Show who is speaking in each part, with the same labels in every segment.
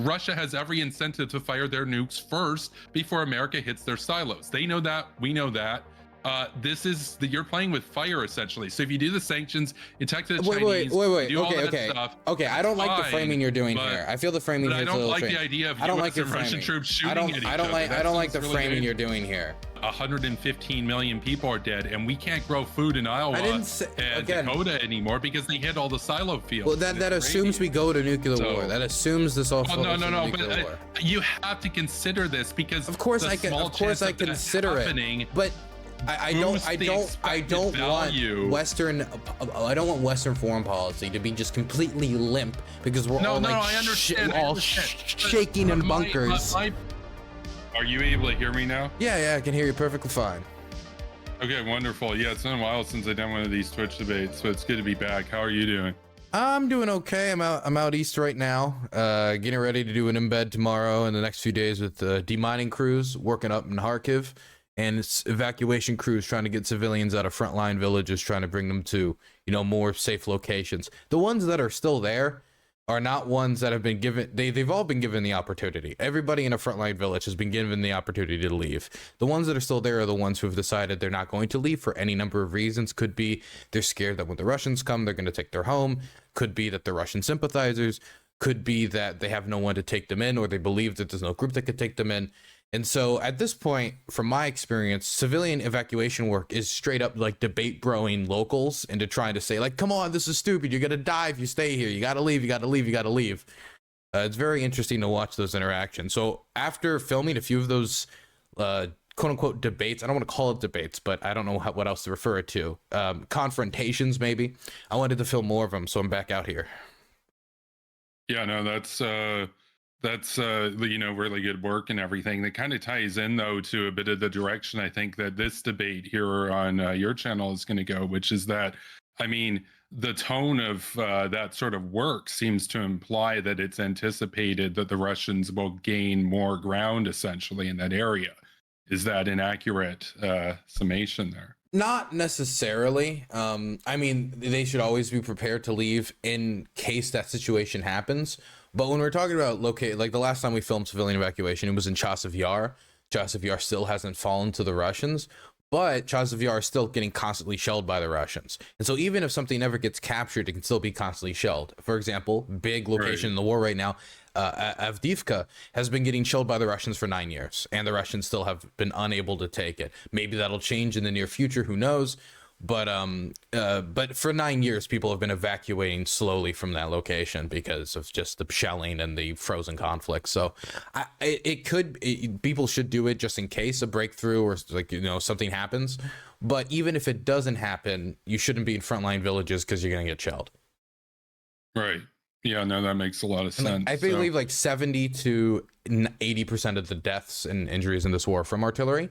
Speaker 1: Russia has every incentive to fire their nukes first before America hits their silos. They know that. We know that. You're playing with fire essentially. So if you do the sanctions, you attack the Chinese,
Speaker 2: wait.
Speaker 1: you do all that
Speaker 2: Okay.
Speaker 1: stuff.
Speaker 2: Okay, I don't like the framing you're doing
Speaker 1: but-
Speaker 2: here. I feel the framing
Speaker 1: But
Speaker 2: here
Speaker 1: I
Speaker 2: is a
Speaker 1: don't
Speaker 2: little
Speaker 1: like
Speaker 2: strange.
Speaker 1: the idea of
Speaker 2: I don't
Speaker 1: US
Speaker 2: like your
Speaker 1: and Russian
Speaker 2: framing.
Speaker 1: troops shooting at each
Speaker 2: I
Speaker 1: other.
Speaker 2: don't like the
Speaker 1: Really
Speaker 2: framing
Speaker 1: good.
Speaker 2: you're doing here.
Speaker 1: 115 million people are dead, and we can't grow food in Iowa and Dakota anymore because they hit all the silo fields.
Speaker 2: Well, that assumes we go to nuclear war. That assumes this all.
Speaker 1: No. But you have to consider this because
Speaker 2: of course I consider it. But I don't want Western foreign policy to be just completely limp because we're all shaking in bunkers.
Speaker 1: Are you able to hear me now?
Speaker 2: Yeah, I can hear you perfectly fine.
Speaker 1: Okay, wonderful. Yeah, it's been a while since I've done one of these Twitch debates, so it's good to be back. How are you doing?
Speaker 2: I'm doing okay. I'm out east right now, getting ready to do an embed tomorrow and the next few days with demining crews working up in Kharkiv, and it's evacuation crews trying to get civilians out of frontline villages, trying to bring them to more safe locations. The ones that are still there are not ones that have been given. They've all been given the opportunity. Everybody in a frontline village has been given the opportunity to leave. The ones that are still there are the ones who have decided they're not going to leave for any number of reasons. Could be they're scared that when the Russians come, they're going to take their home. Could be that they're Russian sympathizers. Could be that they have no one to take them in, or they believe that there's no group that could take them in. And so at this point, from my experience, civilian evacuation work is straight up like debate broing locals into trying to say, like, come on, this is stupid. You're going to die if you stay here. You got to leave. You got to leave. You got to leave. It's very interesting to watch those interactions. So after filming a few of those quote unquote debates, I don't want to call it debates, but I don't know what else to refer it to. Confrontations, maybe. I wanted to film more of them. So I'm back out here.
Speaker 1: Yeah, no, that's really good work and everything. That kind of ties in though to a bit of the direction I think that this debate here on your channel is going to go, which is that, I mean, the tone of that sort of work seems to imply that it's anticipated that the Russians will gain more ground essentially in that area. Is that an accurate summation there?
Speaker 2: Not necessarily. I mean, they should always be prepared to leave in case that situation happens. But when we're talking about like the last time we filmed civilian evacuation, it was in Chasiv Yar. Chasiv Yar still hasn't fallen to the Russians, but Chasiv Yar is still getting constantly shelled by the Russians. And so even if something never gets captured, it can still be constantly shelled. For example, big location in the war right now, Avdiivka has been getting shelled by the Russians for 9 years, and the Russians still have been unable to take it. Maybe that'll change in the near future, who knows? But for 9 years, people have been evacuating slowly from that location because of just the shelling and the frozen conflict. So people should do it just in case a breakthrough or something happens. But even if it doesn't happen, you shouldn't be in frontline villages because you're going to get shelled.
Speaker 1: Right. Yeah, no, that makes a lot of sense.
Speaker 2: I believe like 70 to 80% of the deaths and injuries in this war are from artillery.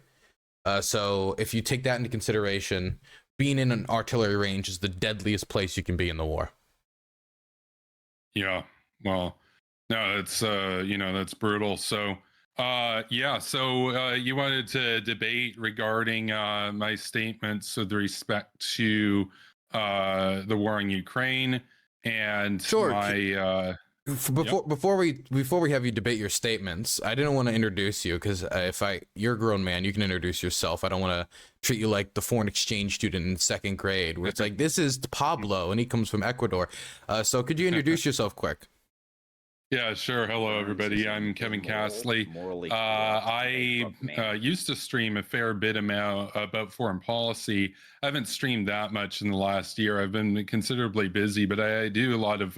Speaker 2: So if you take that into consideration, being in an artillery range is the deadliest place you can be in the war.
Speaker 1: Yeah, well, no, it's that's brutal. So you wanted to debate regarding my statements with respect to the war in Ukraine and my
Speaker 2: Before we have you debate your statements, I didn't want to introduce you because you're a grown man, you can introduce yourself. I don't want to treat you like the foreign exchange student in second grade where it's like, this is Pablo and he comes from Ecuador. So could you introduce yourself quick?
Speaker 1: Yeah, sure. Hello, everybody. I'm Kevin Castley. I used to stream a fair bit about foreign policy. I haven't streamed that much in the last year. I've been considerably busy, but I do a lot of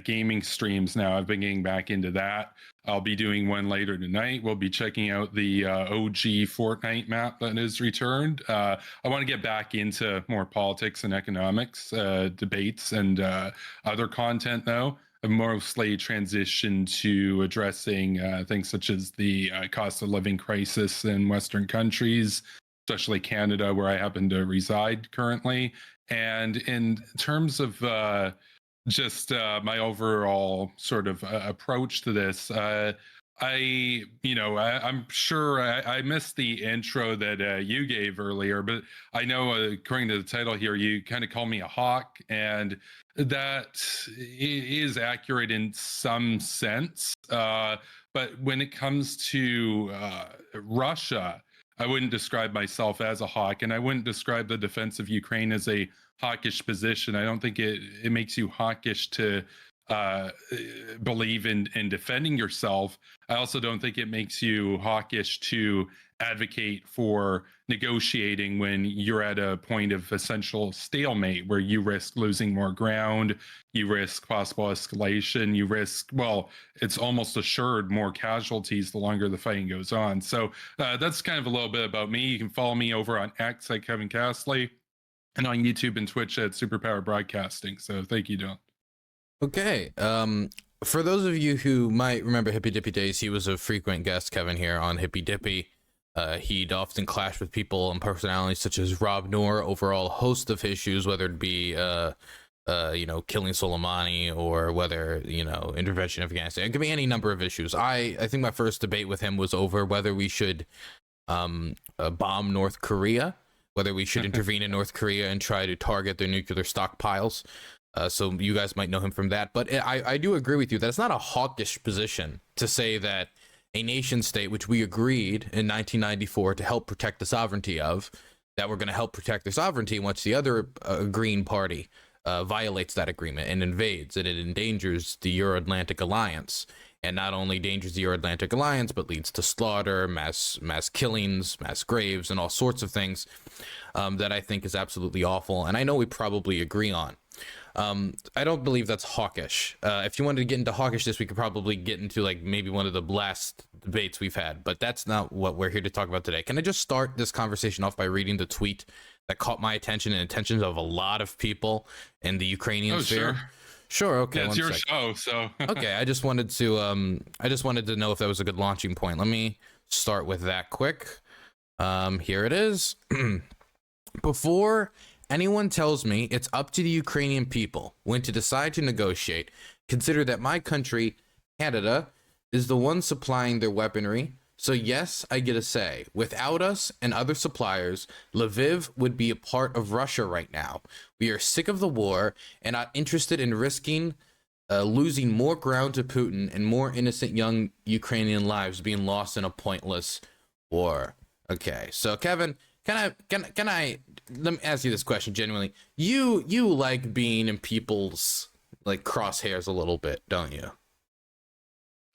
Speaker 1: gaming streams now. I've been getting back into that. I'll be doing one later tonight. We'll be checking out the OG Fortnite map that is returned. I want to get back into more politics and economics debates and other content, though. I've mostly transitioned to addressing things such as the cost of living crisis in Western countries, especially Canada, where I happen to reside currently. And in terms of just my overall sort of approach to this, I'm sure I missed the intro that you gave earlier, but I know according to the title here, you kind of call me a hawk, and that is accurate in some sense. But when it comes to Russia, I wouldn't describe myself as a hawk, and I wouldn't describe the defense of Ukraine as a hawkish position. I don't think it makes you hawkish to uh, believe in defending yourself. I also don't think it makes you hawkish to advocate for negotiating when you're at a point of essential stalemate where you risk losing more ground, you risk possible escalation, you risk, well, it's almost assured more casualties the longer the fighting goes on. So that's kind of a little bit about me. You can follow me over on X at Kevin Castley and on YouTube and Twitch at Superpower Broadcasting. So thank you, Don.
Speaker 2: Okay. For those of you who might remember Hippy Dippy Days, he was a frequent guest, Kevin, here on Hippy Dippy. He'd often clash with people and personalities such as Rob Noor over a host of issues, whether it be, killing Soleimani or whether, intervention in Afghanistan. It could be any number of issues. I think my first debate with him was over whether we should bomb North Korea, whether we should intervene in North Korea and try to target their nuclear stockpiles. So you guys might know him from that. But I do agree with you that it's not a hawkish position to say that a nation state, which we agreed in 1994 to help protect the sovereignty of, that we're going to help protect their sovereignty once the other Green Party violates that agreement and invades, and it endangers the Euro-Atlantic Alliance. And not only endangers the Euro-Atlantic Alliance, but leads to slaughter, mass killings, mass graves, and all sorts of things that I think is absolutely awful. And I know we probably agree on. I don't believe that's hawkish. If you wanted to get into hawkishness, we could probably get into like maybe one of the last debates we've had, but that's not what we're here to talk about today. Can I just start this conversation off by reading the tweet that caught my attention and attention of a lot of people in the Ukrainian sphere? Sure. Okay.
Speaker 1: Yeah, it's your show, so.
Speaker 2: Okay. I just wanted to know if that was a good launching point. Let me start with that quick. Here it is. Before anyone tells me it's up to the Ukrainian people when to decide to negotiate, consider that my country, Canada, is the one supplying their weaponry. So yes, I get a say. Without us and other suppliers, Lviv would be a part of Russia right now. We are sick of the war and not interested in risking losing more ground to Putin and more innocent young Ukrainian lives being lost in a pointless war. Okay, so Kevin, can I let me ask you this question genuinely? You like being in people's like crosshairs a little bit, don't you?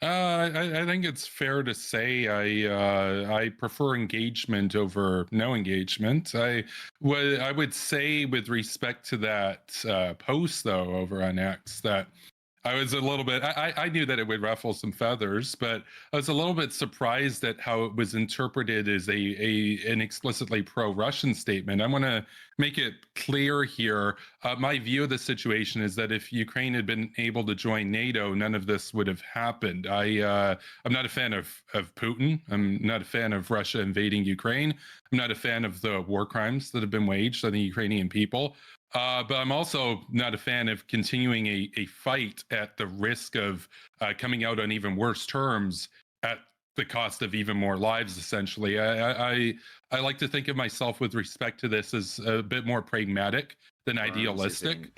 Speaker 1: I think it's fair to say I prefer engagement over no engagement. I would say with respect to that post though over on X that I was a little bit I knew that it would ruffle some feathers, but I was a little bit surprised at how it was interpreted as an explicitly pro-Russian statement. I want to make it clear here. My view of the situation is that if Ukraine had been able to join NATO, none of this would have happened. I'm not a fan of Putin. I'm not a fan of Russia invading Ukraine. I'm not a fan of the war crimes that have been waged on the Ukrainian people. But I'm also not a fan of continuing a fight at the risk of coming out on even worse terms at the cost of even more lives, essentially. I like to think of myself with respect to this as a bit more pragmatic than idealistic.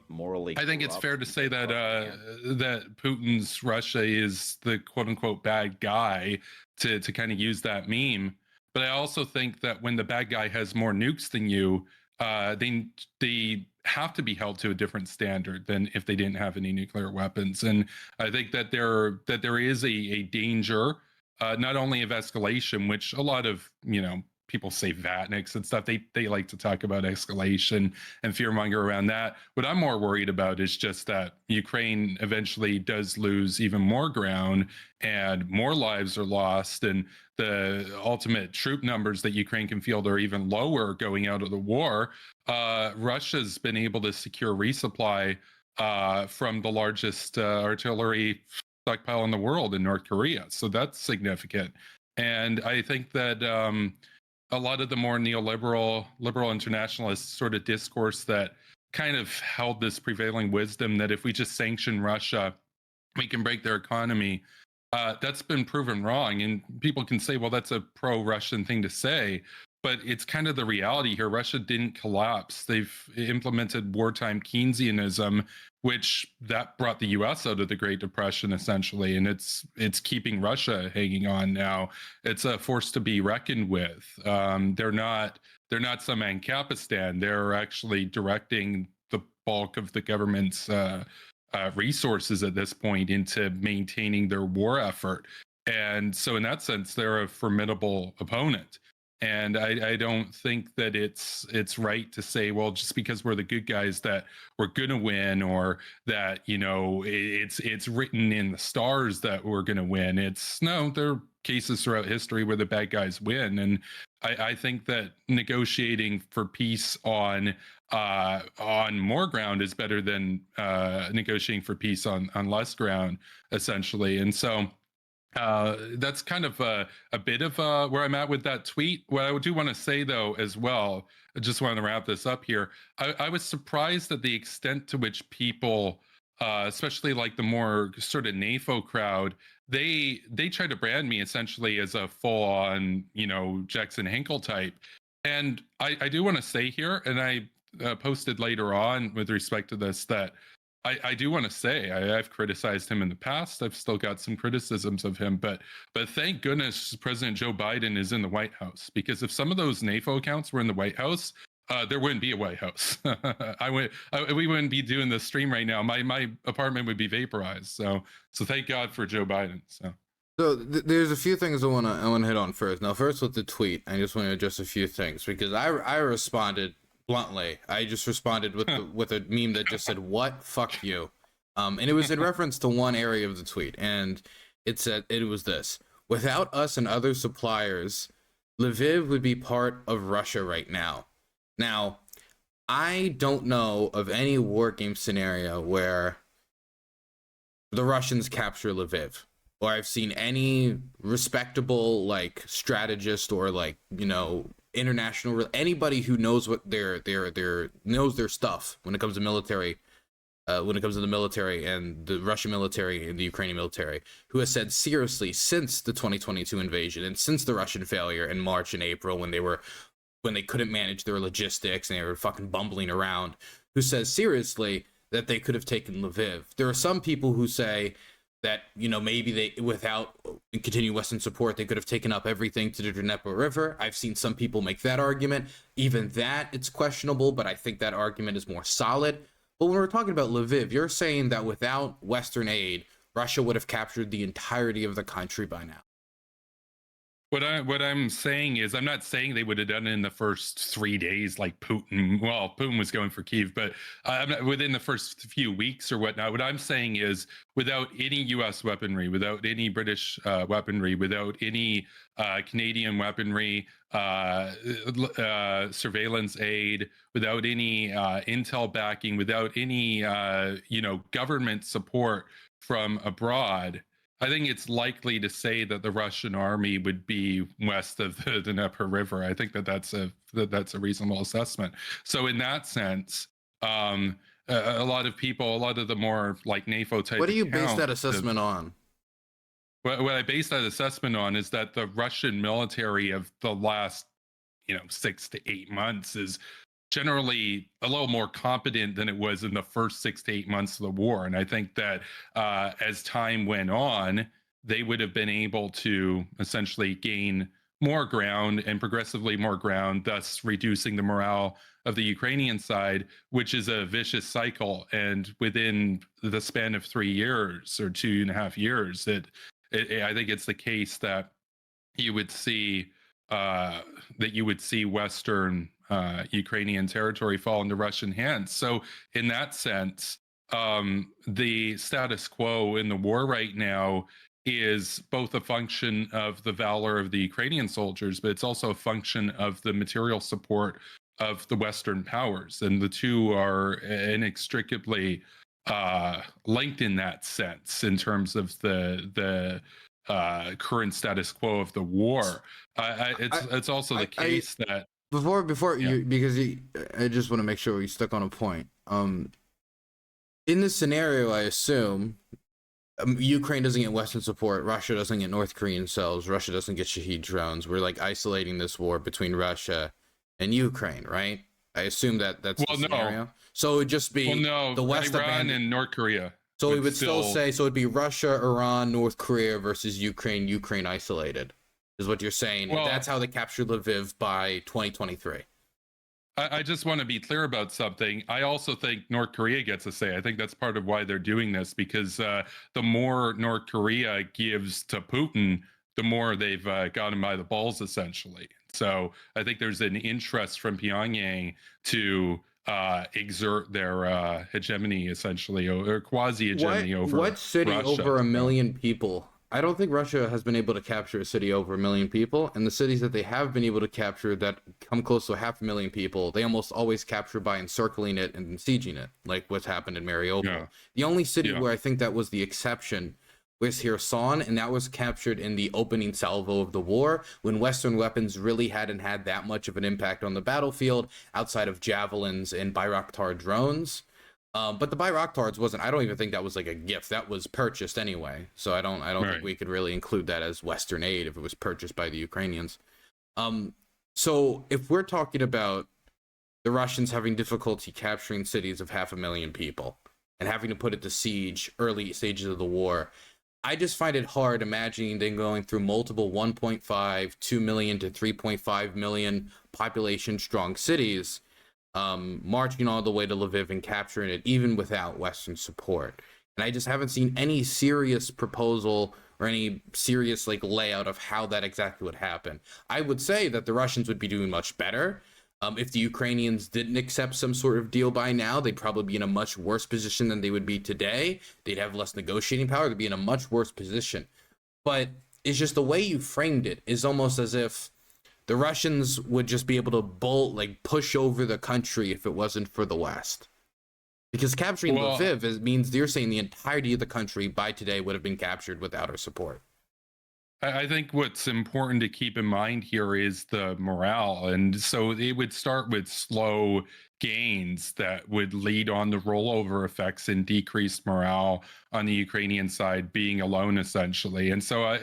Speaker 3: Morally
Speaker 1: I think it's fair to say that that Putin's Russia is the quote unquote bad guy to kind of use that meme. But I also think that when the bad guy has more nukes than you, they have to be held to a different standard than if they didn't have any nuclear weapons. And I think that there is a danger, not only of escalation, which a lot of people say Vatniks and stuff. They like to talk about escalation and fearmonger around that. What I'm more worried about is just that Ukraine eventually does lose even more ground and more lives are lost, and the ultimate troop numbers that Ukraine can field are even lower going out of the war. Russia's been able to secure resupply from the largest artillery stockpile in the world in North Korea. So that's significant. And I think that a lot of the more neoliberal, liberal internationalist sort of discourse that kind of held this prevailing wisdom that if we just sanction Russia, we can break their economy. That's been proven wrong. And people can say, well, that's a pro-Russian thing to say, but it's kind of the reality here. Russia didn't collapse. They've implemented wartime Keynesianism, which that brought the US out of the Great Depression essentially, and it's keeping Russia hanging on now. It's a force to be reckoned with. They're not some Ancapistan. They're actually directing the bulk of the government's resources at this point into maintaining their war effort. And so, in that sense, they're a formidable opponent. And I don't think that it's right to say, well, just because we're the good guys that we're gonna win, or that it's written in the stars that we're gonna win. It's no, there are cases throughout history where the bad guys win, and I think that negotiating for peace on more ground is better than negotiating for peace on less ground, essentially. And so that's kind of a bit of where I'm at with that tweet. What I do want to say, though, as well, I just want to wrap this up here. I was surprised at the extent to which people, especially like the more sort of NAFO crowd, they try to brand me essentially as a full-on, Jackson Hinkle type. And I do want to say here, and I posted later on with respect to this, that I do want to say I've criticized him in the past. I've still got some criticisms of him, but thank goodness President Joe Biden is in the White House, because if some of those NAFO accounts were in the White House, there wouldn't be a White House. We wouldn't be doing this stream right now. My apartment would be vaporized. So thank God for Joe Biden.
Speaker 2: So there's a few things I wanna hit on first. Now, first with the tweet, I just want to address a few things, because I responded bluntly. I just responded with a meme that just said, "What? Fuck you," and it was in reference to one area of the tweet, and it was this: without us and other suppliers, Lviv would be part of Russia right now. Now, I don't know of any war game scenario where the Russians capture Lviv, or I've seen any respectable strategist or international anybody who knows what knows their stuff when it comes to military, when it comes to the military and the Russian military and the Ukrainian military, who has said seriously since the 2022 invasion and since the Russian failure in March and April, when they couldn't manage their logistics and they were fucking bumbling around, who says seriously that they could have taken Lviv. There are some people who say that, maybe they, without continued Western support, they could have taken up everything to the Dnieper River. I've seen some people make that argument. Even that, it's questionable, but I think that argument is more solid. But when we're talking about Lviv, you're saying that without Western aid, Russia would have captured the entirety of the country by now.
Speaker 1: What I'm saying is, I'm not saying they would have done it in the first 3 days like Putin. Well, Putin was going for Kyiv, but within the first few weeks or whatnot. What I'm saying is, without any U.S. weaponry, without any British weaponry, without any Canadian weaponry, surveillance aid, without any intel backing, without any government support from abroad, I think it's likely to say that the Russian army would be west of the Dnieper River. I think that's a reasonable assessment. So in that sense, a lot of people, a lot of the more like NAFO type.
Speaker 2: What do you base that assessment on?
Speaker 1: What I base that assessment on is that the Russian military of the last 6 to 8 months is generally a little more competent than it was in the first 6 to 8 months of the war. And I think that as time went on, they would have been able to essentially gain more ground and progressively more ground, thus reducing the morale of the Ukrainian side, which is a vicious cycle. And within the span of 3 years or 2.5 years, I think it's the case that you would see Western Ukrainian territory fall into Russian hands. So in that sense, the status quo in the war right now is both a function of the valor of the Ukrainian soldiers, but it's also a function of the material support of the Western powers. And the two are inextricably linked in that sense in terms of the current status quo of the war. It's also the case that
Speaker 2: before you, because I just want to make sure we stuck on a point. In this scenario, I assume Ukraine doesn't get Western support. Russia doesn't get North Korean cells. Russia doesn't get Shahed drones. We're like isolating this war between Russia and Ukraine, right? I assume that that's the scenario. So it would just be the West
Speaker 1: Iran and North Korea.
Speaker 2: So we would still say, so it'd be Russia, Iran, North Korea versus Ukraine, Ukraine isolated, is what you're saying. Well, that's how they captured Lviv by 2023.
Speaker 1: I just want to be clear about something. I also think North Korea gets a say. I think that's part of why they're doing this, because the more North Korea gives to Putin, the more they've got him by the balls, essentially. So I think there's an interest from Pyongyang to exert their hegemony, essentially, or quasi-hegemony over
Speaker 2: what city
Speaker 1: Russia.
Speaker 2: Over 1 million people? I don't think Russia has been able to capture a city over 1 million people, and the cities that they have been able to capture that come close to 500,000 people, they almost always capture by encircling it and sieging it, like what's happened in Mariupol. Yeah. The only city where I think that was the exception was Kherson, and that was captured in the opening salvo of the war, when Western weapons really hadn't had that much of an impact on the battlefield outside of javelins and Bayraktar drones. But the Bayraktars wasn't. I don't even think that was like a gift. That was purchased anyway. So I don't think we could really include that as Western aid if it was purchased by the Ukrainians. So if we're talking about the Russians having difficulty capturing cities of 500,000 people and having to put it to siege early stages of the war, I just find it hard imagining them going through multiple 1.5, 2 million to 3.5 million population strong cities, marching all the way to Lviv and capturing it, even without Western support. And I just haven't seen any serious proposal or any serious layout of how that exactly would happen. I would say that the Russians would be doing much better. If the Ukrainians didn't accept some sort of deal by now, they'd probably be in a much worse position than they would be today. They'd have less negotiating power. They'd be in a much worse position. But it's just the way you framed it is almost as if the Russians would just be able to push over the country if it wasn't for the West. Because capturing Lviv means you're saying the entirety of the country by today would have been captured without our support.
Speaker 1: I think what's important to keep in mind here is the morale. And so it would start with slow gains that would lead on the rollover effects and decreased morale on the Ukrainian side being alone, essentially. And so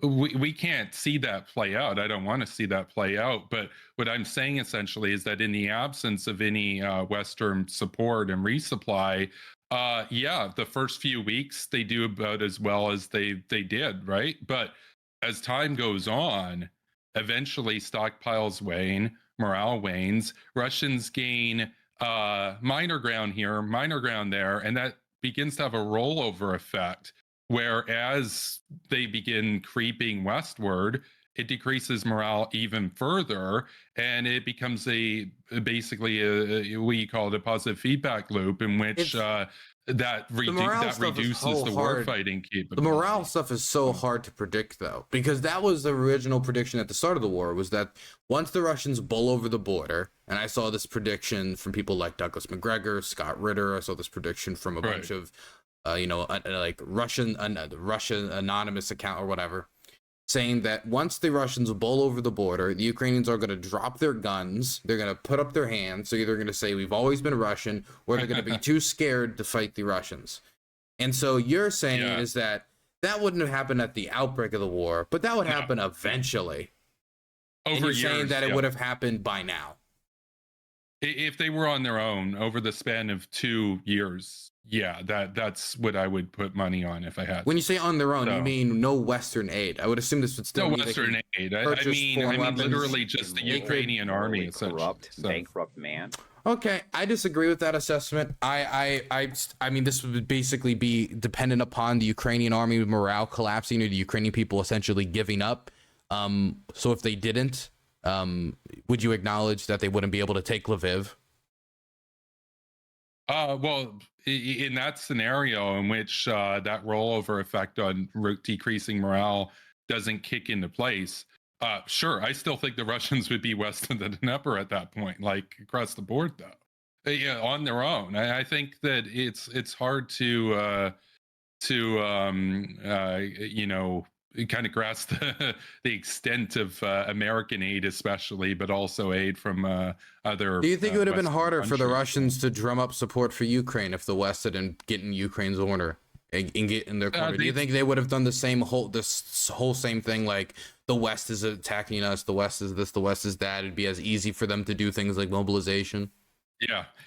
Speaker 1: we can't see that play out. I don't want to see that play out. But what I'm saying essentially is that in the absence of any Western support and resupply, the first few weeks they do about as well as they did, right? But as time goes on, eventually stockpiles wane, morale wanes, Russians gain minor ground here, minor ground there, and that begins to have a rollover effect, where as they begin creeping westward, it decreases morale even further, and it becomes basically we call it a positive feedback loop in which that reduces the war fighting capability.
Speaker 2: The morale stuff is so hard to predict, though, because that was the original prediction at the start of the war, was that once the Russians bull over the border, and I saw this prediction from people like Douglas McGregor, Scott Ritter, I saw this prediction from a bunch of Russian anonymous account or whatever, saying that once the Russians bull over the border, the Ukrainians are going to drop their guns, they're going to put up their hands, so either going to say we've always been Russian, or they're going to be too scared to fight the Russians. And so you're saying is that wouldn't have happened at the outbreak of the war, but that would happen eventually.
Speaker 1: Over
Speaker 2: years, saying that it would have happened by now.
Speaker 1: If they were on their own over the span of 2 years, that's what I would put money on if I had.
Speaker 2: When you say on their own, you mean no Western aid? I would assume this would still
Speaker 1: no Western aid. I mean literally just the Ukrainian army.
Speaker 3: Bankrupt man.
Speaker 2: Okay, I disagree with that assessment. I mean, this would basically be dependent upon the Ukrainian army morale collapsing or the Ukrainian people essentially giving up. So if they didn't, would you acknowledge that they wouldn't be able to take Lviv?
Speaker 1: Well, in that scenario in which that rollover effect on decreasing morale doesn't kick into place, sure, I still think the Russians would be west of the Dnieper at that point, like across the board, though. On their own. I think that it's hard to kind of grasp the extent of American aid, especially, but also aid from other.
Speaker 2: Do you think it would have been harder for the Russians to drum up support for Ukraine if the West hadn't gotten Ukraine's order and get in their corner? Do you think they would have done this whole same thing, like the West is attacking us, the West is this, the West is that? It'd be as easy for them to do things like mobilization.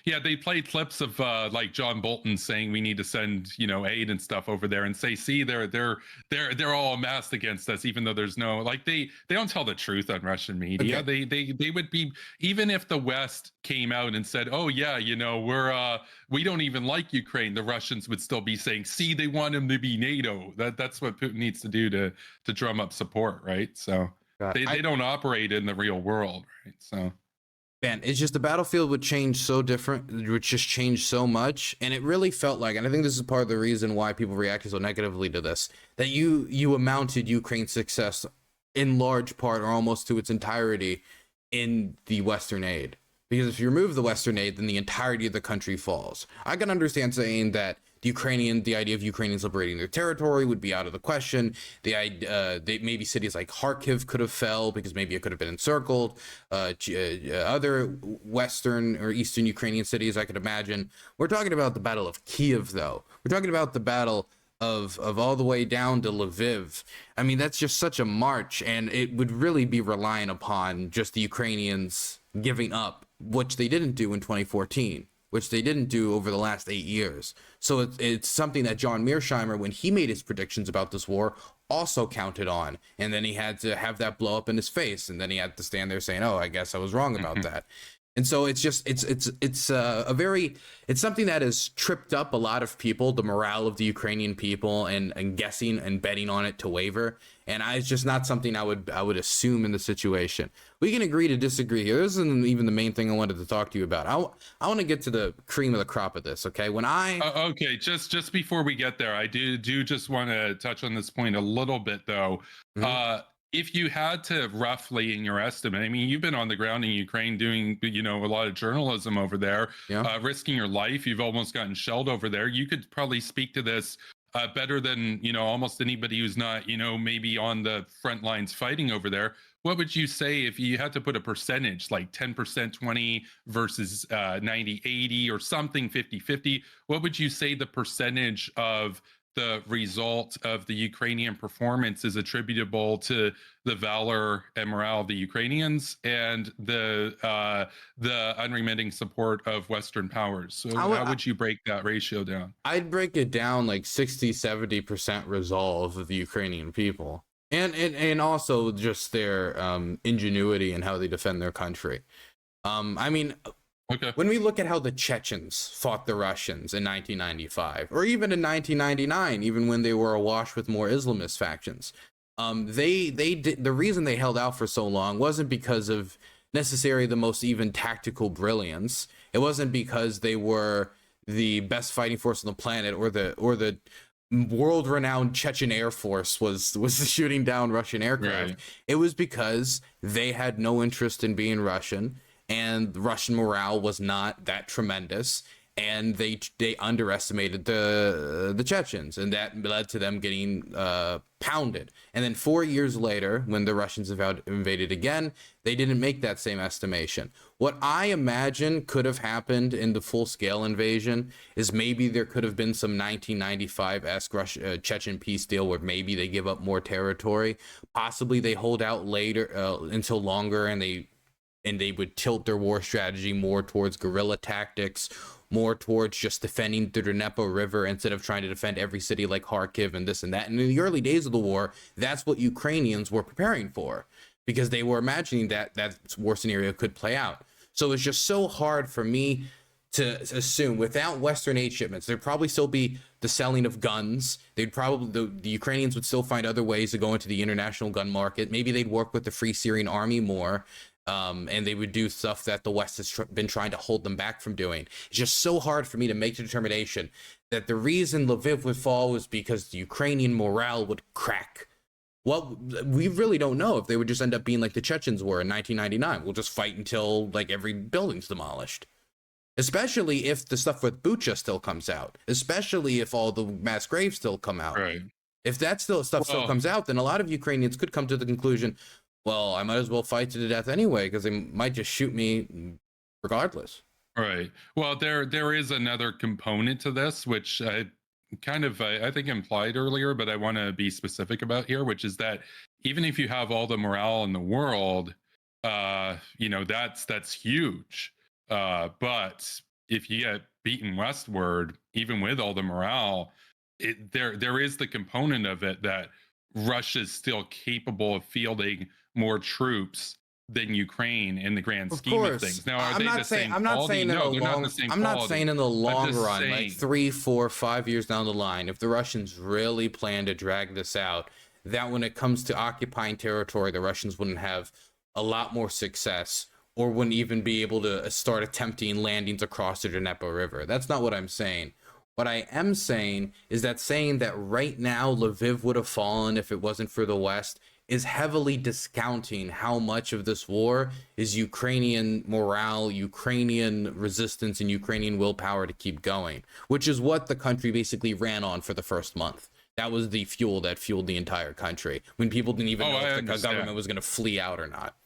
Speaker 1: Yeah, they played clips of like John Bolton saying we need to send, aid and stuff over there, and say, see, they're all amassed against us, even though there's no, like, they don't tell the truth on Russian media.
Speaker 2: Okay.
Speaker 1: They would be, even if the West came out and said, oh yeah, we don't even like Ukraine, the Russians would still be saying, see, they want him to be NATO. That's what Putin needs to do to drum up support, right? So they don't operate in the real world, right? So.
Speaker 2: Man, it's just the battlefield would change so different, it would just change so much. And it really felt like, and I think this is part of the reason why people reacted so negatively to this, that you amounted Ukraine's success in large part or almost to its entirety in the Western aid. Because if you remove the Western aid, then the entirety of the country falls. I can understand saying that the idea of Ukrainians liberating their territory would be out of the question. Maybe cities like Kharkiv could have fell because maybe it could have been encircled. Other Western or Eastern Ukrainian cities, I could imagine. We're talking about the Battle of Kiev, though. We're talking about the battle of all the way down to Lviv. I mean, that's just such a march, and it would really be relying upon just the Ukrainians giving up, which they didn't do in 2014. Which they didn't do over the last 8 years. So it's something that John Mearsheimer, when he made his predictions about this war, also counted on. And then he had to have that blow up in his face. And then he had to stand there saying, oh, I guess I was wrong about that. And so it's just, it's something that has tripped up a lot of people, the morale of the Ukrainian people, and guessing and betting on it to waver. And it's just not something I would assume in the situation. We can agree to disagree here. This isn't even the main thing I wanted to talk to you about. I want to get to the cream of the crop of this. Okay,
Speaker 1: okay, just before we get there, I do just want to touch on this point a little bit, though. Mm-hmm. If you had to roughly, in your estimate, I mean, you've been on the ground in Ukraine doing, a lot of journalism over there, risking your life. You've almost gotten shelled over there. You could probably speak to this better than, almost anybody who's not, maybe on the front lines fighting over there. What would you say if you had to put a percentage, like 10%, 20 versus 90, 80 or something, 50, 50? What would you say the percentage of the result of the Ukrainian performance is attributable to the valor and morale of the Ukrainians and the unremitting support of Western powers? So how would you break that ratio down?
Speaker 2: I'd break it down like 60-70% resolve of the Ukrainian people, and also just their ingenuity and how they defend their country. I mean, okay. When we look at how the Chechens fought the Russians in 1995, or even in 1999, even when they were awash with more Islamist factions, the reason they held out for so long wasn't because of necessarily the most even tactical brilliance. It wasn't because they were the best fighting force on the planet, or the world-renowned Chechen Air Force was shooting down Russian aircraft. Right. It was because they had no interest in being Russian, and Russian morale was not that tremendous, and they underestimated the Chechens, and that led to them getting pounded. And then 4 years later, when the Russians invaded again, they didn't make that same estimation. What I imagine could have happened in the full-scale invasion is maybe there could have been some 1995-esque Chechen peace deal where maybe they give up more territory. Possibly they hold out later until longer, and they would tilt their war strategy more towards guerrilla tactics, more towards just defending the Dnieper River instead of trying to defend every city like Kharkiv and this and that. And in the early days of the war, that's what Ukrainians were preparing for, because they were imagining that war scenario could play out. So it's just so hard for me to assume without Western aid shipments, there'd probably still be the selling of guns. The Ukrainians would still find other ways to go into the international gun market. Maybe they'd work with the Free Syrian Army more. And they would do stuff that the West has been trying to hold them back from doing. It's just so hard for me to make the determination that the reason Lviv would fall was because the Ukrainian morale would crack. Well, we really don't know if they would just end up being like the Chechens were in 1999. We'll just fight until like every building's demolished. Especially if the stuff with Bucha still comes out. Especially if all the mass graves still come out.
Speaker 1: Right.
Speaker 2: If that still comes out, then a lot of Ukrainians could come to the conclusion, well, I might as well fight to the death anyway, because they might just shoot me regardless.
Speaker 1: Right. Well, there is another component to this, which kind of, I think, implied earlier, but I want to be specific about here, which is that even if you have all the morale in the world, that's huge. But if you get beaten westward, even with all the morale, there is the component of it that Russia's still capable of fielding more troops than Ukraine in the grand
Speaker 2: Of
Speaker 1: scheme of
Speaker 2: course.
Speaker 1: things. Now, are
Speaker 2: I'm
Speaker 1: they
Speaker 2: not
Speaker 1: the
Speaker 2: saying
Speaker 1: same
Speaker 2: I'm not
Speaker 1: quality?
Speaker 2: saying in
Speaker 1: No,
Speaker 2: the
Speaker 1: they're not
Speaker 2: long
Speaker 1: the same
Speaker 2: I'm not
Speaker 1: quality.
Speaker 2: saying in the long
Speaker 1: just
Speaker 2: run, like
Speaker 1: saying.
Speaker 2: 3, 4, 5 years down the line, if the Russians really plan to drag this out, that when it comes to occupying territory, the Russians wouldn't have a lot more success or wouldn't even be able to start attempting landings across the Dnieper River. That's not what I'm saying. What I am saying is that saying that right now Lviv would have fallen if it wasn't for the West is heavily discounting how much of this war is Ukrainian morale, Ukrainian resistance, and Ukrainian willpower to keep going, which is what the country basically ran on for the first month. That was the fuel that fueled the entire country when people didn't even know if the government was going to flee out or not.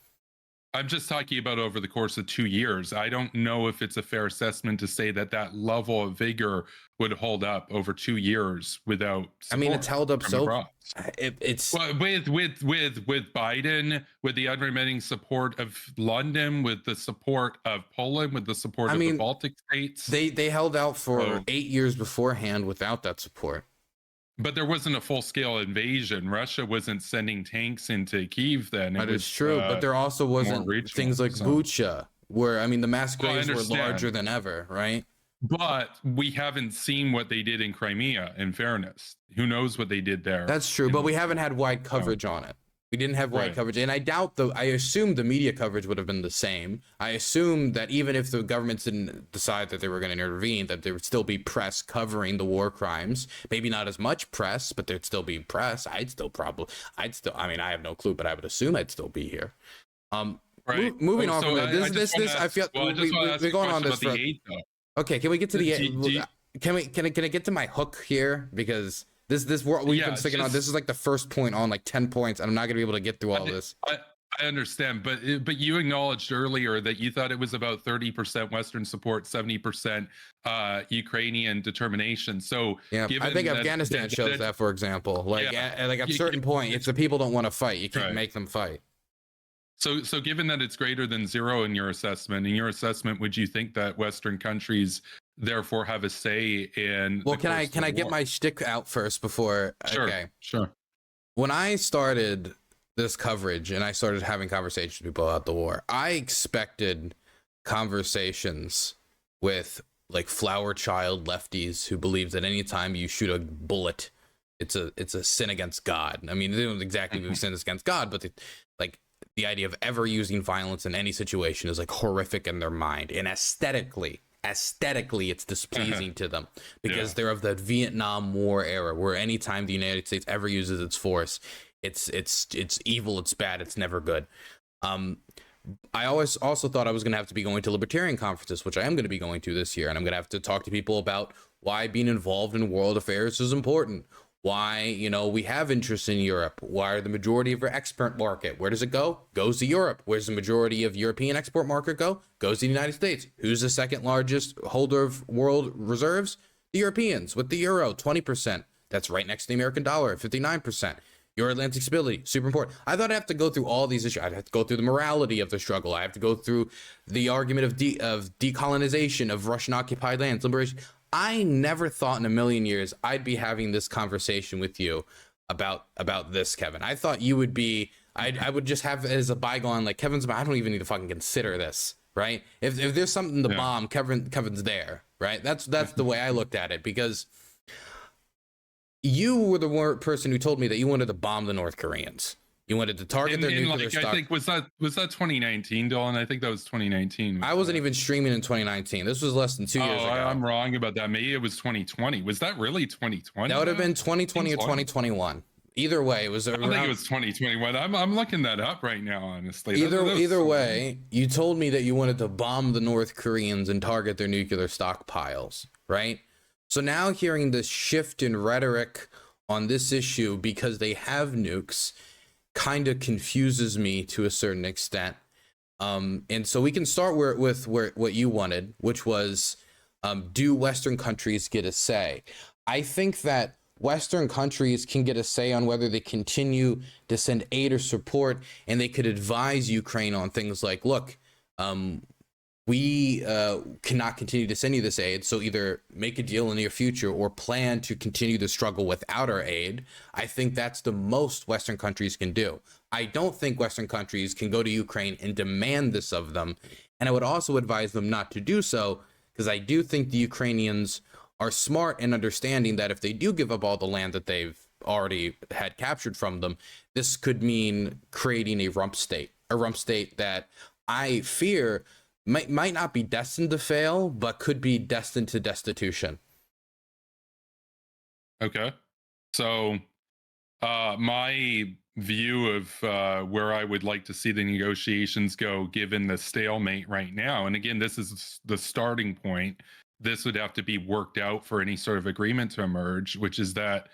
Speaker 1: I'm just talking about over the course of 2 years. I don't know if it's a fair assessment to say that that level of vigor would hold up over 2 years without support.
Speaker 2: I mean, it's held up so
Speaker 1: it's well, with Biden, with the unremitting support of London, with the support of Poland, with the support of the Baltic states.
Speaker 2: They held out for 8 years beforehand without that support.
Speaker 1: But there wasn't a full-scale invasion. Russia wasn't sending tanks into Kyiv then.
Speaker 2: That is true, but there also wasn't things like Bucha, where, I mean, the mass graves were larger than ever, right?
Speaker 1: But we haven't seen what they did in Crimea, in fairness. Who knows what they did there?
Speaker 2: That's true, but we haven't had wide coverage on it. We didn't have wide coverage, and I assume the media coverage would have been the same. I assume that even if the governments didn't decide that they were going to intervene, that there would still be press covering the war crimes. Maybe not as much press, but there'd still be press. I mean, I have no clue, but I would assume I'd still be here. Moving on from that, I feel we're going on this for. Okay, can we get to the? Can I get to my hook here, because this world we've been sticking on. This is like the first point on like 10 points, and I'm not gonna be able to get through all this.
Speaker 1: I understand, but you acknowledged earlier that you thought it was about 30% Western support, 70% Ukrainian determination. So
Speaker 2: yeah, I think Afghanistan shows that, for example. Like at a certain point, if the people don't want to fight, you can't make them fight.
Speaker 1: So given that it's greater than zero in your assessment, would you think that Western countries therefore have a say in?
Speaker 2: Well, can I get my shtick out first before?
Speaker 1: Sure,
Speaker 2: okay,
Speaker 1: sure.
Speaker 2: When I started this coverage and I started having conversations with people about the war, I expected conversations with like flower child lefties who believe that anytime you shoot a bullet, it's a sin against God. I mean, they don't exactly be sin against God, but the idea of ever using violence in any situation is like horrific in their mind, and aesthetically it's displeasing to them, because they're of the Vietnam War era, where anytime the United States ever uses its force, it's evil, it's bad, it's never good. I always also thought I was going to have to be going to libertarian conferences, which I am going to be going to this year, and I'm going to have to talk to people about why being involved in world affairs is important. Why, we have interests in Europe. Why are the majority of our export market? Where does it go? Goes to Europe. Where's the majority of European export market go? Goes to the United States. Who's the second largest holder of world reserves? The Europeans, with the euro, 20%. That's right next to the American dollar, 59%. Euro-Atlantic stability, super important. I thought I'd have to go through all these issues. I'd have to go through the morality of the struggle. I have to go through the argument of decolonization of Russian-occupied lands, liberation. I never thought in a million years I'd be having this conversation with you about this, Kevin. I thought you would be, I would just have it as a bygone, like, I don't even need to fucking consider this, right? If there's something to bomb, Kevin's there, right? That's the way I looked at it, because you were the person who told me that you wanted to bomb the North Koreans. You wanted to target their nuclear stock.
Speaker 1: I think was that 2019, Dylan? I think that was 2019.
Speaker 2: I wasn't even streaming in 2019. This was less than 2 years ago.
Speaker 1: I'm wrong about that. Maybe it was 2020. Was that really 2020?
Speaker 2: That would have been 2020 or 2021. Either way, it was around.
Speaker 1: I think it was 2021. I'm looking that up right now, honestly.
Speaker 2: Either way, you told me that you wanted to bomb the North Koreans and target their nuclear stockpiles, right? So now hearing this shift in rhetoric on this issue because they have nukes kind of confuses me to a certain extent. And so we can start with what you wanted, which was, do Western countries get a say? I think that Western countries can get a say on whether they continue to send aid or support, and they could advise Ukraine on things like, look, we cannot continue to send you this aid, so either make a deal in the near future or plan to continue the struggle without our aid. I think that's the most Western countries can do. I don't think Western countries can go to Ukraine and demand this of them. And I would also advise them not to do so, because I do think the Ukrainians are smart in understanding that if they do give up all the land that they've already had captured from them, this could mean creating a rump state that I fear might not be destined to fail, but could be destined to destitution.
Speaker 1: Okay. So my view of where I would like to see the negotiations go, given the stalemate right now, and again, this is the starting point. This would have to be worked out for any sort of agreement to emerge, which is that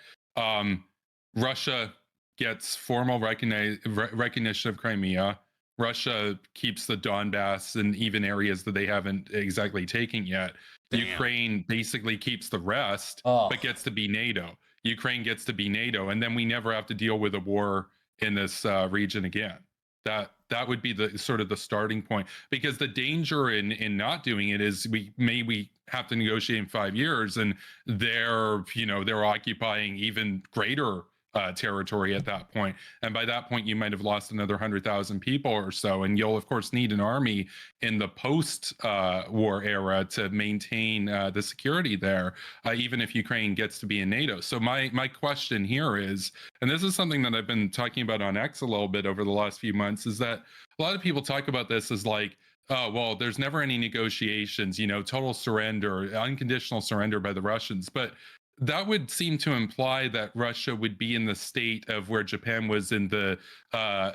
Speaker 1: Russia gets formal recognition of Crimea. Russia keeps the Donbass and even areas that they haven't exactly taken yet. Damn. Ukraine basically keeps the rest, but gets to be NATO. Ukraine gets to be NATO, and then we never have to deal with a war in this region again. That would be the sort of the starting point, because the danger in not doing it is we have to negotiate in 5 years, and they're occupying even greater territory at that point, and by that point you might have lost another 100,000 people or so, and you'll of course need an army in the post-war era to maintain the security there, even if Ukraine gets to be in NATO. So my question here is, and this is something that I've been talking about on X a little bit over the last few months, is that a lot of people talk about this as like, oh, well, there's never any negotiations, total surrender, unconditional surrender by the Russians, but that would seem to imply that Russia would be in the state of where Japan was in the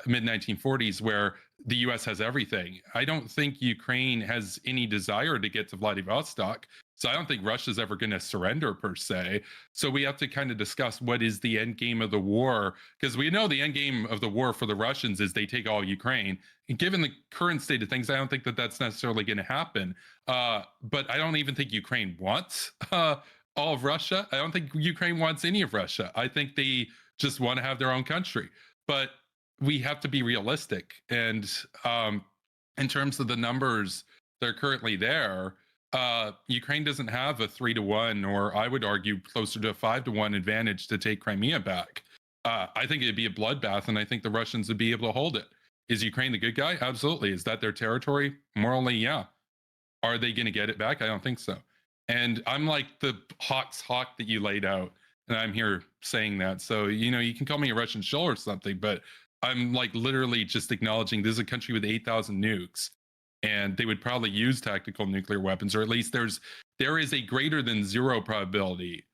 Speaker 1: mid-1940s, where the US has everything. I don't think Ukraine has any desire to get to Vladivostok. So I don't think Russia's ever going to surrender per se. So we have to kind of discuss what is the end game of the war, because we know the end game of the war for the Russians is they take all Ukraine. And given the current state of things, I don't think that that's necessarily going to happen. But I don't even think Ukraine wants all of Russia. I don't think Ukraine wants any of Russia. I think they just want to have their own country. But we have to be realistic. And in terms of the numbers that are currently there, Ukraine doesn't have a 3-1, or I would argue closer to a 5-1 advantage to take Crimea back. I think it'd be a bloodbath, and I think the Russians would be able to hold it. Is Ukraine the good guy? Absolutely. Is that their territory? Morally, yeah. Are they going to get it back? I don't think so. And I'm like the Hawks hawk that you laid out, and I'm here saying that. So, you can call me a Russian shill or something, but I'm like literally just acknowledging this is a country with 8,000 nukes, and they would probably use tactical nuclear weapons, or at least there is a greater than zero probability,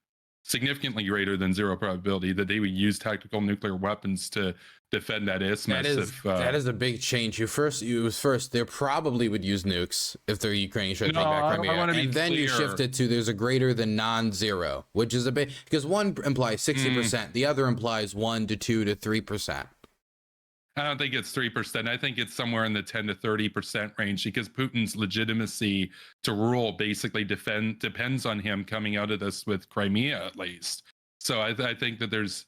Speaker 1: significantly greater than zero probability, that they would use tactical nuclear weapons to defend that isthmus.
Speaker 2: That is a big change. They probably would use nukes if they're Ukraine should take back Crimea, and then you shift it to there's a greater than non-zero, which is a big, because one implies 60%, the other implies 1 to 2 to 3%.
Speaker 1: I don't think it's 3%. I think it's somewhere in the 10 to 30% range, because Putin's legitimacy to rule basically depends on him coming out of this with Crimea, at least. So I think that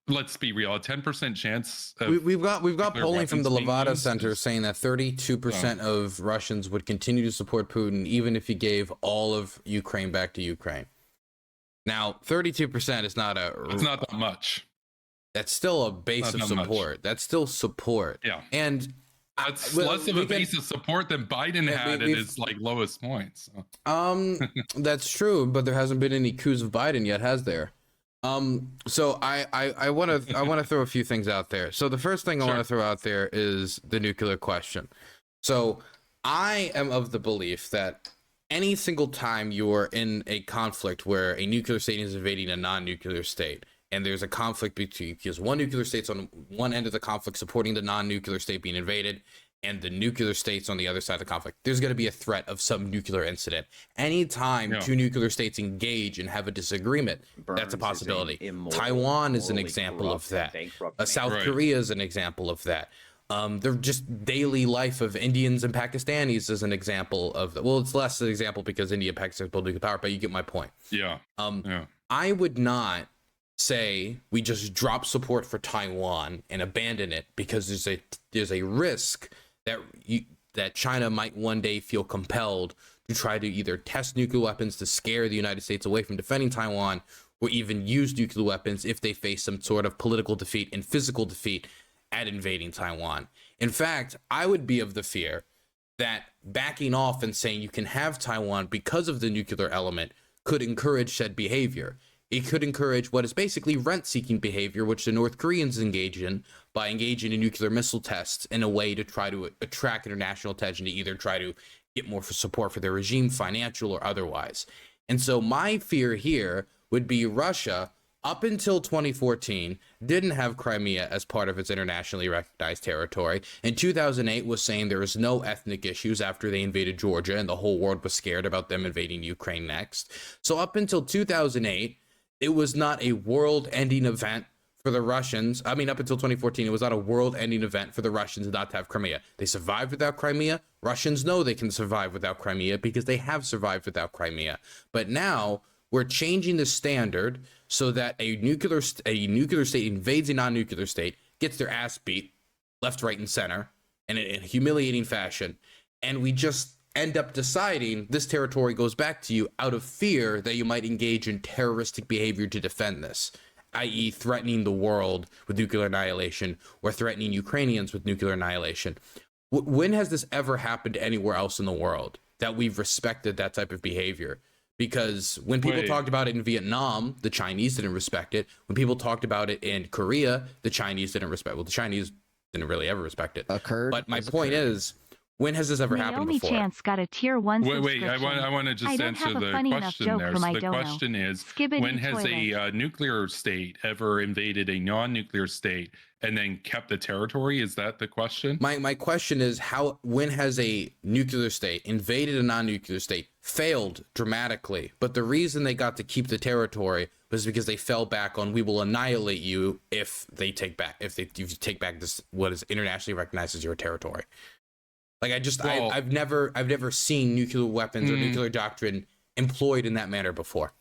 Speaker 1: let's be real, a 10% chance.
Speaker 2: We've got polling from the Levada Center saying that 32% of Russians would continue to support Putin even if he gave all of Ukraine back to Ukraine. Now, 32% is not
Speaker 1: it's not that much.
Speaker 2: That's still a base of support.
Speaker 1: Much.
Speaker 2: That's still support.
Speaker 1: Yeah.
Speaker 2: And
Speaker 1: that's less of a base of support than Biden had at his lowest points. So.
Speaker 2: That's true, but there hasn't been any coups of Biden yet, has there? So I want to throw a few things out there. So the first thing I want to throw out there is the nuclear question. So I am of the belief that any single time you're in a conflict where a nuclear state is invading a non-nuclear state, and there's a conflict because one nuclear state's on one end of the conflict supporting the non-nuclear state being invaded, and the nuclear states on the other side of the conflict, there's going to be a threat of some nuclear incident. Anytime two nuclear states engage and have a disagreement, that's a possibility. Taiwan is an example of that. South Korea is an example of that. They're just daily life of Indians and Pakistanis as an example of well, it's less an example because India and Pakistan build nuclear power, but you get my point.
Speaker 1: Yeah.
Speaker 2: I would not say we just drop support for Taiwan and abandon it because there's a risk that China might one day feel compelled to try to either test nuclear weapons to scare the United States away from defending Taiwan, or even use nuclear weapons if they face some sort of political defeat and physical defeat at invading Taiwan. In fact, I would be of the fear that backing off and saying you can have Taiwan because of the nuclear element could encourage said behavior. It could encourage what is basically rent-seeking behavior, which the North Koreans engage in by engaging in nuclear missile tests in a way to try to attract international attention to either try to get more support for their regime, financial or otherwise. And so my fear here would be Russia, up until 2014, didn't have Crimea as part of its internationally recognized territory. In 2008 was saying there was no ethnic issues after they invaded Georgia and the whole world was scared about them invading Ukraine next. So up until 2008, it was not a world-ending event for the Russians. I mean, up until 2014, it was not a world-ending event for the Russians not to have Crimea. They survived without Crimea. Russians know they can survive without Crimea because they have survived without Crimea. But now we're changing the standard so that a nuclear state invades a non-nuclear state, gets their ass beat left, right, and center in a humiliating fashion, and we just end up deciding this territory goes back to you out of fear that you might engage in terroristic behavior to defend this, i.e. threatening the world with nuclear annihilation or threatening Ukrainians with nuclear annihilation. When has this ever happened anywhere else in the world that we've respected that type of behavior? Because when people talked about it in Vietnam, the Chinese didn't respect it. When people talked about it in Korea, the Chinese didn't respect it. Well, the Chinese didn't really ever respect it. But my point is, when has this ever happened before?
Speaker 4: Chance got a tier 1
Speaker 1: Wait, I want to just answer the question there. So the question is, when has a nuclear state ever invaded a non-nuclear state and then kept the territory? Is that the question?
Speaker 2: My question is, when has a nuclear state invaded a non-nuclear state, failed dramatically, but the reason they got to keep the territory was because they fell back on, we will annihilate you if you take back this, what is internationally recognized as your territory. Like I've never seen nuclear weapons or nuclear doctrine employed in that manner before.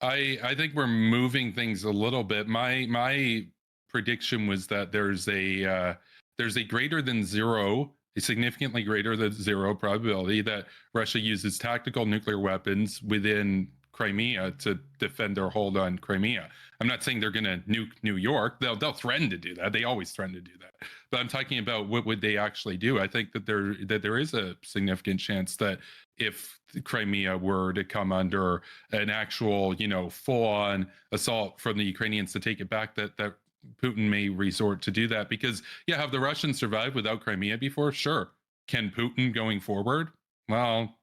Speaker 1: I think we're moving things a little bit. My prediction was that there's a greater than zero, a significantly greater than zero probability that Russia uses tactical nuclear weapons within Crimea to defend their hold on Crimea. I'm not saying they're going to nuke New York. They'll threaten to do that. They always threaten to do that. But I'm talking about what would they actually do. I think that there is a significant chance that if Crimea were to come under an actual, full-on assault from the Ukrainians to take it back, that Putin may resort to do that. Because, have the Russians survived without Crimea before? Sure. Can Putin going forward? Well,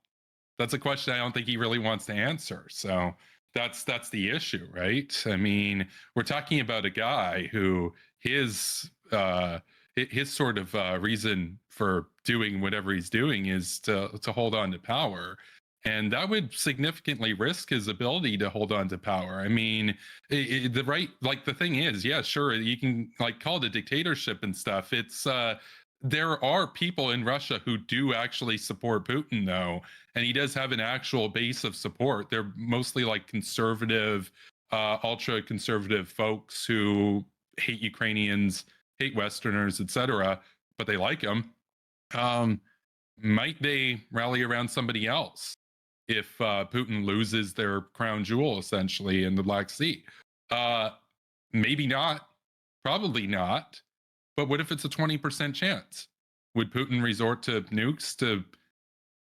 Speaker 1: that's a question I don't think he really wants to answer. So that's the issue, right? I mean, we're talking about a guy who his sort of reason for doing whatever he's doing is to hold on to power. And that would significantly risk his ability to hold on to power. I mean, the thing is, sure, you can call it a dictatorship and stuff. It's there are people in Russia who do actually support Putin, though, and he does have an actual base of support. They're mostly conservative, ultra-conservative folks who hate Ukrainians, hate Westerners, etc., but they like them. Might they rally around somebody else if Putin loses their crown jewel, essentially, in the Black Sea? Maybe not. Probably not. But what if it's a 20% chance? Would Putin resort to nukes to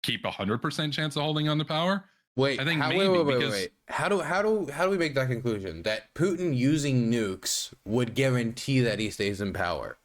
Speaker 1: keep 100% chance of holding on to power?
Speaker 2: Wait,
Speaker 1: I think
Speaker 2: wait. How do we make that conclusion that Putin using nukes would guarantee that he stays in power?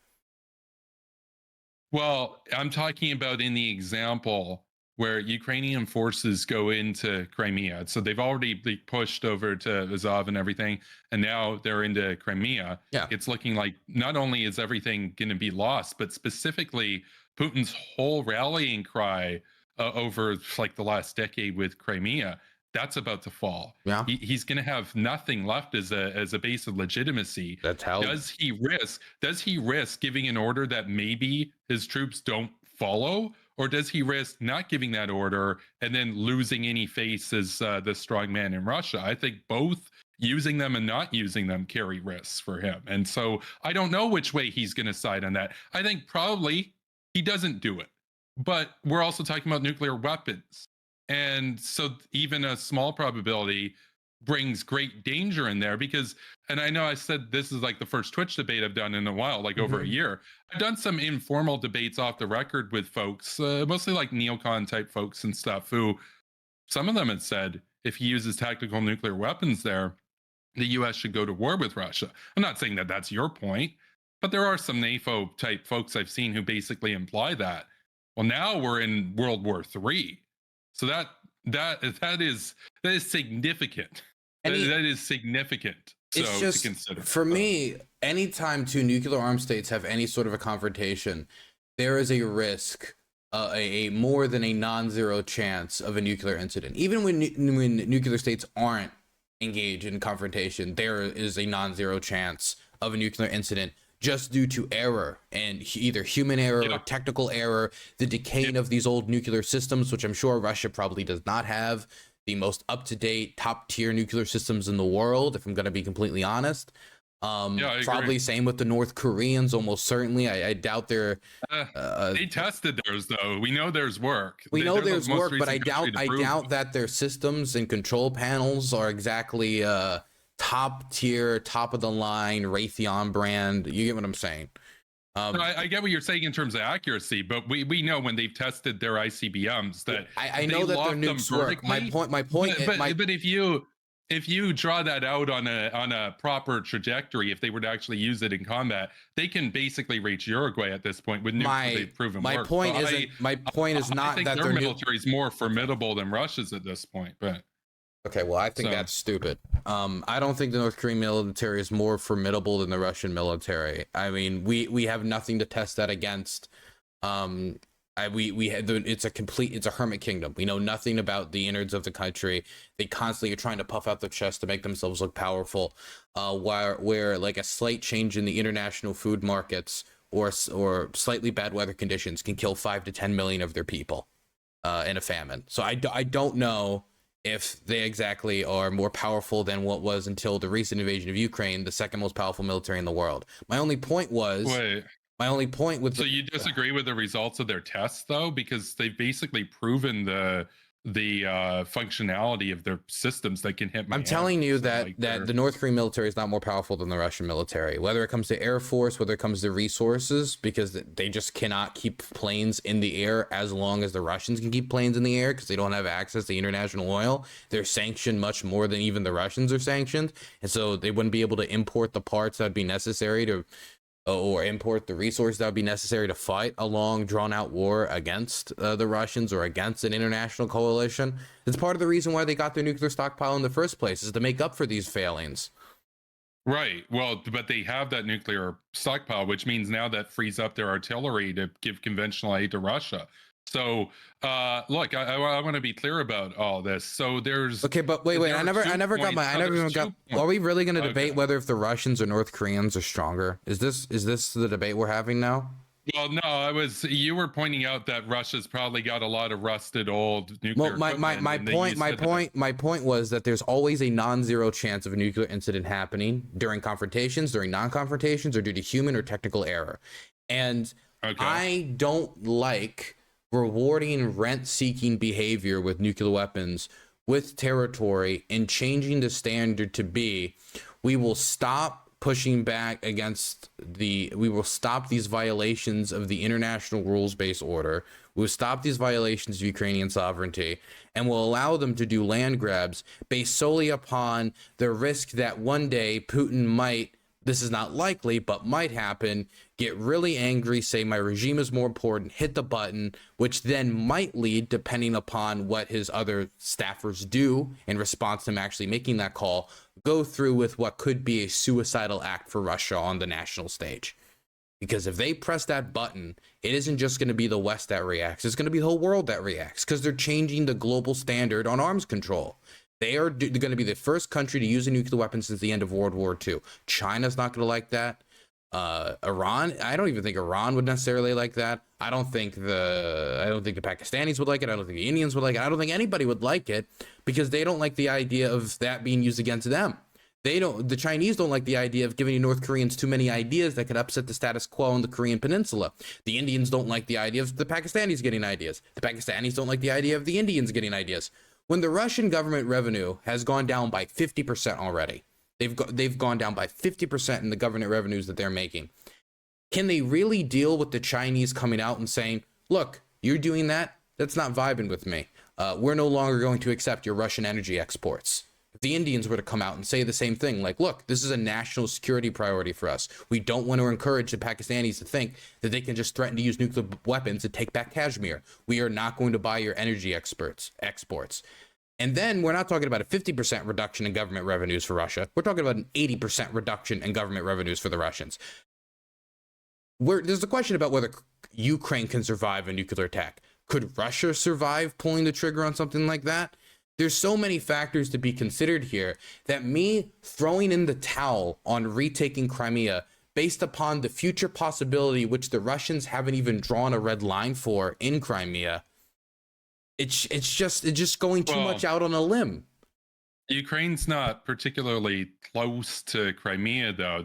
Speaker 1: Well, I'm talking about in the example where Ukrainian forces go into Crimea. So they've already pushed over to Azov and everything, and now they're into Crimea.
Speaker 2: Yeah.
Speaker 1: It's looking like not only is everything going to be lost, but specifically Putin's whole rallying cry over the last decade with Crimea that's about to fall.
Speaker 2: Yeah.
Speaker 1: He's going to have nothing left as a base of legitimacy.
Speaker 2: That's how.
Speaker 1: Does he risk giving an order that maybe his troops don't follow, or does he risk not giving that order and then losing any face as the strong man in Russia? I think both using them and not using them carry risks for him. And so I don't know which way he's going to side on that. I think probably he doesn't do it. But we're also talking about nuclear weapons. And so even a small probability brings great danger in there because, and I know I said this is like the first Twitch debate I've done in a while, like over a year. I've done some informal debates off the record with folks, mostly like neocon type folks and stuff, who some of them had said if he uses tactical nuclear weapons there, the US should go to war with Russia. I'm not saying that that's your point, but there are some NAFO type folks I've seen who basically imply that. Well, now we're in World War III. So that is significant. That is significant.
Speaker 2: It's
Speaker 1: So
Speaker 2: just,
Speaker 1: to consider
Speaker 2: for me, anytime two nuclear armed states have any sort of a confrontation, there is a risk, a more than a non-zero chance of a nuclear incident. Even when nuclear states aren't engaged in confrontation, there is a non-zero chance of a nuclear incident just due to error, and either human error or technical error, the decaying of these old nuclear systems, which I'm sure Russia probably does not have the most up-to-date top-tier nuclear systems in the world, if I'm going to be completely honest.
Speaker 1: I
Speaker 2: Probably
Speaker 1: agree.
Speaker 2: same with the North Koreans, almost certainly. I doubt they're
Speaker 1: they tested theirs though. We know there's work.
Speaker 2: we know
Speaker 1: They're the
Speaker 2: there's
Speaker 1: most
Speaker 2: work, but
Speaker 1: recent country to prove
Speaker 2: doubt
Speaker 1: it.
Speaker 2: that their systems and control panels are exactly top tier, top of the line Raytheon brand. You get what I'm saying?
Speaker 1: No, I get what you're saying in terms of accuracy, but we know when they've tested their ICBMs that
Speaker 2: I know that their nukes work. My point.
Speaker 1: But if you draw that out on a proper trajectory, if they were to actually use it in combat, they can basically reach Uruguay at this point with nukes that they've proven
Speaker 2: my
Speaker 1: work.
Speaker 2: point
Speaker 1: So
Speaker 2: isn't. My point is
Speaker 1: I
Speaker 2: not
Speaker 1: think
Speaker 2: that
Speaker 1: their
Speaker 2: their
Speaker 1: military is more formidable than Russia's at this point. But
Speaker 2: Okay, well, I think that's stupid. I don't think the North Korean military is more formidable than the Russian military. I mean, we have nothing to test that against. It's a hermit kingdom. We know nothing about the innards of the country. They constantly are trying to puff out their chest to make themselves look powerful. Where like a slight change in the international food markets or slightly bad weather conditions can kill 5 to 10 million of their people in a famine. So I don't know if they exactly are more powerful than what was until the recent invasion of Ukraine, the second most powerful military in the world. My only point with
Speaker 1: so you disagree with the results of their tests though, because they've basically proven the functionality of their systems that can hit.
Speaker 2: I'm telling you that the North Korean military is not more powerful than the Russian military, whether it comes to air force, whether it comes to resources, because they just cannot keep planes in the air as long as the Russians can keep planes in the air because they don't have access to international oil. They're sanctioned much more than even the Russians are sanctioned, and so they wouldn't be able to import the parts that would be necessary to or import the resources that would be necessary to fight a long drawn-out war against the Russians or against an international coalition. It's part of the reason why they got their nuclear stockpile in the first place, is to make up for these failings.
Speaker 1: Right. Well, but they have that nuclear stockpile, which means now that frees up their artillery to give conventional aid to Russia. So, look, I want to be clear about all this. So there's
Speaker 2: but wait. I never even got. Are we really going to debate whether if the Russians or North Koreans are stronger? Is this the debate we're having now?
Speaker 1: Well, no, you were pointing out that Russia's probably got a lot of rusted old nuclear.
Speaker 2: Well, my point was that there's always a non-zero chance of a nuclear incident happening during confrontations, during non-confrontations, or due to human or technical error. And I don't like rewarding rent-seeking behavior with nuclear weapons with territory and changing the standard to be, we will stop pushing back against we will stop these violations of the international rules-based order. We'll stop these violations of Ukrainian sovereignty, and will allow them to do land grabs based solely upon the risk that one day Putin might, this is not likely, but might happen, get really angry, say my regime is more important, hit the button, which then might lead, depending upon what his other staffers do in response to him actually making that call, go through with what could be a suicidal act for Russia on the national stage. Because if they press that button, it isn't just going to be the West that reacts. It's going to be the whole world that reacts, because they're changing the global standard on arms control. They're going to be the first country to use a nuclear weapon since the end of World War II. China's not going to like that. Iran, I don't even think Iran would necessarily like that. I don't think the Pakistanis would like it. I don't think the Indians would like it. I don't think anybody would like it, because they don't like the idea of that being used against them. The Chinese don't like the idea of giving North Koreans too many ideas that could upset the status quo on the Korean Peninsula. The Indians don't like the idea of the Pakistanis getting ideas. The Pakistanis don't like the idea of the Indians getting ideas. When the Russian government revenue has gone down by 50% already, they've gone down by 50% in the government revenues that they're making. Can they really deal with the Chinese coming out and saying, look, you're doing that? That's not vibing with me. We're no longer going to accept your Russian energy exports. If the Indians were to come out and say the same thing, like, look, this is a national security priority for us. We don't want to encourage the Pakistanis to think that they can just threaten to use nuclear weapons to take back Kashmir. We are not going to buy your energy exports. And then we're not talking about a 50% reduction in government revenues for Russia. We're talking about an 80% reduction in government revenues for the Russians. There's a question about whether Ukraine can survive a nuclear attack. Could Russia survive pulling the trigger on something like that? There's so many factors to be considered here that me throwing in the towel on retaking Crimea based upon the future possibility, which the Russians haven't even drawn a red line for in Crimea, it's just going too much out on a limb.
Speaker 1: Ukraine's not particularly close to Crimea, though.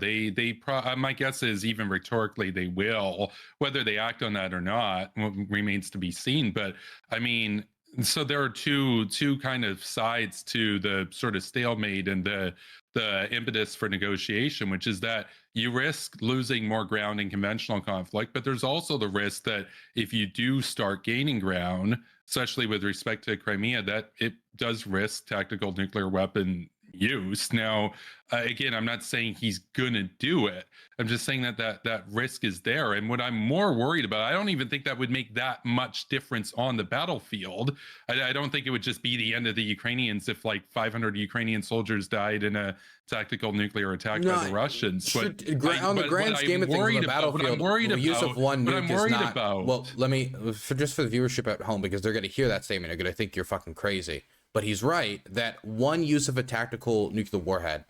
Speaker 1: My guess is, even rhetorically, they will. Whether they act on that or not remains to be seen. But I mean, so there are two kind of sides to the sort of stalemate and the impetus for negotiation, which is that you risk losing more ground in conventional conflict, but there's also the risk that if you do start gaining ground, especially with respect to Crimea, that it does risk tactical nuclear weapon use. Now, again, I'm not saying he's gonna do it. I'm just saying that risk is there. And what I'm more worried about, I don't even think that would make that much difference on the battlefield. I don't think it would just be the end of the Ukrainians if like 500 Ukrainian soldiers died in a tactical nuclear attack by the Russians.
Speaker 2: On the grand scheme of things, on the battlefield, the use of one nuke is not. Well, let me, just for the viewership at home, because they're going to hear that statement, they're going to think you're fucking crazy. But he's right that one use of a tactical nuclear warhead,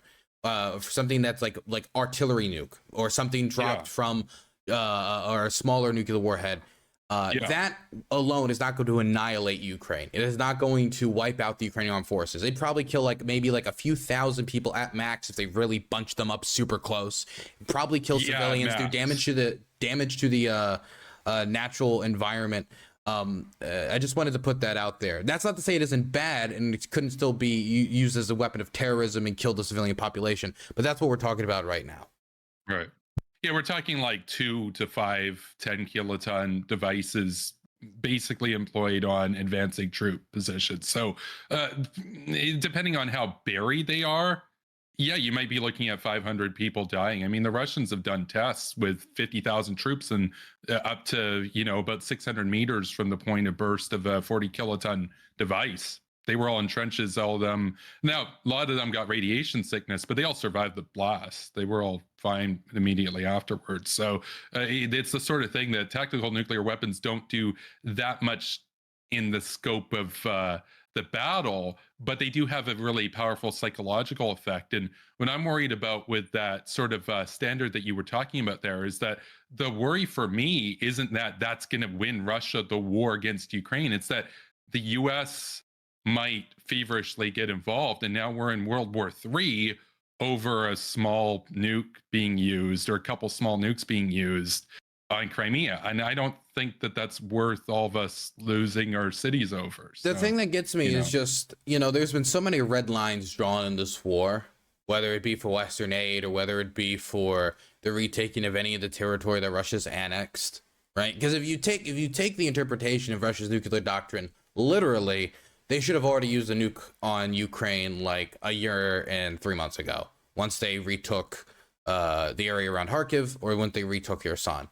Speaker 2: something that's like artillery nuke or something dropped from or a smaller nuclear warhead, that alone is not going to annihilate Ukraine. It is not going to wipe out the Ukrainian armed forces. They'd probably kill maybe a few thousand people at max if they really bunched them up super close. Probably kill civilians, do damage to the natural environment. I just wanted to put that out there. That's not to say it isn't bad and it couldn't still be used as a weapon of terrorism and kill the civilian population, but that's what we're talking about right now.
Speaker 1: Right. Yeah, we're talking like 2 to 5 10 kiloton devices basically employed on advancing troop positions. So depending on how buried they are, yeah, you might be looking at 500 people dying. I mean, the Russians have done tests with 50,000 troops and up to, about 600 meters from the point of burst of a 40 kiloton device. They were all in trenches, all of them. Now, a lot of them got radiation sickness, but they all survived the blast. They were all fine immediately afterwards. So it's the sort of thing that tactical nuclear weapons don't do that much in the scope of the battle, but they do have a really powerful psychological effect. And what I'm worried about with that sort of standard that you were talking about there is that the worry for me isn't that that's going to win Russia the war against Ukraine. It's that the US might feverishly get involved. And now we're in World War III over a small nuke being used or a couple small nukes being used on Crimea. And I don't think that that's worth all of us losing our cities over.
Speaker 2: The thing that gets me is just, there's been so many red lines drawn in this war, whether it be for Western aid or whether it be for the retaking of any of the territory that Russia's annexed, right? Because if you take the interpretation of Russia's nuclear doctrine literally, they should have already used a nuke on Ukraine like a year and 3 months ago, once they retook the area around Kharkiv or when they retook Kherson.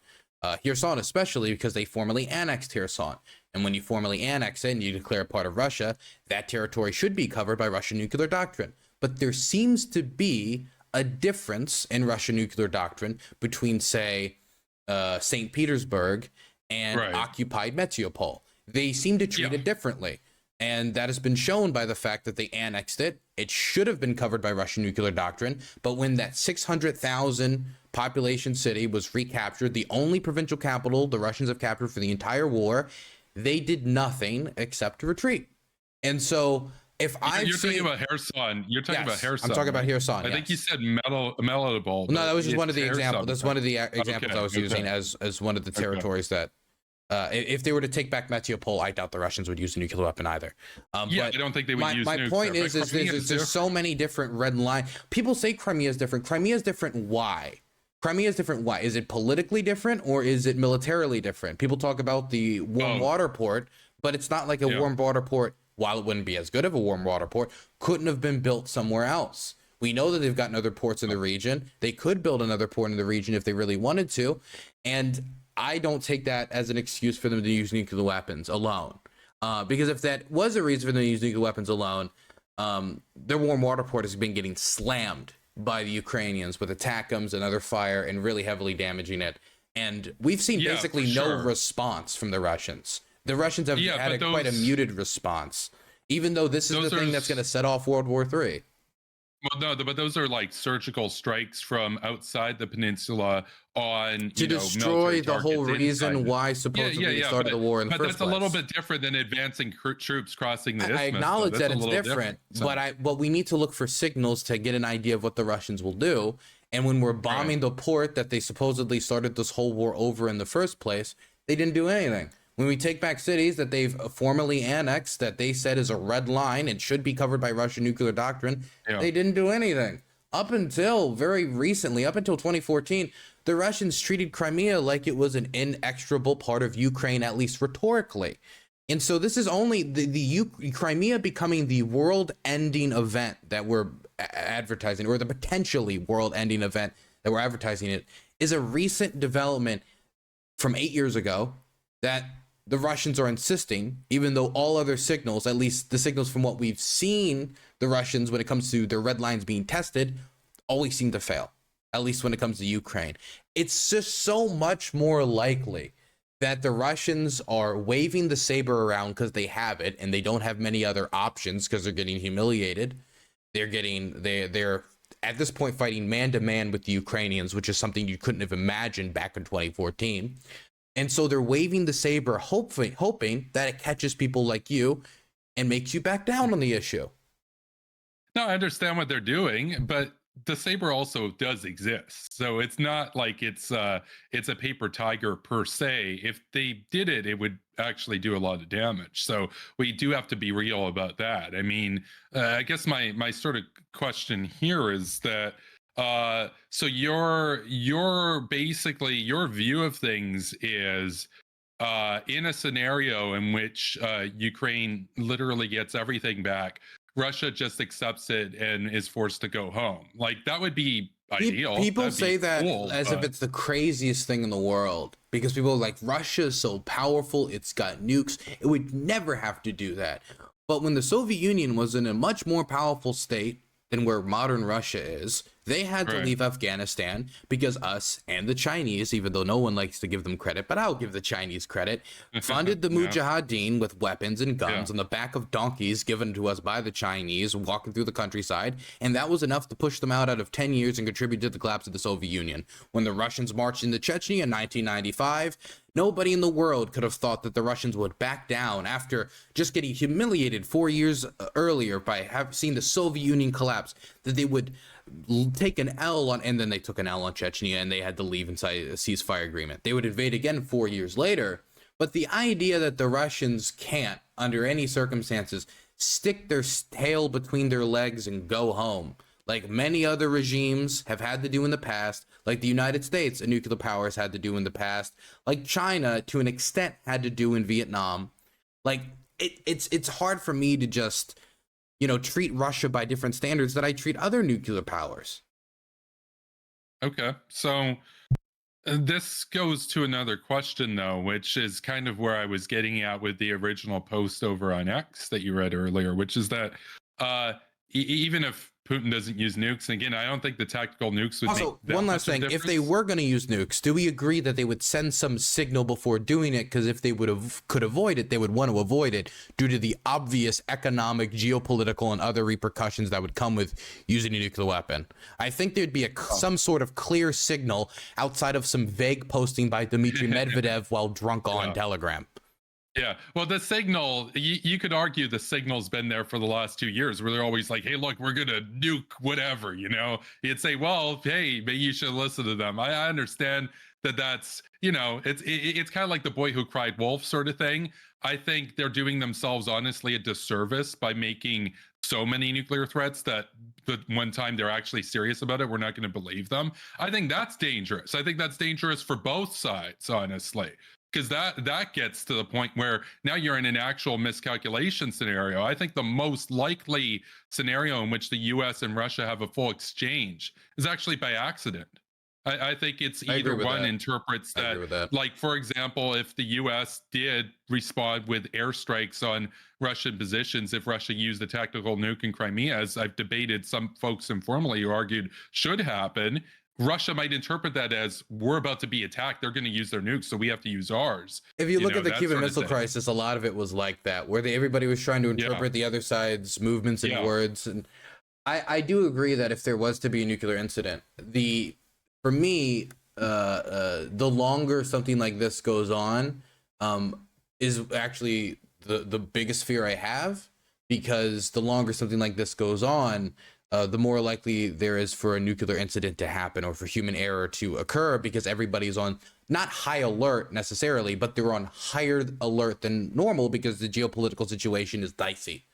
Speaker 2: Kherson especially because they formally annexed Kherson. And when you formally annex it and you declare it part of Russia, that territory should be covered by Russian nuclear doctrine. But there seems to be a difference in Russian nuclear doctrine between, say, St. Petersburg and occupied Metropole. They seem to treat it differently. And that has been shown by the fact that they annexed it. It should have been covered by Russian nuclear doctrine. But when that 600,000 population city was recaptured, the only provincial capital the Russians have captured for the entire war, they did nothing except to retreat. And so if
Speaker 1: you're talking about Kherson, about Kherson.
Speaker 2: I'm talking about Kherson.
Speaker 1: I think you said Melitopol.
Speaker 2: No, that was just one of the examples. That's one of the examples I was using as one of the territories that. If they were to take back Metropole, I doubt the Russians would use a nuclear weapon either. But
Speaker 1: I don't think they would use
Speaker 2: my point is there's so many different red lines. People say Crimea is different. Crimea is different. Why? Crimea is different. Why? Is it politically different or is it militarily different? People talk about the warm water port, but it's not like a warm water port. While it wouldn't be as good of a warm water port, couldn't have been built somewhere else. We know that they've gotten other ports in the region. They could build another port in the region if they really wanted to. And I don't take that as an excuse for them to use nuclear weapons alone. Because if that was a reason for them to use nuclear weapons alone, their warm water port has been getting slammed by the Ukrainians with ATACMS and other fire and really heavily damaging it. And we've seen basically no response from the Russians. The Russians have had quite a muted response, even though this is the thing that's going to set off World War III.
Speaker 1: Well, no, but those are like surgical strikes from outside the peninsula on
Speaker 2: to destroy the whole reason why supposedly they started the war in the first place.
Speaker 1: But that's a little bit different than advancing troops crossing the isthmus.
Speaker 2: I acknowledge that it's different, but we need to look for signals to get an idea of what the Russians will do. And when we're bombing the port that they supposedly started this whole war over in the first place, they didn't do anything. When we take back cities that they've formally annexed, that they said is a red line and should be covered by Russian nuclear doctrine, they didn't do anything. Up until very recently, up until 2014, the Russians treated Crimea like it was an inexorable part of Ukraine, at least rhetorically. And so this is only the Crimea becoming the world-ending event that we're advertising, or the potentially world-ending event that we're advertising it, is a recent development from 8 years ago that the Russians are insisting, even though all other signals, at least the signals from what we've seen, the Russians, when it comes to their red lines being tested, always seem to fail, at least when it comes to Ukraine. It's just so much more likely that the Russians are waving the saber around because they have it and they don't have many other options because they're getting humiliated. They're at this point fighting man to man with the Ukrainians, which is something you couldn't have imagined back in 2014. And so they're waving the saber, hoping that it catches people like you and makes you back down on the issue.
Speaker 1: No, I understand what they're doing, but the saber also does exist. So it's not like it's a paper tiger per se. If they did it, it would actually do a lot of damage. So we do have to be real about that. I mean, I guess my sort of question here is that so your basically your view of things is in a scenario in which Ukraine literally gets everything back, Russia just accepts it and is forced to go home. Like that would be ideal.
Speaker 2: People say that as if it's the craziest thing in the world, because people are like, Russia is so powerful, it's got nukes, it would never have to do that. But when the Soviet Union was in a much more powerful state than where modern Russia is, they had to leave Afghanistan because us and the Chinese, even though no one likes to give them credit, but I'll give the Chinese credit, funded the Mujahideen with weapons and guns on the back of donkeys given to us by the Chinese, walking through the countryside. And that was enough to push them out of 10 years and contribute to the collapse of the Soviet Union. When the Russians marched into Chechnya in 1995, nobody in the world could have thought that the Russians would back down after just getting humiliated 4 years earlier by seeing the Soviet Union collapse, that they would take an L on, and then they took an L on Chechnya and they had to leave inside a ceasefire agreement. They would invade again 4 years later. But the idea that the Russians can't, under any circumstances, stick their tail between their legs and go home, like many other regimes have had to do in the past, like the United States, a nuclear power, has had to do in the past, like China, to an extent, had to do in Vietnam. Like, it's hard for me to just, treat Russia by different standards that I treat other nuclear powers.
Speaker 1: Okay, so this goes to another question, though, which is kind of where I was getting at with the original post over on X that you read earlier, which is that even if Putin doesn't use nukes, and again, I don't think the tactical nukes would
Speaker 2: Also,
Speaker 1: make that
Speaker 2: one
Speaker 1: much
Speaker 2: last
Speaker 1: of a
Speaker 2: thing: if they
Speaker 1: difference.
Speaker 2: were going to use nukes, do we agree that they would send some signal before doing it? Because if they could avoid it, they would want to avoid it due to the obvious economic, geopolitical, and other repercussions that would come with using a nuclear weapon. I think there'd be some sort of clear signal outside of some vague posting by Dmitry Medvedev while drunk on Telegram.
Speaker 1: Yeah, well, the signal, you could argue the signal's been there for the last 2 years, where they're always like, hey, look, we're going to nuke whatever, you know? You'd say, well, hey, maybe you should listen to them. I understand that's, you know, it's kind of like the boy who cried wolf sort of thing. I think they're doing themselves, honestly, a disservice by making so many nuclear threats that the one time they're actually serious about it, we're not going to believe them. I think that's dangerous. I think that's dangerous for both sides, honestly. Because that gets to the point where now you're in an actual miscalculation scenario. I think the most likely scenario in which the U.S. and Russia have a full exchange is actually by accident. I think it's either one interprets that, like, for example, if the U.S. did respond with airstrikes on Russian positions, if Russia used a tactical nuke in Crimea, as I've debated some folks informally who argued should happen, Russia might interpret that as we're about to be attacked. They're going to use their nukes, so we have to use ours.
Speaker 2: If you look at the Cuban Missile Crisis, a lot of it was like that, where everybody was trying to interpret the other side's movements and words. And I do agree that if there was to be a nuclear incident, for me, the longer something like this goes on, is actually the biggest fear I have, because the longer something like this goes on, the more likely there is for a nuclear incident to happen or for human error to occur, because everybody's on not high alert necessarily, but they're on higher alert than normal because the geopolitical situation is dicey.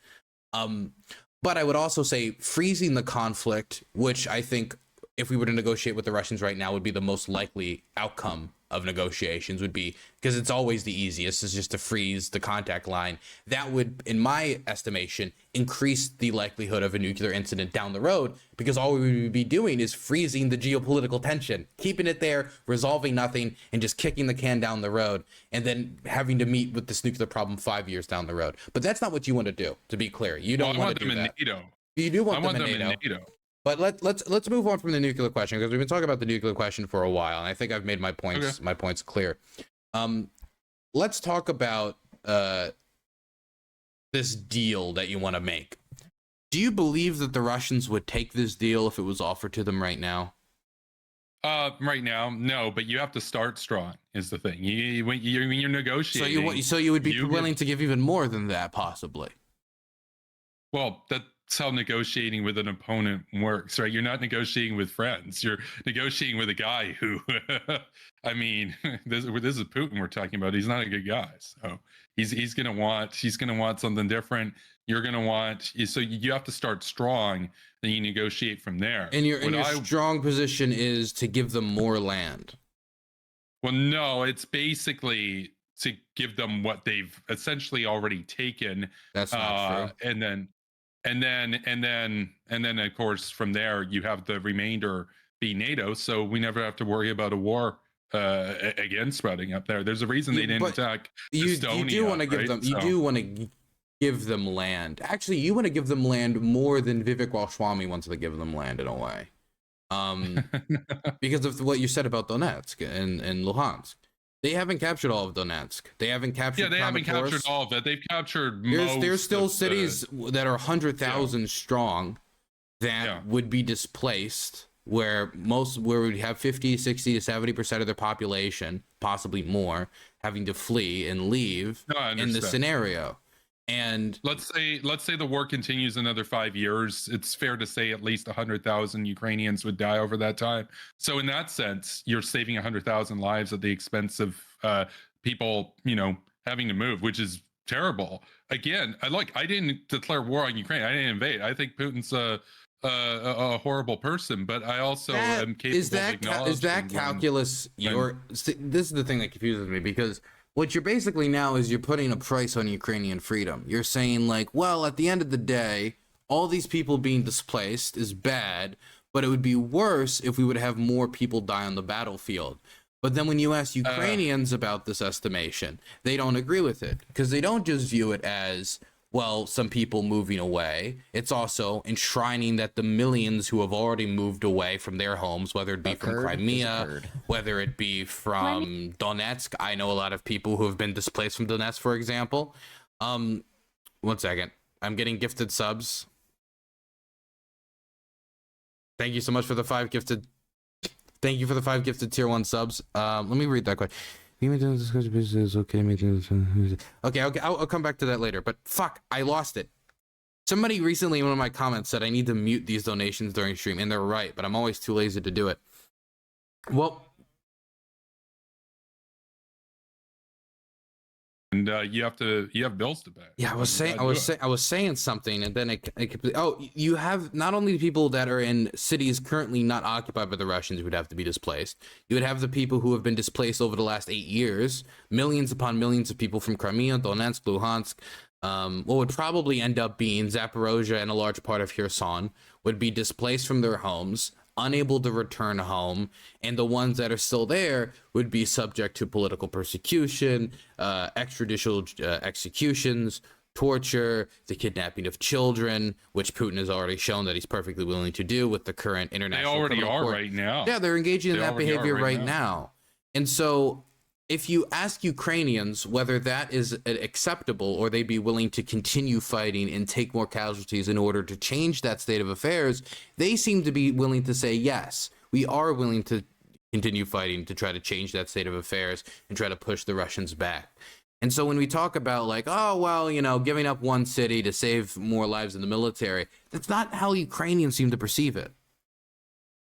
Speaker 2: But I would also say freezing the conflict, which I think if we were to negotiate with the Russians right now would be the most likely outcome of negotiations, would be, because it's always the easiest, is just to freeze the contact line. That would, in my estimation, increase the likelihood of a nuclear incident down the road, because all we would be doing is freezing the geopolitical tension, keeping it there, resolving nothing, and just kicking the can down the road, and then having to meet with this nuclear problem 5 years down the road. But that's not what you want to do, to be clear. You don't want to do that.
Speaker 1: NATO.
Speaker 2: You do want them in NATO. But let's move on from the nuclear question, because we've been talking about the nuclear question for a while, and I think I've made my points clear. Let's talk about this deal that you want to make. Do you believe that the Russians would take this deal if it was offered to them right now?
Speaker 1: Right now, no. But you have to start strong. Is the thing. When you're negotiating.
Speaker 2: So you would be willing to give even more than that, possibly.
Speaker 1: Well, that's how negotiating with an opponent works, right? You're not negotiating with friends. You're negotiating with a guy who, I mean, this is Putin we're talking about. He's not a good guy, so he's gonna want something different. You're gonna want, so you have to start strong, then you negotiate from there.
Speaker 2: And your strong position is to give them more land.
Speaker 1: Well, no, it's basically to give them what they've essentially already taken.
Speaker 2: That's not true.
Speaker 1: And then of course from there you have the remainder be NATO, so we never have to worry about a war again sprouting up there. There's a reason they didn't attack Estonia.
Speaker 2: You do want to give them. You do want to give them land. Actually, you want to give them land more than Vivek Ramaswamy wants to give them land in a way, because of what you said about Donetsk and Luhansk. They haven't captured all of Donetsk. They haven't captured.
Speaker 1: Yeah, they haven't captured all of it. They've captured most.
Speaker 2: There's still cities that are 100,000 strong that would be displaced, where we have 50, 60 to 70% of their population, possibly more, having to flee and leave in this scenario. And
Speaker 1: let's say the war continues another 5 years. It's fair to say at least 100,000 Ukrainians would die over that time. So in that sense, you're saving 100,000 lives at the expense of people, having to move, which is terrible. Again, I didn't declare war on Ukraine. I didn't invade. I think Putin's a horrible person, but I also am capable of acknowledging. Is that
Speaker 2: calculus? This is the thing that confuses me, because what you're basically now is you're putting a price on Ukrainian freedom. You're saying, like, well, at the end of the day, all these people being displaced is bad, but it would be worse if we would have more people die on the battlefield. But then when you ask Ukrainians about this estimation, they don't agree with it, because they don't just view it as, well, some people moving away. It's also enshrining that the millions who have already moved away from their homes, whether it be from Crimea, whether it be from Donetsk. I know a lot of people who have been displaced from Donetsk, for example. 1 second. I'm getting gifted subs. Thank you so much for the 5 gifted. Thank you for the 5 gifted tier 1 subs. Let me read that quick. Okay, I'll come back to that later. But fuck, I lost it. Somebody recently in one of my comments said I need to mute these donations during stream, and they're right, but I'm always too lazy to do it. Well,
Speaker 1: and you have bills to pay.
Speaker 2: yeah, I was saying something, and then you have not only the people that are in cities currently not occupied by the Russians who would have to be displaced. You would have the people who have been displaced over the last 8 years, millions upon millions of people from Crimea, Donetsk, Luhansk. What would probably end up being Zaporozhye and a large part of Kherson would be displaced from their homes, unable to return home, and the ones that are still there would be subject to political persecution, extrajudicial executions, torture, the kidnapping of children, which Putin has already shown that he's perfectly willing to do with the current international.
Speaker 1: They already are
Speaker 2: court.
Speaker 1: Right now.
Speaker 2: Yeah, they're engaging in that behavior right now. And so if you ask Ukrainians whether that is acceptable or they'd be willing to continue fighting and take more casualties in order to change that state of affairs, they seem to be willing to say, yes, we are willing to continue fighting to try to change that state of affairs and try to push the Russians back. And so when we talk about like, oh, well, you know, giving up one city to save more lives in the military, that's not how Ukrainians seem to perceive it.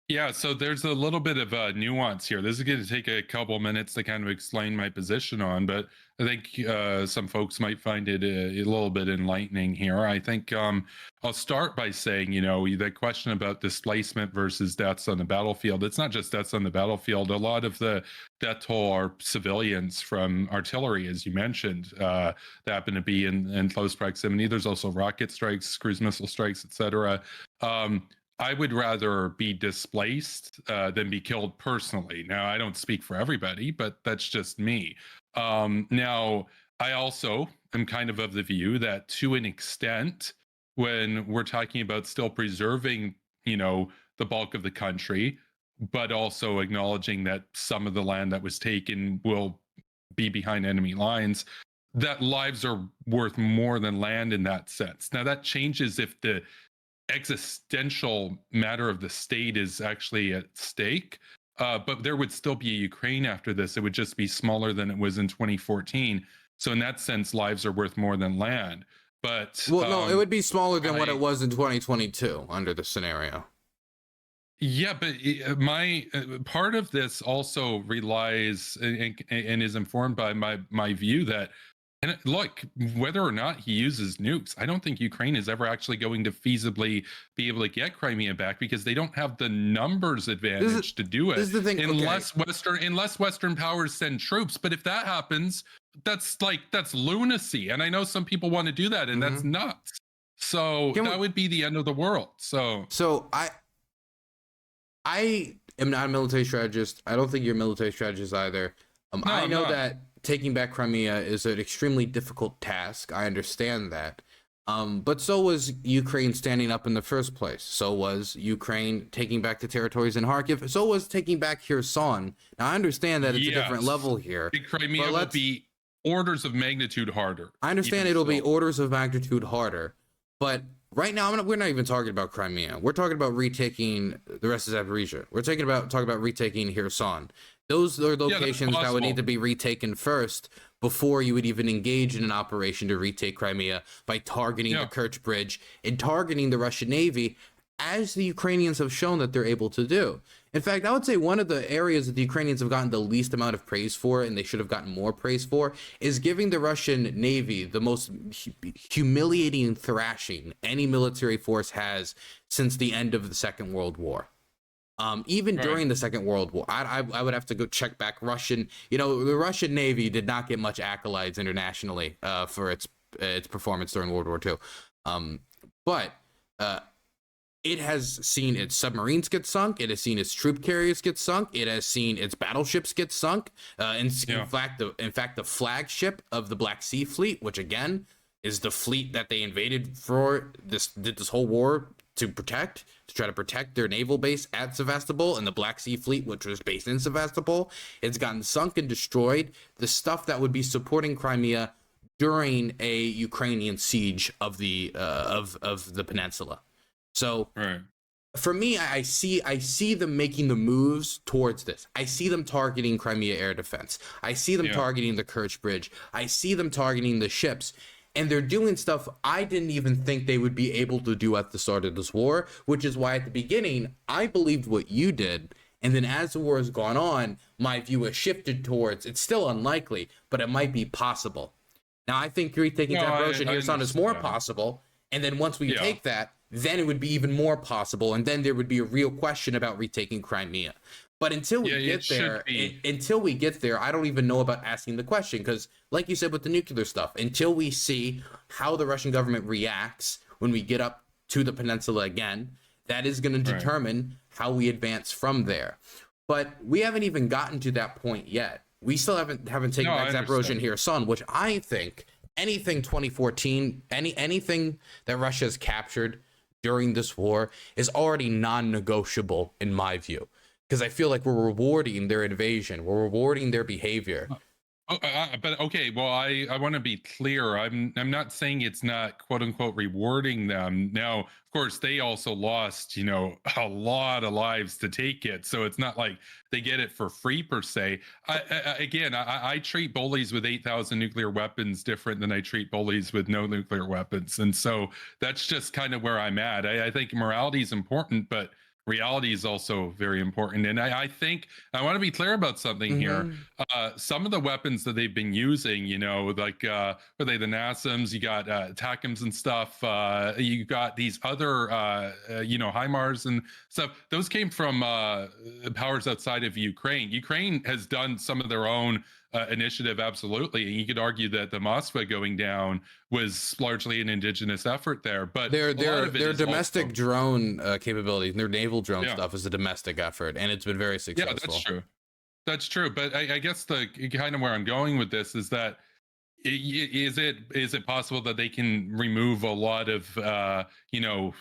Speaker 1: Yeah, so there's a little bit of a nuance here. This is going to take a couple minutes to kind of explain my position on, but I think some folks might find it a little bit enlightening here. I think I'll start by saying, you know, the question about displacement versus deaths on the battlefield, it's not just deaths on the battlefield. A lot of the death toll are civilians from artillery, as you mentioned, that happen to be in close proximity. There's also rocket strikes, cruise missile strikes, etc. I would rather be displaced than be killed personally. Now, I don't speak for everybody, but that's just me. Now, I also am kind of the view that to an extent, when we're talking about still preserving, you know, the bulk of the country, but also acknowledging that some of the land that was taken will be behind enemy lines, that lives are worth more than land in that sense. Now, that changes if the existential matter of the state is actually at stake, but there would still be a Ukraine after this. It would just be smaller than it was in 2014. So in that sense, lives are worth more than land. But
Speaker 2: well, no, it would be smaller than what it was in 2022 under the scenario.
Speaker 1: Yeah, but my part of this also relies and is informed by my view that, and look, whether or not he uses nukes, I don't think Ukraine is ever actually going to feasibly be able to get Crimea back because they don't have the numbers advantage to do it. This is the thing, unless Western powers send troops. But if that happens, that's lunacy. And I know some people want to do that, and that's nuts. So that would be the end of the world. So I am not a military strategist. I don't think you're a military strategist either. I know that taking back Crimea is an extremely difficult task. I understand that. But so was Ukraine standing up in the first place. So was Ukraine taking back the territories in Kharkiv. So was taking back Kherson. Now, I understand that it's a different level here. Crimea will be orders of magnitude harder.
Speaker 2: I understand it'll be orders of magnitude harder. But right now, we're not even talking about Crimea. We're talking about retaking the rest of Zaporizhzhia. We're talking about retaking Kherson. Those are locations that would need to be retaken first before you would even engage in an operation to retake Crimea by targeting the Kerch Bridge and targeting the Russian Navy, as the Ukrainians have shown that they're able to do. In fact, I would say one of the areas that the Ukrainians have gotten the least amount of praise for, and they should have gotten more praise for, is giving the Russian Navy the most humiliating thrashing any military force has since the end of the Second World War. Even during the Second World War, I would have to go check back Russian. You know, the Russian Navy did not get much accolades internationally for its performance during World War II. But it has seen its submarines get sunk. It has seen its troop carriers get sunk. It has seen its battleships get sunk. In fact, the flagship of the Black Sea Fleet, which again is the fleet that they invaded for did this whole war to try to protect their naval base at Sevastopol, and the Black Sea Fleet, which was based in Sevastopol. It's gotten sunk and destroyed. The stuff that would be supporting Crimea during a Ukrainian siege of the peninsula. So
Speaker 1: Right.
Speaker 2: for me, I see them making the moves towards this. I see them targeting Crimea air defense. I see them targeting the Kerch Bridge. I see them targeting the ships. And they're doing stuff I didn't even think they would be able to do at the start of this war, which is why at the beginning, I believed what you did. And then as the war has gone on, my view has shifted towards it's still unlikely, but it might be possible. Now, I think retaking Zaporozhye and Kherson is more possible. And then once we take that, then it would be even more possible. And then there would be a real question about retaking Crimea. But until we get there, I don't even know about asking the question, because like you said with the nuclear stuff, until we see how the Russian government reacts when we get up to the peninsula again, that is going to determine how we advance from there. But we haven't even gotten to that point yet. We still haven't taken back Zaporozhye and Kherson, which I think anything 2014, anything that Russia has captured during this war is already non-negotiable in my view. Because I feel like we're rewarding their invasion. We're rewarding their behavior.
Speaker 1: But okay, well, I want to be clear. I'm not saying it's not quote unquote rewarding them. Now, of course, they also lost, a lot of lives to take it. So it's not like they get it for free per se. I treat bullies with 8,000 nuclear weapons different than I treat bullies with no nuclear weapons. And so that's just kind of where I'm at. I think morality is important, but reality is also very important. And I think I want to be clear about something here. Some of the weapons that they've been using, like were they the NASAMS, you got TACMs and stuff, you got these other HIMARS and stuff. Those came from powers outside of Ukraine. Ukraine has done some of their own initiative, absolutely, and you could argue that the Moskva going down was largely an indigenous effort there. But
Speaker 2: their domestic drone capabilities, their naval drone stuff is a domestic effort, and it's been very successful.
Speaker 1: Yeah, that's true. That's true. But I guess the kind of where I'm going with this is that is it possible that they can remove a lot of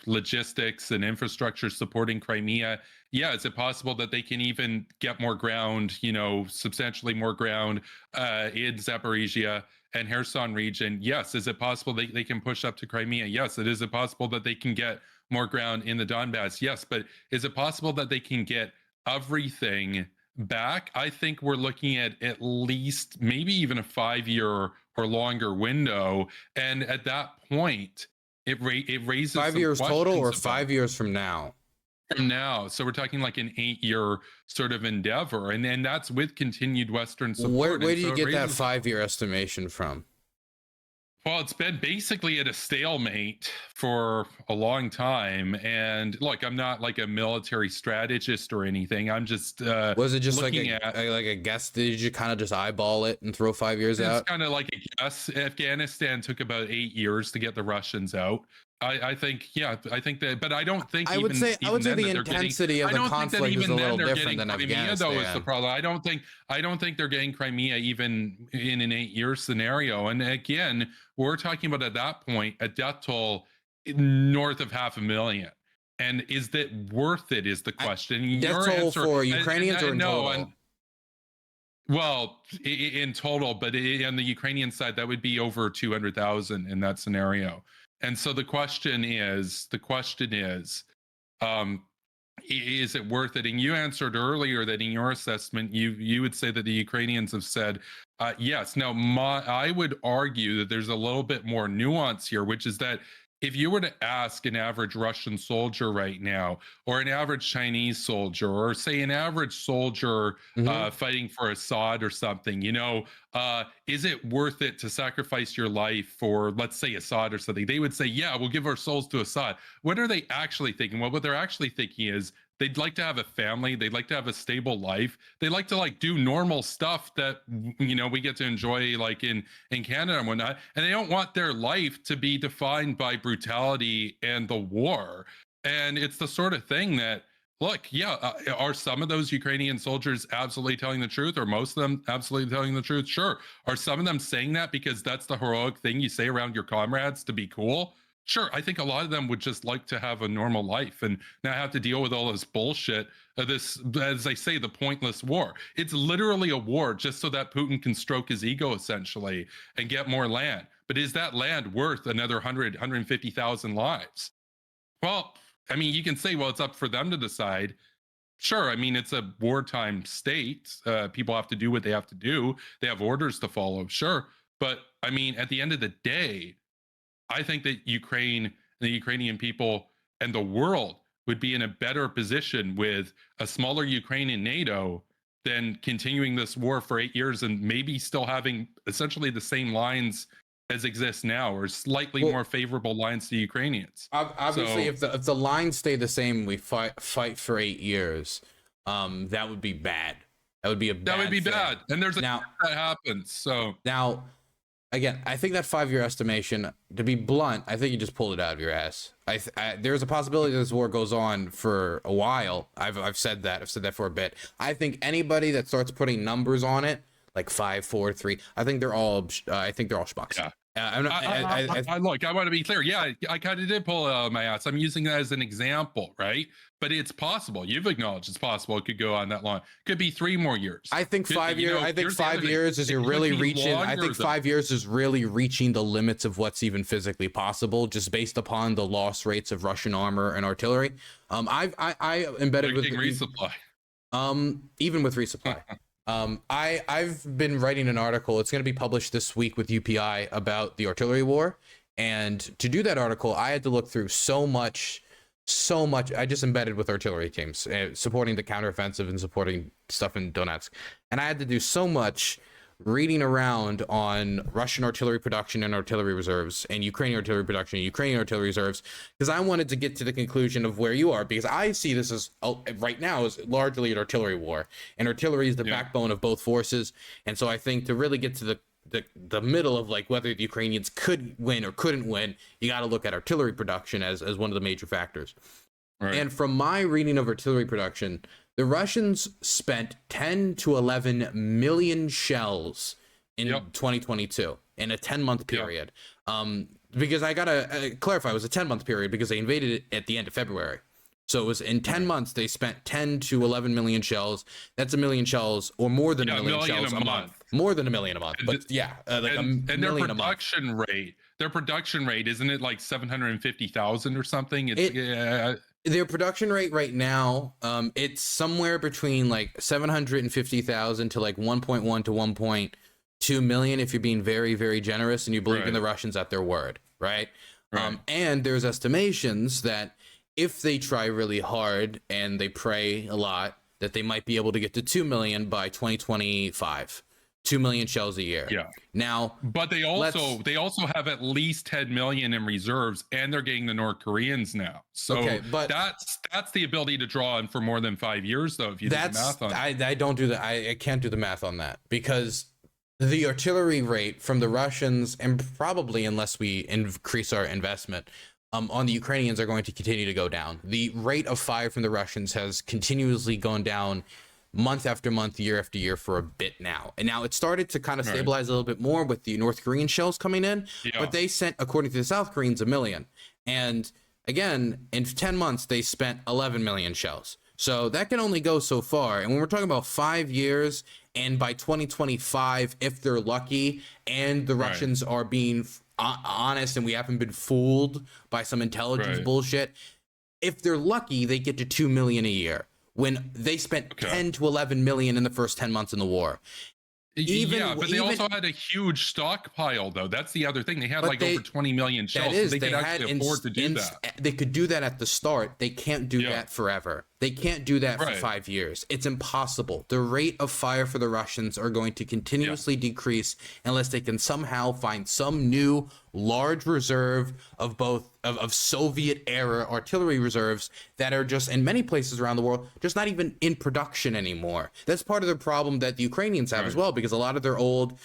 Speaker 1: logistics and infrastructure supporting Crimea? Yeah, is it possible that they can even get more ground, substantially more ground in Zaporizhia and Kherson region? Yes. Is it possible they can push up to Crimea? Yes. Is it possible that they can get more ground in the Donbass? Yes. But is it possible that they can get everything back? I think we're looking at least maybe even a 5-year or longer window. And at that point, it raises
Speaker 2: 5 years total or 5 years from now?
Speaker 1: From now. So we're talking like an 8-year sort of endeavor. And then that's with continued Western support.
Speaker 2: Where do you get that 5-year estimation from?
Speaker 1: Well, it's been basically at a stalemate for a long time. And look, I'm not like a military strategist or anything. I'm just
Speaker 2: was it just like a guess? Did you kind of just eyeball it and throw 5 years out?
Speaker 1: It's kind of like a guess. Afghanistan took about 8 years to get the Russians out. I think that, but I don't think
Speaker 2: I would say the intensity of the conflict is a little different than Afghanistan.
Speaker 1: Though is the problem. I don't think they're getting Crimea even in an 8-year scenario. And again, we're talking about at that point a death toll north of 500,000. And is that worth it? Is the question.
Speaker 2: Death toll for Ukrainians or in total?
Speaker 1: Well, in total, but on the Ukrainian side, that would be over 200,000 in that scenario. And so the question is, is it worth it? And you answered earlier that in your assessment, you would say that the Ukrainians have said yes. Now, I would argue that there's a little bit more nuance here, which is that if you were to ask an average Russian soldier right now, or an average Chinese soldier, or say an average soldier fighting for Assad or something, is it worth it to sacrifice your life for, let's say, Assad or something? They would say, yeah, we'll give our souls to Assad. What are they actually thinking? Well, what they're actually thinking is they'd like to have a family. They'd like to have a stable life. They like to do normal stuff that, we get to enjoy like in Canada and whatnot. And they don't want their life to be defined by brutality and the war. And it's the sort of thing that look, yeah, are some of those Ukrainian soldiers absolutely telling the truth, or most of them absolutely telling the truth? Sure. Are some of them saying that because that's the heroic thing you say around your comrades to be cool? Sure. I think a lot of them would just like to have a normal life and not have to deal with all this bullshit. This, as I say, the pointless war. It's literally a war just so that Putin can stroke his ego essentially and get more land. But is that land worth another 150,000 lives? Well, I mean, you can say, well, it's up for them to decide. Sure. I mean, it's a wartime state. People have to do what they have to do. They have orders to follow. Sure. But I mean, at the end of the day, I think that Ukraine, the Ukrainian people, and the world would be in a better position with a smaller Ukraine in NATO than continuing this war for 8 years and maybe still having essentially the same lines as exist now, or slightly more favorable lines to Ukrainians.
Speaker 2: Obviously, so, if the lines stay the same, we fight for 8 years. That would be bad. That would be a bad
Speaker 1: that would be
Speaker 2: thing.
Speaker 1: bad. And there's a that happens. So
Speaker 2: now, again, I think that 5-year estimation, to be blunt, I think you just pulled it out of your ass. There's a possibility this war goes on for a while. I've said that. I've said that for a bit. I think anybody that starts putting numbers on it, like 5, 4, 3, I think they're all schmucks.
Speaker 1: Yeah. Look, I want to be clear. Yeah, I kind of did pull it out of my ass. I'm using that as an example, right? But it's possible. You've acknowledged it's possible it could go on that long. Could be 3 more years.
Speaker 2: I think 5 years. I think 5 years is you're really reaching. I think 5 years is really reaching the limits of what's even physically possible, just based upon the loss rates of Russian armor and artillery. I embedded with
Speaker 1: resupply.
Speaker 2: Even with resupply. I've been writing an article. It's going to be published this week with UPI about the artillery war. And to do that article, I had to look through so much. I just embedded with artillery teams, supporting the counteroffensive and supporting stuff in Donetsk. And I had to do so much reading around on Russian artillery production and artillery reserves, and Ukrainian artillery production and Ukrainian artillery reserves, because I wanted to get to the conclusion of where you are, because I see this as right now as largely an artillery war, and artillery is the backbone of both forces. And so I think to really get to the middle of like whether the Ukrainians could win or couldn't win, you got to look at artillery production as one of the major factors. Right. And from my reading of artillery production, the Russians spent 10 to 11 million shells in 2022 in a 10-month period. Because I gotta clarify, it was a 10-month period because they invaded it at the end of February. So it was in 10 months, they spent 10 to 11 million shells. That's a million shells, or more than a million shells a month. More than a million a month, but
Speaker 1: and their production rate. Their production rate, isn't it like 750,000 or something?
Speaker 2: Their production rate right now, it's somewhere between like 750,000 to like 1.1 to 1.2 million if you're being very, very generous and you believe in the Russians at their word, right? And there's estimations that if they try really hard and they pray a lot, that they might be able to get to 2 million by 2025. 2 million shells a year.
Speaker 1: Yeah.
Speaker 2: Now,
Speaker 1: but they also have at least 10 million in reserves, and they're getting the North Koreans now. So but that's the ability to draw on for more than 5 years, though. If you do the math on it.
Speaker 2: I don't do that. I can't do the math on that because the artillery rate from the Russians, and probably unless we increase our investment, on the Ukrainians are going to continue to go down. The rate of fire from the Russians has continuously gone down month after month, year after year for a bit now. And now it started to kind of stabilize a little bit more with the North Korean shells coming in, but they sent, according to the South Koreans, 1 million. And again, in 10 months, they spent 11 million shells. So that can only go so far. And when we're talking about 5 years, and by 2025, if they're lucky and the Russians are being honest and we haven't been fooled by some intelligence bullshit, if they're lucky, they get to 2 million a year. When they spent 10 to 11 million in the first 10 months in the war.
Speaker 1: But they also had a huge stockpile, though. That's the other thing. They had over 20 million shells. So they could actually afford to do that.
Speaker 2: They could do that at the start. They can't do that forever. They can't do that for 5 years. It's impossible. The rate of fire for the Russians are going to continuously decrease unless they can somehow find some new large reserve of both of Soviet era artillery reserves that are just in many places around the world just not even in production anymore. That's part of the problem that the Ukrainians have as well, because a lot of their old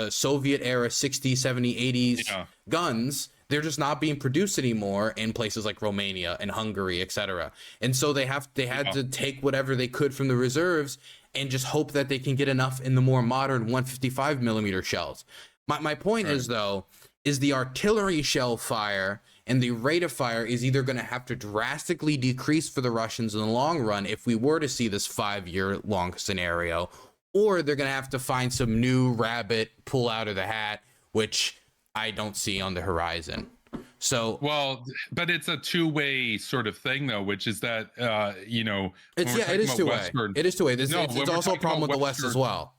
Speaker 2: Soviet era 60s, 70s, 80s guns They're just not being produced anymore in places like Romania and Hungary, etc. And so they had to take whatever they could from the reserves and just hope that they can get enough in the more modern 155 millimeter shells. My point is, though, is the artillery shell fire and the rate of fire is either going to have to drastically decrease for the Russians in the long run if we were to see this 5-year long scenario, or they're going to have to find some new rabbit pull out of the hat, which I don't see on the horizon. So,
Speaker 1: well, but it's a two-way sort of thing, though, which is that
Speaker 2: it is two-way. It is two-way. It's also a problem with the West as well.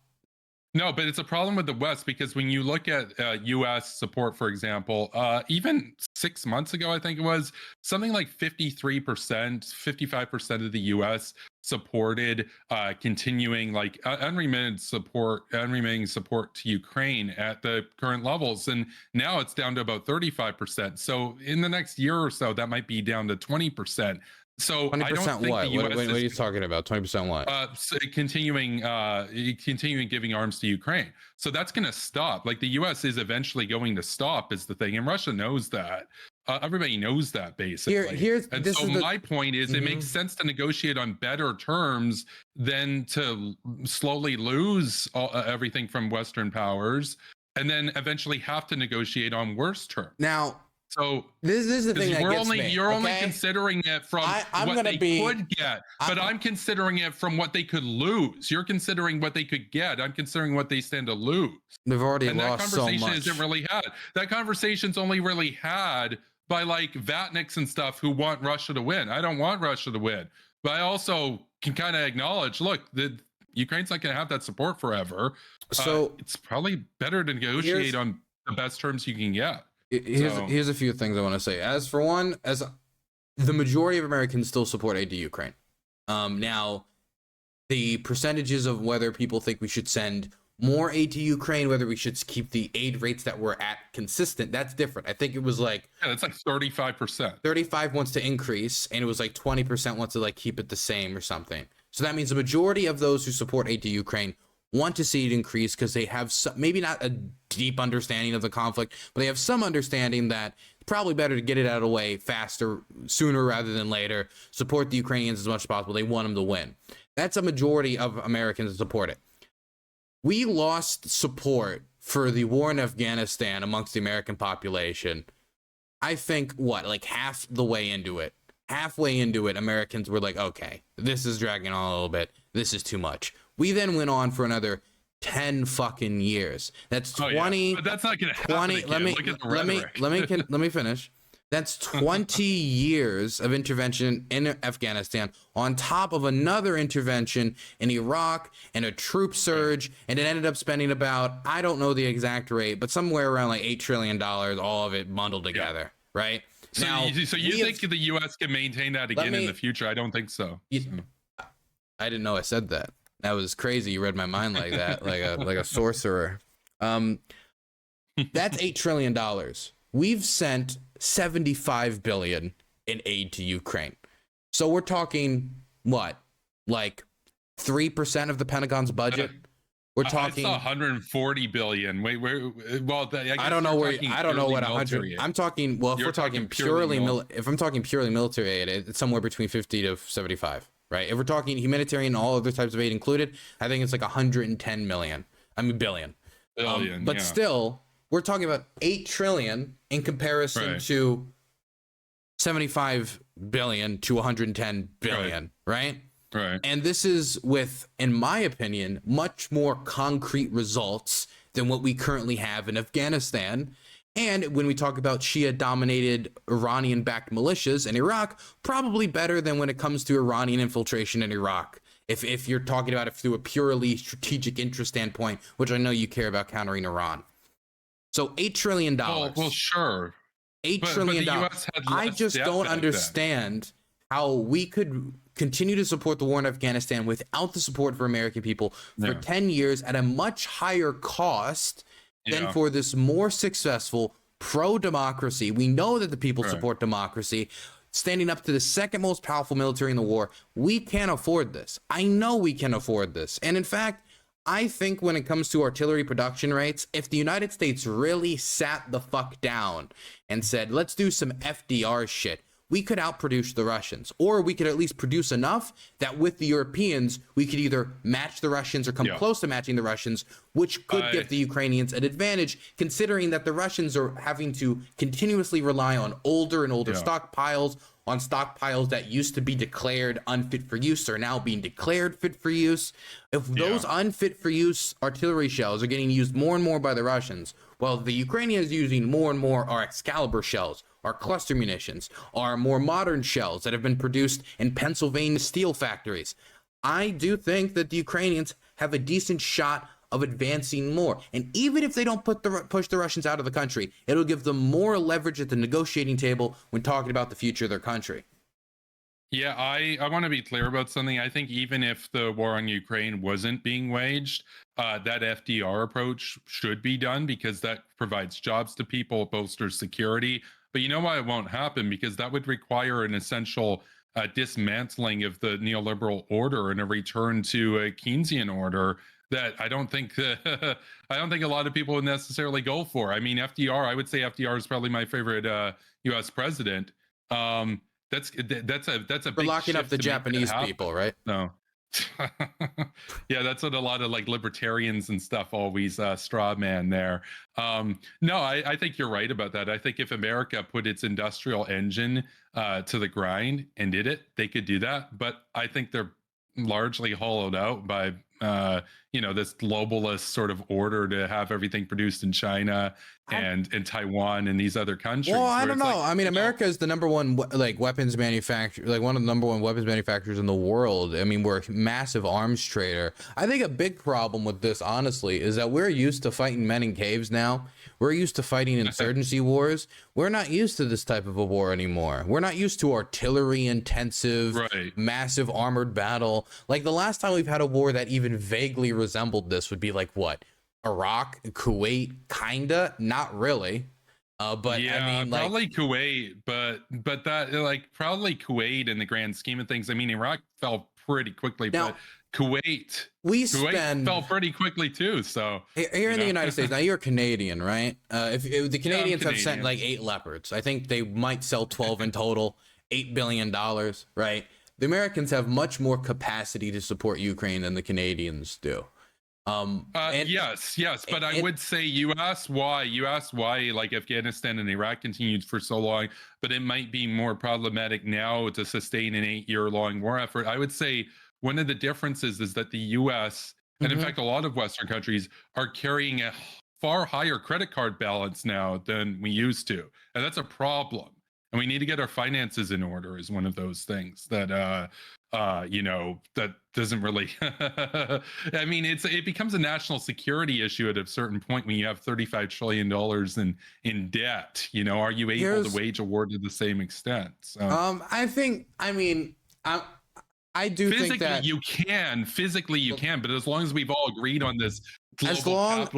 Speaker 1: No, but it's a problem with the West because when you look at U.S. support, for example, even 6 months ago, I think it was something like 53%, 55% of the U.S. supported continuing like unremitting support to Ukraine at the current levels, and now it's down to about 35%. So in the next year or so, that might be down to 20%. So
Speaker 2: 20%
Speaker 1: I don't think
Speaker 2: what?
Speaker 1: the US
Speaker 2: what are you talking about? 20% what?
Speaker 1: So continuing giving arms to Ukraine. So that's going to stop. Like the US is eventually going to stop is the thing. And Russia knows that. Everybody knows that basically. My point is it makes sense to negotiate on better terms than to slowly lose everything from Western powers and then eventually have to negotiate on worse terms.
Speaker 2: Now,
Speaker 1: so
Speaker 2: this is the thing that gets me.
Speaker 1: You're only considering it from what they could get, but I'm considering it from what they could lose. You're considering what they could get. I'm considering what they stand to lose.
Speaker 2: They've already lost so much.
Speaker 1: That conversation isn't really had. That conversation's only really had by like Vatniks and stuff who want Russia to win. I don't want Russia to win, but I also can kind of acknowledge, look, the Ukraine's not going to have that support forever. So it's probably better to negotiate on the best terms you can get.
Speaker 2: Here's a few things I want to say. As for one, the majority of Americans still support aid to Ukraine. Now, the percentages of whether people think we should send more aid to Ukraine, whether we should keep the aid rates that we're at consistent, that's different. I think it was like
Speaker 1: that's like 35%.
Speaker 2: 35 wants to increase, and it was like 20% wants to like keep it the same or something. So that means the majority of those who support aid to Ukraine want to see it increase because they have maybe not a deep understanding of the conflict, but they have some understanding that it's probably better to get it out of the way faster, sooner rather than later. Support the Ukrainians as much as possible. They want them to win. That's a majority of Americans that support it. We lost support for the war in Afghanistan amongst the American population. I think like half the way into it. Halfway into it, Americans were like, okay, this is dragging on a little bit. This is too much. We then went on for another 10 fucking years. That's 20.
Speaker 1: But that's not going to happen.
Speaker 2: Let me finish. That's 20 years of intervention in Afghanistan on top of another intervention in Iraq and a troop surge, and it ended up spending about, I don't know the exact rate, but somewhere around like $8 trillion, all of it bundled together, right?
Speaker 1: So you think the U.S. can maintain that again in the future? I don't think so.
Speaker 2: I didn't know I said that. That was crazy. You read my mind like that, like a sorcerer. That's $8 trillion. We've sent $75 billion in aid to Ukraine. So we're talking what, like 3% of the Pentagon's budget? We're talking.
Speaker 1: I saw 140 billion. Wait, well,
Speaker 2: I don't know where. I don't know what 100. I'm talking. Well, if we're talking purely, if I'm talking purely military aid, it's somewhere between 50 to 75. Right. If we're talking humanitarian, all other types of aid included, I think it's like 110 million. I mean, billion. But still, we're talking about 8 trillion in comparison to 75 billion to 110 billion. Right. And this is with, in my opinion, much more concrete results than what we currently have in Afghanistan. And when we talk about Shia-dominated Iranian-backed militias in Iraq, probably better than when it comes to Iranian infiltration in Iraq. If you're talking about it through a purely strategic interest standpoint, which I know you care about countering Iran. So $8 trillion.
Speaker 1: Well, sure.
Speaker 2: $8 trillion. I just don't understand how we could continue to support the war in Afghanistan without the support for American people for 10 years at a much higher cost than for this more successful pro-democracy. We know that the people support democracy, standing up to the second most powerful military in the war. We can't afford this. I know we can afford this. And in fact, I think when it comes to artillery production rates, if the United States really sat the fuck down and said, let's do some FDR shit, we could outproduce the Russians, or we could at least produce enough that with the Europeans, we could either match the Russians or come close to matching the Russians, which could give the Ukrainians an advantage, considering that the Russians are having to continuously rely on older and older stockpiles, on stockpiles that used to be declared unfit for use are now being declared fit for use. If those unfit for use artillery shells are getting used more and more by the Russians, while the Ukrainians using more and more are Excalibur shells, our cluster munitions, our more modern shells that have been produced in Pennsylvania steel factories, I do think that the Ukrainians have a decent shot of advancing more. And even if they don't push the Russians out of the country, it'll give them more leverage at the negotiating table when talking about the future of their country.
Speaker 1: Yeah, I want to be clear about something. I think even if the war on Ukraine wasn't being waged, that FDR approach should be done, because that provides jobs to people, bolsters security. But you know why it won't happen? Because that would require an essential dismantling of the neoliberal order and a return to a Keynesian order that I don't think I don't think a lot of people would necessarily go for. I mean, FDR, I would say FDR is probably my favorite U.S. president. That's a
Speaker 2: We're
Speaker 1: big
Speaker 2: locking up
Speaker 1: shift
Speaker 2: the
Speaker 1: to make that
Speaker 2: Japanese
Speaker 1: happen.
Speaker 2: people, right?
Speaker 1: No. Yeah, that's what a lot of like libertarians and stuff always straw man there. No, I think you're right about that. I think if America put its industrial engine to the grind and did it, they could do that. But I think they're largely hollowed out by this globalist sort of order to have everything produced in China and in Taiwan and these other countries.
Speaker 2: Well, I don't know. I mean, America is the number one weapons manufacturer, like one of the number one weapons manufacturers in the world. I mean, we're a massive arms trader. I think a big problem with this, honestly, is that we're used to fighting men in caves now. We're used to fighting insurgency wars. We're not used to this type of a war anymore. We're not used to artillery intensive, massive armored battle. Like the last time we've had a war that even vaguely resembled this would be like what? Iraq, Kuwait, kinda, not really. But
Speaker 1: yeah,
Speaker 2: I mean,
Speaker 1: probably Kuwait, but that like probably Kuwait in the grand scheme of things. I mean, Iraq fell pretty quickly,
Speaker 2: now,
Speaker 1: but Kuwait fell pretty quickly too. So
Speaker 2: here in the United States, now you're Canadian, right? If the Canadians have sent like 8 Leopards, I think they might sell 12 in total, $8 billion, right? The Americans have much more capacity to support Ukraine than the Canadians do.
Speaker 1: Yes, but I would say you asked why like Afghanistan and Iraq continued for so long, but it might be more problematic now to sustain an 8-year-long war effort. I would say one of the differences is that the US and in fact a lot of Western countries are carrying a far higher credit card balance now than we used to, and that's a problem. And we need to get our finances in order is one of those things that that doesn't really I mean, it becomes a national security issue at a certain point when you have $35 trillion in debt. Are you able to wage a war to the same extent? So,
Speaker 2: I do think that
Speaker 1: physically you can, but as long as we've all agreed on this,
Speaker 2: as long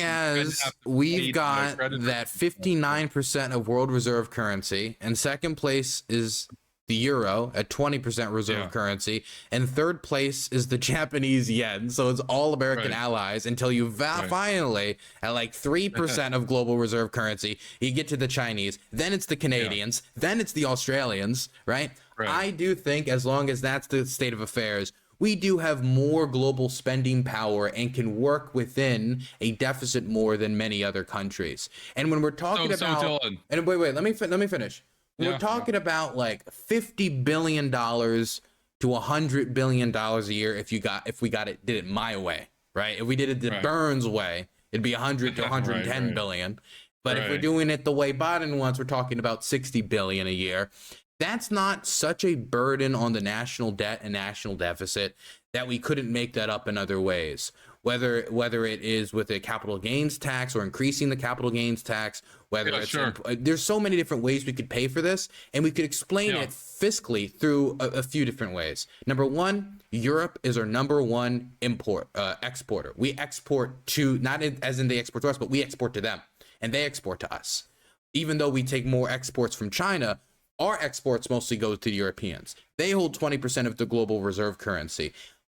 Speaker 2: as we've got that 59% of world reserve currency, and second place is the euro at 20% reserve currency, and third place is the Japanese yen. So it's all American allies until you finally at like 3% of global reserve currency, you get to the Chinese, then it's the Canadians, then it's the Australians, right? I do think as long as that's the state of affairs, we do have more global spending power and can work within a deficit more than many other countries. And when we're talking about, and wait, let me finish. We're talking about like $50 billion to $100 billion a year if we did it my way, right? If we did it the Burns way, it'd be 100 to 110 billion. But if we're doing it the way Biden wants, we're talking about 60 billion a year. That's not such a burden on the national debt and national deficit that we couldn't make that up in other ways. Whether it is with a capital gains tax or increasing the capital gains tax, there's so many different ways we could pay for this, and we could explain it fiscally through a few different ways. Number one, Europe is our number one exporter. We export to, not as in they export to us, but we export to them, and they export to us. Even though we take more exports from China, our exports mostly go to the Europeans. They hold 20% of the global reserve currency.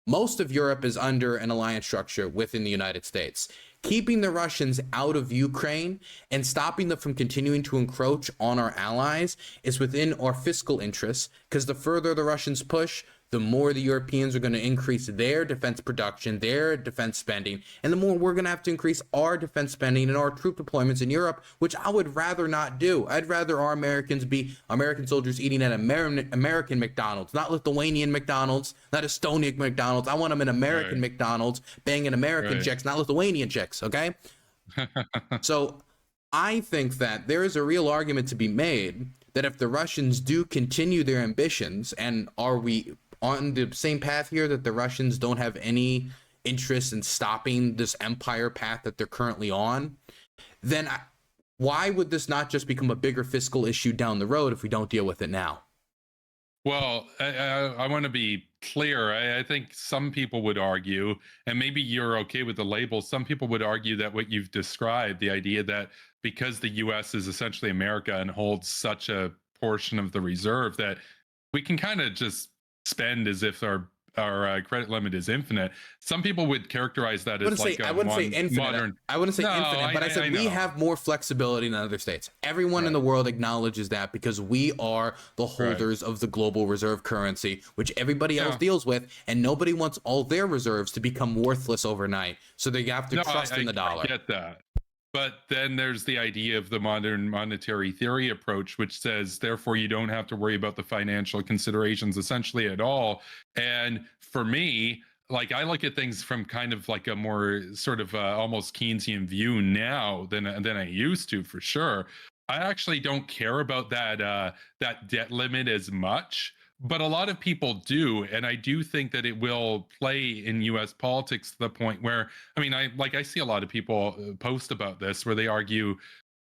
Speaker 2: Most of Europe is under an alliance structure within the United States. Keeping the Russians out of Ukraine and stopping them from continuing to encroach on our allies is within our fiscal interests, because the further the Russians push, the more the Europeans are going to increase their defense production, their defense spending, and the more we're going to have to increase our defense spending and our troop deployments in Europe, which I would rather not do. I'd rather our Americans be American soldiers eating at American McDonald's, not Lithuanian McDonald's, not Estonian McDonald's. I want them in American McDonald's, banging American chicks, not Lithuanian chicks, okay? So I think that there is a real argument to be made that if the Russians do continue their ambitions, and are we on the same path here, that the Russians don't have any interest in stopping this empire path that they're currently on, then why would this not just become a bigger fiscal issue down the road if we don't deal with it now?
Speaker 1: Well, I want to be clear. I think some people would argue, and maybe you're okay with the label, some people would argue that what you've described, the idea that because the US is essentially America and holds such a portion of the reserve, that we can kind of just spend as if our credit limit is infinite. Some people would characterize that as like
Speaker 2: I wouldn't say infinite.
Speaker 1: Modern.
Speaker 2: I wouldn't say infinite, but I said we have more flexibility than other states. Everyone in the world acknowledges that, because we are the holders of the global reserve currency, which everybody else deals with, and nobody wants all their reserves to become worthless overnight. So they have to trust in the dollar.
Speaker 1: I get that. But then there's the idea of the modern monetary theory approach, which says, therefore, you don't have to worry about the financial considerations essentially at all. And for me, like, I look at things from kind of like a more sort of almost Keynesian view now than I used to, for sure. I actually don't care about that debt limit as much. But a lot of people do, and I do think that it will play in U.S. politics to the point where, I mean, I see a lot of people post about this where they argue,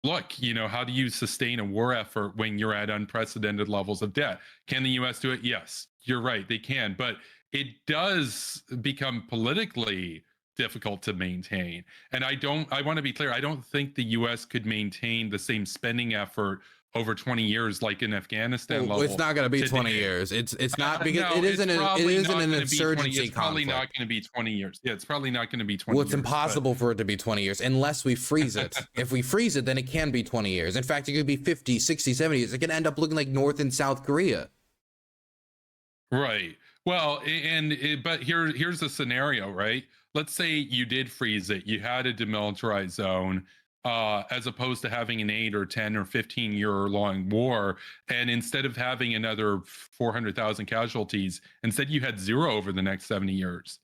Speaker 1: look, how do you sustain a war effort when you're at unprecedented levels of debt? Can the U.S. do it? Yes, you're right, they can, but it does become politically difficult to maintain. And I want to be clear, I don't think the U.S. could maintain the same spending effort over 20 years like in Afghanistan level.
Speaker 2: It's not going to be 20 years. It's not, because it isn't an insurgency
Speaker 1: It's probably not going to be 20 years. Yeah, it's probably not going to be 20
Speaker 2: well,
Speaker 1: years.
Speaker 2: it's impossible for it to be 20 years unless we freeze it. If we freeze it, then it can be 20 years. In fact, it could be 50, 60, 70 years. It can end up looking like North and South Korea.
Speaker 1: Right. Well, but here's the scenario, right? Let's say you did freeze it. You had a demilitarized zone. As opposed to having an 8 or 10 or 15 year long war. And instead of having another 400,000 casualties, instead you had 0 over the next 70 years.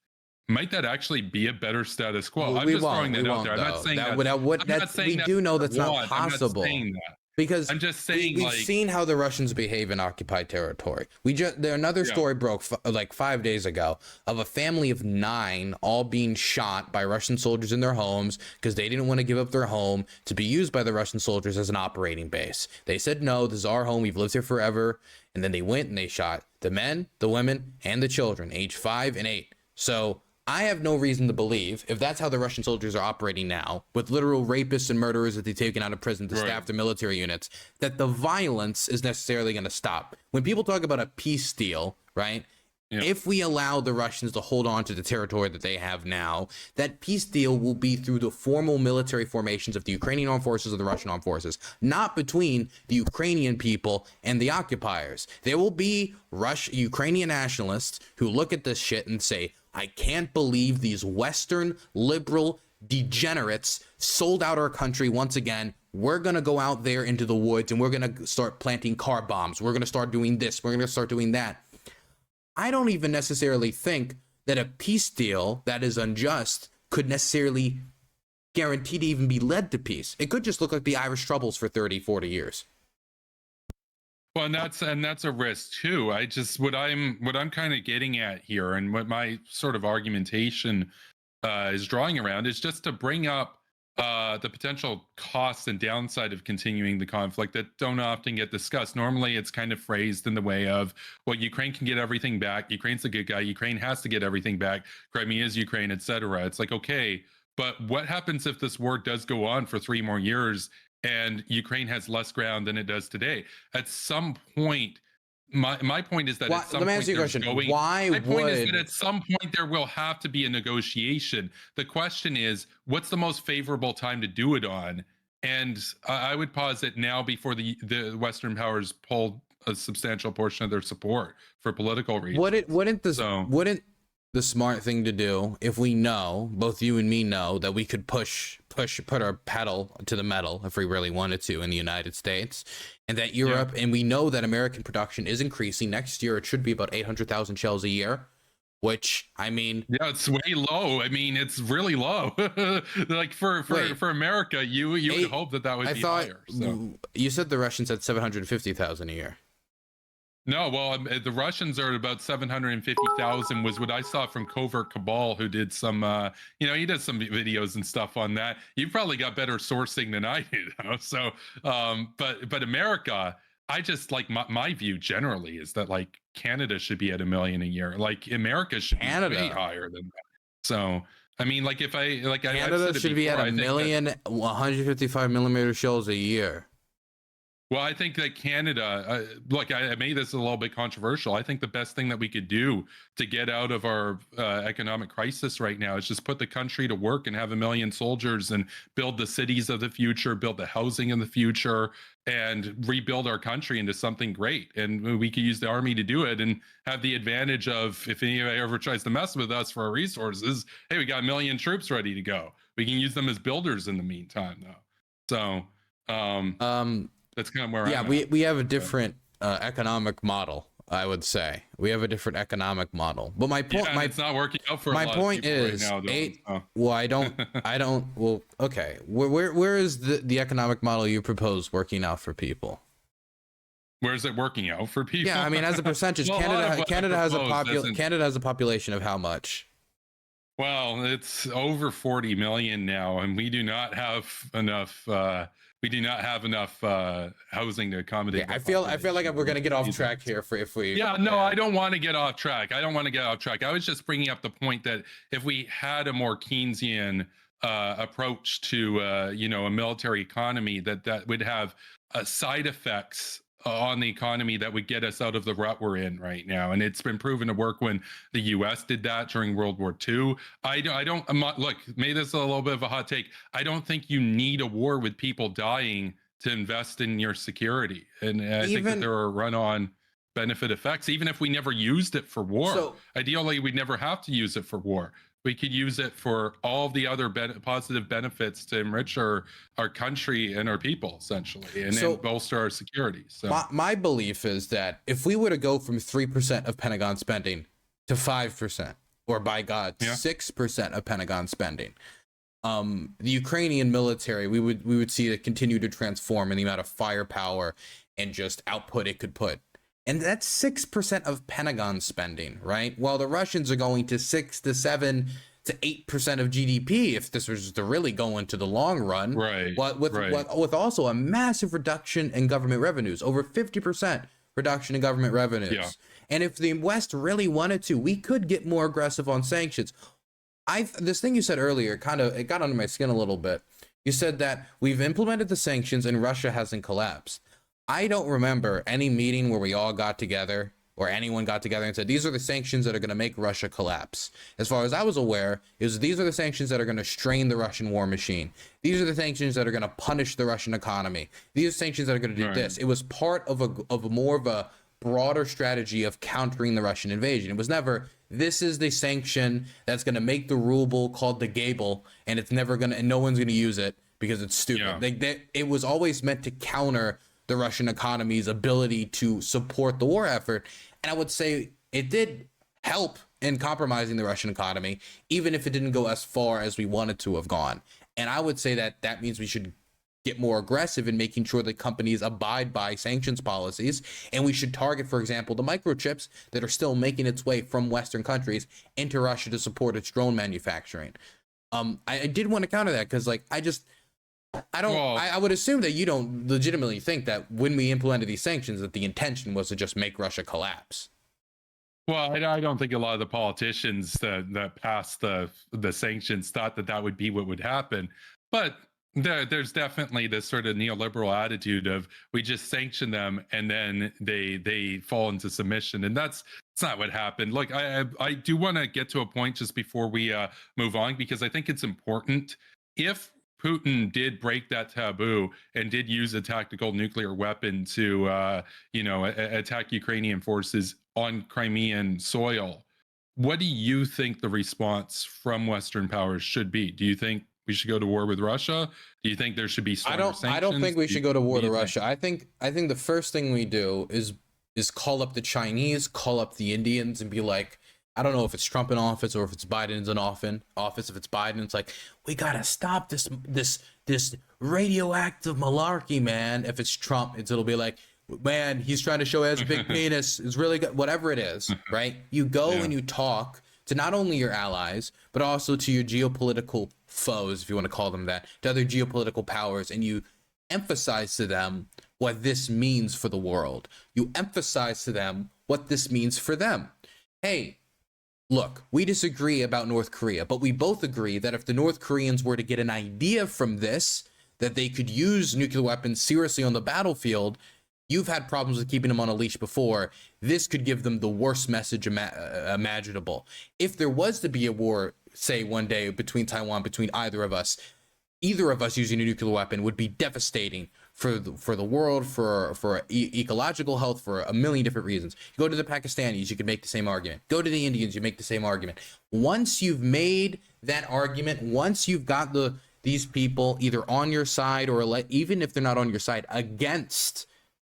Speaker 1: Might that actually be a better status quo?
Speaker 2: Well,
Speaker 1: I'm just throwing that out there. I'm not saying that.
Speaker 2: We do know that's not possible.
Speaker 1: I'm not saying that.
Speaker 2: Because
Speaker 1: I'm just saying,
Speaker 2: we've seen how the Russians behave in occupied territory. Another story broke like 5 days ago of a family of 9 all being shot by Russian soldiers in their homes because they didn't want to give up their home to be used by the Russian soldiers as an operating base. They said, no, this is our home. We've lived here forever. And then they went and they shot the men, the women, and the children, age 5 and 8. So I have no reason to believe, if that's how the Russian soldiers are operating now, with literal rapists and murderers that they've taken out of prison to staff their military units, that the violence is necessarily going to stop. When people talk about a peace deal, right? Yeah. If we allow the Russians to hold on to the territory that they have now, that peace deal will be through the formal military formations of the Ukrainian armed forces or the Russian armed forces, not between the Ukrainian people and the occupiers. There will be Ukrainian nationalists who look at this shit and say, I can't believe these Western liberal degenerates sold out our country once again. We're going to go out there into the woods and we're going to start planting car bombs. We're going to start doing this. We're going to start doing that. I don't even necessarily think that a peace deal that is unjust could necessarily guarantee to even be led to peace. It could just look like the Irish Troubles for 30, 40 years.
Speaker 1: Well, and that's a risk too. What I'm kind of getting at here, and what my sort of argumentation is drawing around, is just to bring up the potential costs and downside of continuing the conflict that don't often get discussed. Normally, it's kind of phrased in the way of, well, Ukraine can get everything back. Ukraine's a good guy. Ukraine has to get everything back. Crimea is Ukraine, etc. It's like, okay, but what happens if this war does go on for 3 more years and Ukraine has less ground than it does today? At some point, my point is that
Speaker 2: Why,
Speaker 1: at some
Speaker 2: let me
Speaker 1: point
Speaker 2: ask you a
Speaker 1: there's
Speaker 2: question.
Speaker 1: going.
Speaker 2: Why
Speaker 1: My point is that
Speaker 2: would
Speaker 1: at some point there will have to be a negotiation. The question is, what's the most favorable time to do it on? And I would posit now before the Western powers pull a substantial portion of their support for political reasons.
Speaker 2: wouldn't the smart thing to do, if we know, both you and me know, that we could put our pedal to the metal if we really wanted to in the United States, and that Europe, and we know that American production is increasing. Next year it should be about 800,000 shells a year, which, I mean,
Speaker 1: yeah, it's way low. I mean, it's really low. Like for America, you would hope that would be higher. So
Speaker 2: you said the Russians had 750,000 a year.
Speaker 1: no, well, the Russians are at about 750,000 was what I saw from Covert Cabal, who did some, he does some videos and stuff on that. You probably got better sourcing than I do, though. So, but America, I just like my view generally is that like Canada should be at 1 million a year. Like America should be way higher than that. So, I mean, like if I like
Speaker 2: Canada should be at 1 million 155 millimeter shells a year.
Speaker 1: Well, I think that Canada, look, I made this a little bit controversial. I think the best thing that we could do to get out of our economic crisis right now is just put the country to work and have 1 million soldiers and build the cities of the future, build the housing in the future, and rebuild our country into something great. And we could use the army to do it and have the advantage of, if anybody ever tries to mess with us for our resources, hey, we got 1 million troops ready to go. We can use them as builders in the meantime, though. So, that's kind of where I'm at.
Speaker 2: we have a different economic model, I would say. We have a different economic model. But my point,
Speaker 1: it's not working out for
Speaker 2: my
Speaker 1: a lot
Speaker 2: point
Speaker 1: of people
Speaker 2: is,
Speaker 1: right now,
Speaker 2: well, I don't. Well, okay. Where is the economic model you propose working out for people?
Speaker 1: Where is it working out for people?
Speaker 2: Yeah, I mean, as a percentage,
Speaker 1: Well,
Speaker 2: Canada has a population of how much?
Speaker 1: Well, it's over 40 million now, and we do not have enough. We do not have enough housing to accommodate.
Speaker 2: Yeah, I feel like we're gonna get off track here if we.
Speaker 1: Yeah, no, I don't want to get off track. I was just bringing up the point that if we had a more Keynesian approach to a military economy, that would have side effects on the economy that would get us out of the rut we're in right now. And it's been proven to work when the US did that during World War II. I'm not, look, maybe this is a little bit of a hot take. I don't think you need a war with people dying to invest in your security. And I think that there are run-on benefit effects, even if we never used it for war. So, ideally, we'd never have to use it for war. We could use it for all the other positive benefits to enrich our country and our people, essentially, and then bolster our security. So
Speaker 2: my belief is that if we were to go from 3% of Pentagon spending to 5%, or by God, 6% of Pentagon spending, the Ukrainian military, we would see it continue to transform in the amount of firepower and just output it could put. And that's 6% of Pentagon spending, right? While the Russians are going to 6 to 7 to 8% of GDP if this was to really go into the long run.
Speaker 1: Right.
Speaker 2: With also a massive reduction in government revenues, over 50% reduction in government revenues. Yeah. And if the West really wanted to, we could get more aggressive on sanctions. This thing you said earlier, it got under my skin a little bit. You said that we've implemented the sanctions and Russia hasn't collapsed. I don't remember any meeting where we all got together or anyone got together and said, these are the sanctions that are going to make Russia collapse. As far as I was aware, these are the sanctions that are going to strain the Russian war machine. These are the sanctions that are going to punish the Russian economy. These are sanctions that are going to do this. It was part of a more of a broader strategy of countering the Russian invasion. It was never, this is the sanction that's going to make the ruble called the gable, and it's never going to, and no one's going to use it because it's stupid. Yeah. It was always meant to counter the Russian economy's ability to support the war effort. And I would say it did help in compromising the Russian economy, even if it didn't go as far as we wanted to have gone. And I would say that means we should get more aggressive in making sure that companies abide by sanctions policies. And we should target, for example, the microchips that are still making its way from Western countries into Russia to support its drone manufacturing. I did want to counter that because, I would assume that you don't legitimately think that when we implemented these sanctions that the intention was to just make Russia collapse.
Speaker 1: Well, I don't think a lot of the politicians that passed the sanctions thought that would be what would happen. But There's definitely this sort of neoliberal attitude of we just sanction them and then they fall into submission, and that's not what happened. Look, I do want to get to a point just before we move on, because I think it's important. If Putin did break that taboo and did use a tactical nuclear weapon to attack Ukrainian forces on Crimean soil, what do you think the response from Western powers should be? Do you think we should go to war with Russia? Do you think there should be stronger sanctions?
Speaker 2: I don't think we should go to war with Russia.
Speaker 1: Think?
Speaker 2: I think the first thing we do is call up the Chinese, call up the Indians, and be like, I don't know if it's Trump in office or if it's Biden's in office. If it's Biden, it's like, we gotta stop this radioactive malarkey, man. If it's Trump, it'll be like, man, he's trying to show he has a big penis. It's really good. Whatever it is, right? You go and you talk to not only your allies, but also to your geopolitical foes, if you want to call them that, to other geopolitical powers, and you emphasize to them what this means for the world. You emphasize to them what this means for them. Hey, look, we disagree about North Korea, but we both agree that if the North Koreans were to get an idea from this, that they could use nuclear weapons seriously on the battlefield, you've had problems with keeping them on a leash before. This could give them the worst message imaginable. If there was to be a war, say one day between either of us using a nuclear weapon would be devastating for the world, for ecological health, for a million different reasons. You go to the Pakistanis, you could make the same argument. Go to the Indians, you make the same argument. Once you've made that argument, once you've got these people either on your side or even if they're not on your side, against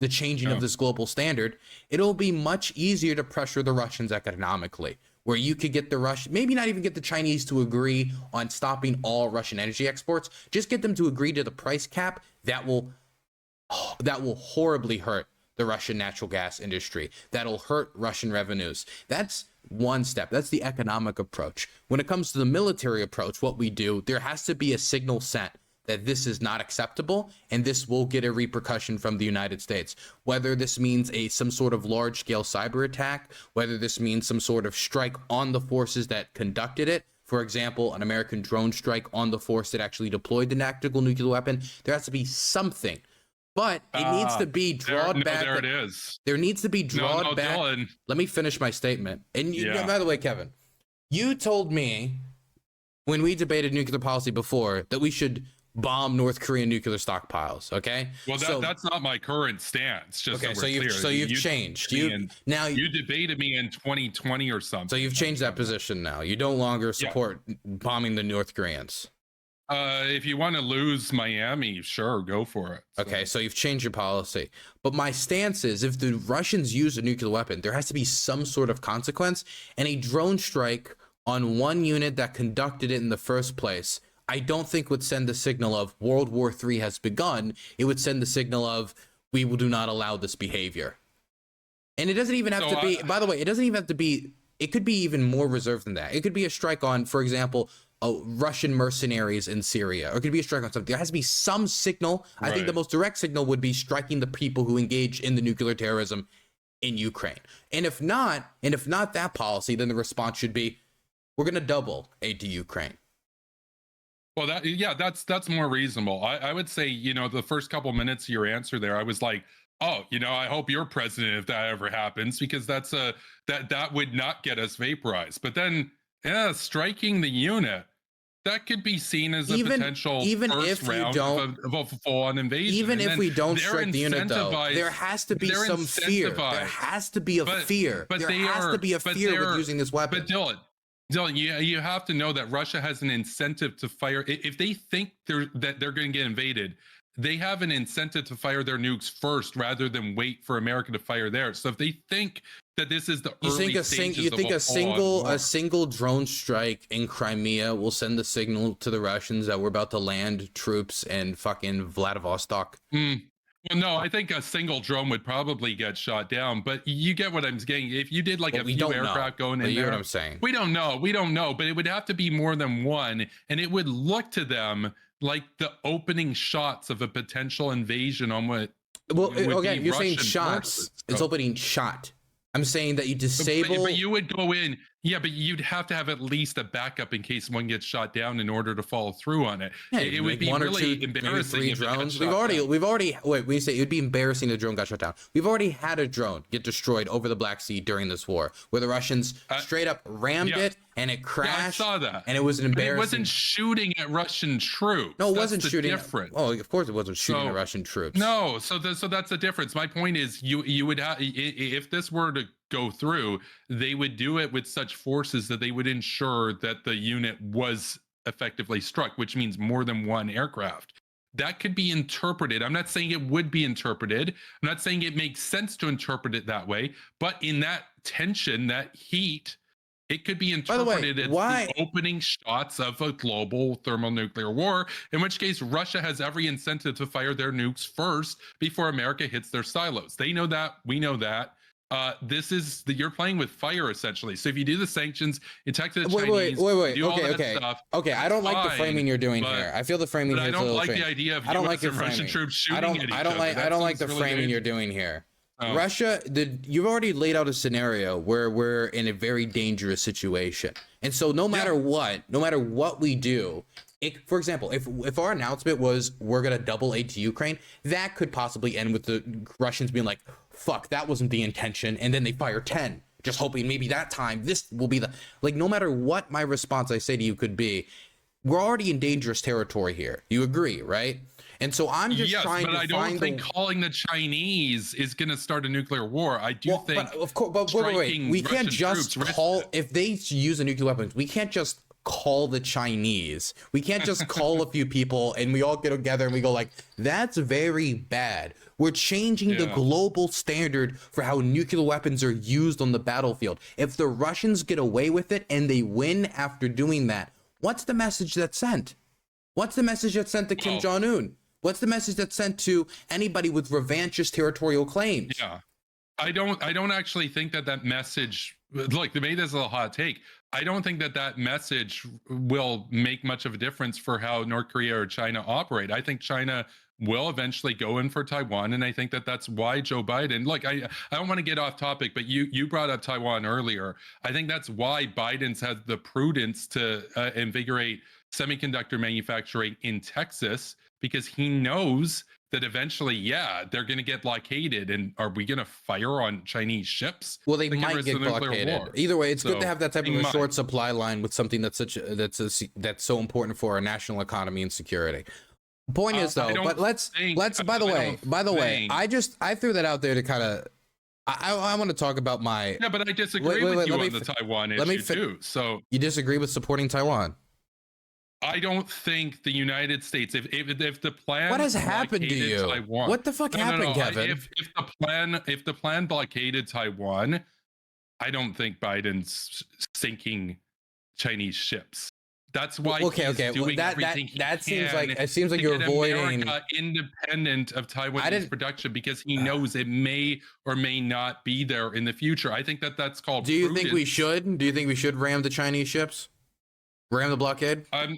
Speaker 2: the changing of this global standard, it'll be much easier to pressure the Russians economically, where you could get the maybe not even get the Chinese to agree on stopping all Russian energy exports, just get them to agree to the price cap that will horribly hurt the Russian natural gas industry. That'll hurt Russian revenues. That's one step. That's the economic approach. When it comes to the military approach, what we do, there has to be a signal sent that this is not acceptable, and this will get a repercussion from the United States. Whether this means some sort of large-scale cyber attack, whether this means some sort of strike on the forces that conducted it, for example, an American drone strike on the force that actually deployed the tactical nuclear weapon, there has to be something. But it needs to be drawn back.
Speaker 1: There it is.
Speaker 2: There needs to be drawn back.
Speaker 1: Dylan.
Speaker 2: Let me finish my statement. And by the way, Kevin, you told me when we debated nuclear policy before that we should bomb North Korean nuclear stockpiles. Okay.
Speaker 1: Well, that's not my current stance. Just
Speaker 2: okay.
Speaker 1: So
Speaker 2: you've changed. You
Speaker 1: debated me in 2020 or something.
Speaker 2: So you've changed that position now. You no longer support bombing the North Koreans.
Speaker 1: If you want to lose Miami, sure, go for it.
Speaker 2: Okay, so you've changed your policy. But my stance is, if the Russians use a nuclear weapon, there has to be some sort of consequence. And a drone strike on one unit that conducted it in the first place, I don't think would send the signal of World War III has begun. It would send the signal of we will do not allow this behavior. And it doesn't even have to be, by the way, it doesn't even have to be, it could be even more reserved than that. It could be a strike on, for example, Russian mercenaries in Syria, or it could be a strike on something. There has to be some signal. Right. I think the most direct signal would be striking the people who engage in the nuclear terrorism in Ukraine. And if not that policy, then the response should be, we're going to double aid to Ukraine.
Speaker 1: Well, that's more reasonable. I would say, the first couple minutes of your answer there, I was like, oh, I hope you're president if that ever happens, because that would not get us vaporized. But then, striking the unit, that could be seen as a potential first round of a full-on invasion.
Speaker 2: Even if we don't strike the unit, though, there has to be some fear. There has to be a fear. There has to be a fear with using this weapon.
Speaker 1: But Dylan, you have to know that Russia has an incentive to fire. If they think that they're going to get invaded, they have an incentive to fire their nukes first rather than wait for America to fire theirs. So if they think that this is the early stages of
Speaker 2: a single drone strike in Crimea will send the signal to the Russians that we're about to land troops in fucking Vladivostok?
Speaker 1: Well, no, I think a single drone would probably get shot down, but you get what I'm saying. If you did like a few aircraft going in there,
Speaker 2: you know what I'm saying?
Speaker 1: We don't know, but it would have to be more than one, and it would look to them like the opening shots of a potential invasion on what.
Speaker 2: Well, okay, you're saying shots. It's opening shot. I'm saying that you disable.
Speaker 1: But you would go in. Yeah, but you'd have to have at least a backup in case one gets shot down in order to follow through on it.
Speaker 2: Yeah,
Speaker 1: It would be
Speaker 2: one or
Speaker 1: really
Speaker 2: two,
Speaker 1: embarrassing
Speaker 2: maybe
Speaker 1: if
Speaker 2: three
Speaker 1: it got
Speaker 2: drones.
Speaker 1: shot down.
Speaker 2: We've already. Wait, when you say it would be embarrassing, the drone got shot down. We've already had a drone get destroyed over the Black Sea during this war, where the Russians straight up rammed
Speaker 1: yeah.
Speaker 2: it and it crashed.
Speaker 1: Yeah, I saw that,
Speaker 2: and it was an
Speaker 1: but
Speaker 2: embarrassing.
Speaker 1: it wasn't shooting at Russian troops.
Speaker 2: No, it
Speaker 1: That's
Speaker 2: wasn't
Speaker 1: the
Speaker 2: shooting.
Speaker 1: Difference.
Speaker 2: Oh, of course it wasn't shooting at Russian troops.
Speaker 1: No, so that's the difference. My point is, you would have, if this were to go through, they would do it with such forces that they would ensure that the unit was effectively struck, which means more than one aircraft. That could be interpreted. I'm not saying it would be interpreted. I'm not saying it makes sense to interpret it that way, but in that tension, that heat, it could be interpreted as the opening shots of a global thermonuclear war, in which case Russia has every incentive to fire their nukes first before America hits their silos. They know that. We know that. You're playing with fire essentially. So if you do the sanctions, you attack the Chinese, do all that stuff.
Speaker 2: Okay, I don't like the framing you're doing here. I feel the framing here is a little strange.
Speaker 1: I don't like the idea of
Speaker 2: I don't
Speaker 1: US
Speaker 2: like your
Speaker 1: and Russian
Speaker 2: framing.
Speaker 1: troops shooting at each other.
Speaker 2: I don't like the
Speaker 1: really
Speaker 2: framing you're doing here. Russia, you've already laid out a scenario where we're in a very dangerous situation. And so no matter what we do, for example, if our announcement was we're going to double aid to Ukraine, that could possibly end with the Russians being like, fuck, that wasn't the intention. And then they fire 10, just hoping maybe that time this will be no matter what my response I say to you could be, we're already in dangerous territory here. You agree, right? And so I'm just trying to find.
Speaker 1: But I don't think calling the Chinese is going to start a nuclear war. I do think.
Speaker 2: But of course, but wait. We can't just call if they use a nuclear weapons. We can't just call the Chinese. We can't just call a few people and we all get together and we go like, that's very bad. We're changing the global standard for how nuclear weapons are used on the battlefield. If the Russians get away with it and they win after doing that, what's the message that's sent? What's the message that's sent to Kim Jong-un? What's the message that's sent to anybody with revanchist territorial claims?
Speaker 1: Yeah, I don't actually think that message, look, maybe this is a hot take. I don't think that message will make much of a difference for how North Korea or China operate. I think China will eventually go in for Taiwan, and I think that's why Joe Biden, look, I don't want to get off topic, but you brought up Taiwan earlier. I think that's why Biden's had the prudence to invigorate semiconductor manufacturing in Texas, because he knows that eventually, they're going to get blockaded. And are we going to fire on Chinese ships?
Speaker 2: Well, they might get blockaded. Either way, it's good to have that type of a short supply line with something that's that's so important for our national economy and security. Point is though, but let's by the way, I threw that out there to kind of. I want to talk about my.
Speaker 1: Yeah, but I disagree with you on the Taiwan issue too. So
Speaker 2: you disagree with supporting Taiwan?
Speaker 1: I don't think the United States, if the plan,
Speaker 2: what has happened to you?
Speaker 1: Taiwan,
Speaker 2: what the fuck happened, Kevin?
Speaker 1: If the plan blockaded Taiwan, I don't think Biden's sinking Chinese ships. That's why he's doing everything he can
Speaker 2: seems like you're avoiding
Speaker 1: America independent of Taiwanese production, because he knows it may or may not be there in the future. I think that's called.
Speaker 2: Do you think we should? Do you think we should ram the Chinese ships? Ram the blockade?
Speaker 1: I'm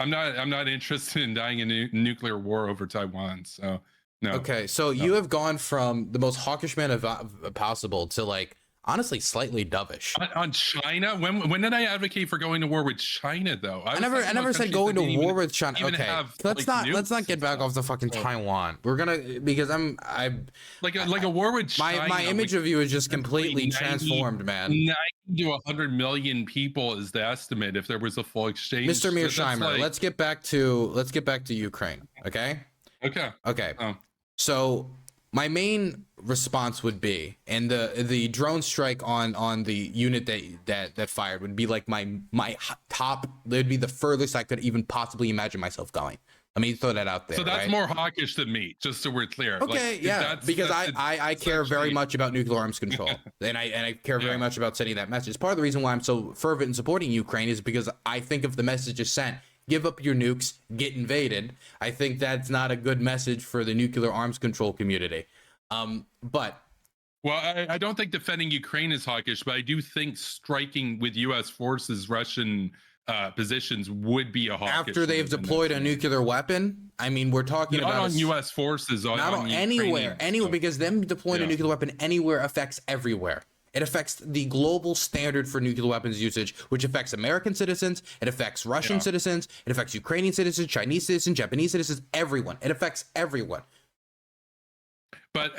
Speaker 1: not interested in dying in a nuclear war over Taiwan. So no.
Speaker 2: Okay, so you have gone from the most hawkish man possible to like honestly slightly dovish
Speaker 1: on China. When did I advocate for going to war with China though?
Speaker 2: I never said going to war with China. Okay, let's not get back off the fucking Taiwan. We're gonna, because I'm
Speaker 1: like a war with China.
Speaker 2: My image of you is just completely transformed, man.
Speaker 1: 90 to 100 million people is the estimate if there was a full exchange.
Speaker 2: Mr. Mearsheimer, let's get back to Ukraine. Okay. So my main response would be, and the drone strike on the unit that fired would be like my top. It would be the furthest I could even possibly imagine myself going. Let me throw that out there.
Speaker 1: So that's more hawkish than me, just so we're clear.
Speaker 2: Okay, because I care very much about nuclear arms control, and I care very much about sending that message. Part of the reason why I'm so fervent in supporting Ukraine is because I think if the message is sent, give up your nukes, get invaded, I think that's not a good message for the nuclear arms control community. Well,
Speaker 1: I don't think defending Ukraine is hawkish, but I do think striking with U.S. forces Russian positions would be a hawkish.
Speaker 2: After they've deployed a nuclear weapon, I mean, we're talking about
Speaker 1: on U.S. forces,
Speaker 2: not on anywhere, because them deploying a nuclear weapon anywhere affects everywhere. It affects the global standard for nuclear weapons usage, which affects American citizens. It affects Russian citizens. It affects Ukrainian citizens, Chinese citizens, Japanese citizens, everyone. It affects everyone.
Speaker 1: But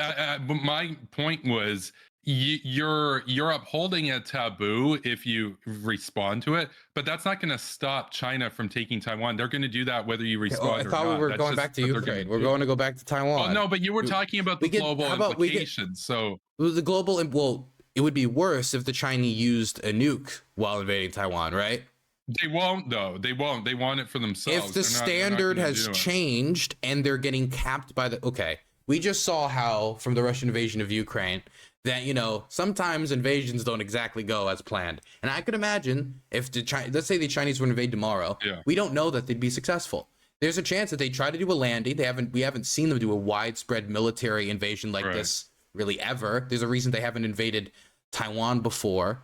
Speaker 1: my point was, you're upholding a taboo if you respond to it, but that's not going to stop China from taking Taiwan. They're going to do that whether you respond or not.
Speaker 2: I thought we were
Speaker 1: That's
Speaker 2: going
Speaker 1: just
Speaker 2: back to
Speaker 1: what they're
Speaker 2: Ukraine.
Speaker 1: gonna
Speaker 2: We're going to go back to Taiwan.
Speaker 1: Oh no, but you were talking about the global implications. So
Speaker 2: the global, well, it would be worse if the Chinese used a nuke while invading Taiwan, right?
Speaker 1: they won't, though. They won't. They want it for themselves.
Speaker 2: If the standard has changed and they're getting capped by the, okay, we just saw how from the Russian invasion of Ukraine that, you know, sometimes invasions don't exactly go as planned. And I could imagine if let's say the Chinese were to invade tomorrow, we don't know that they'd be successful. There's a chance that they try to do a landing. We haven't seen them do a widespread military invasion like this really ever. There's a reason they haven't invaded Taiwan before,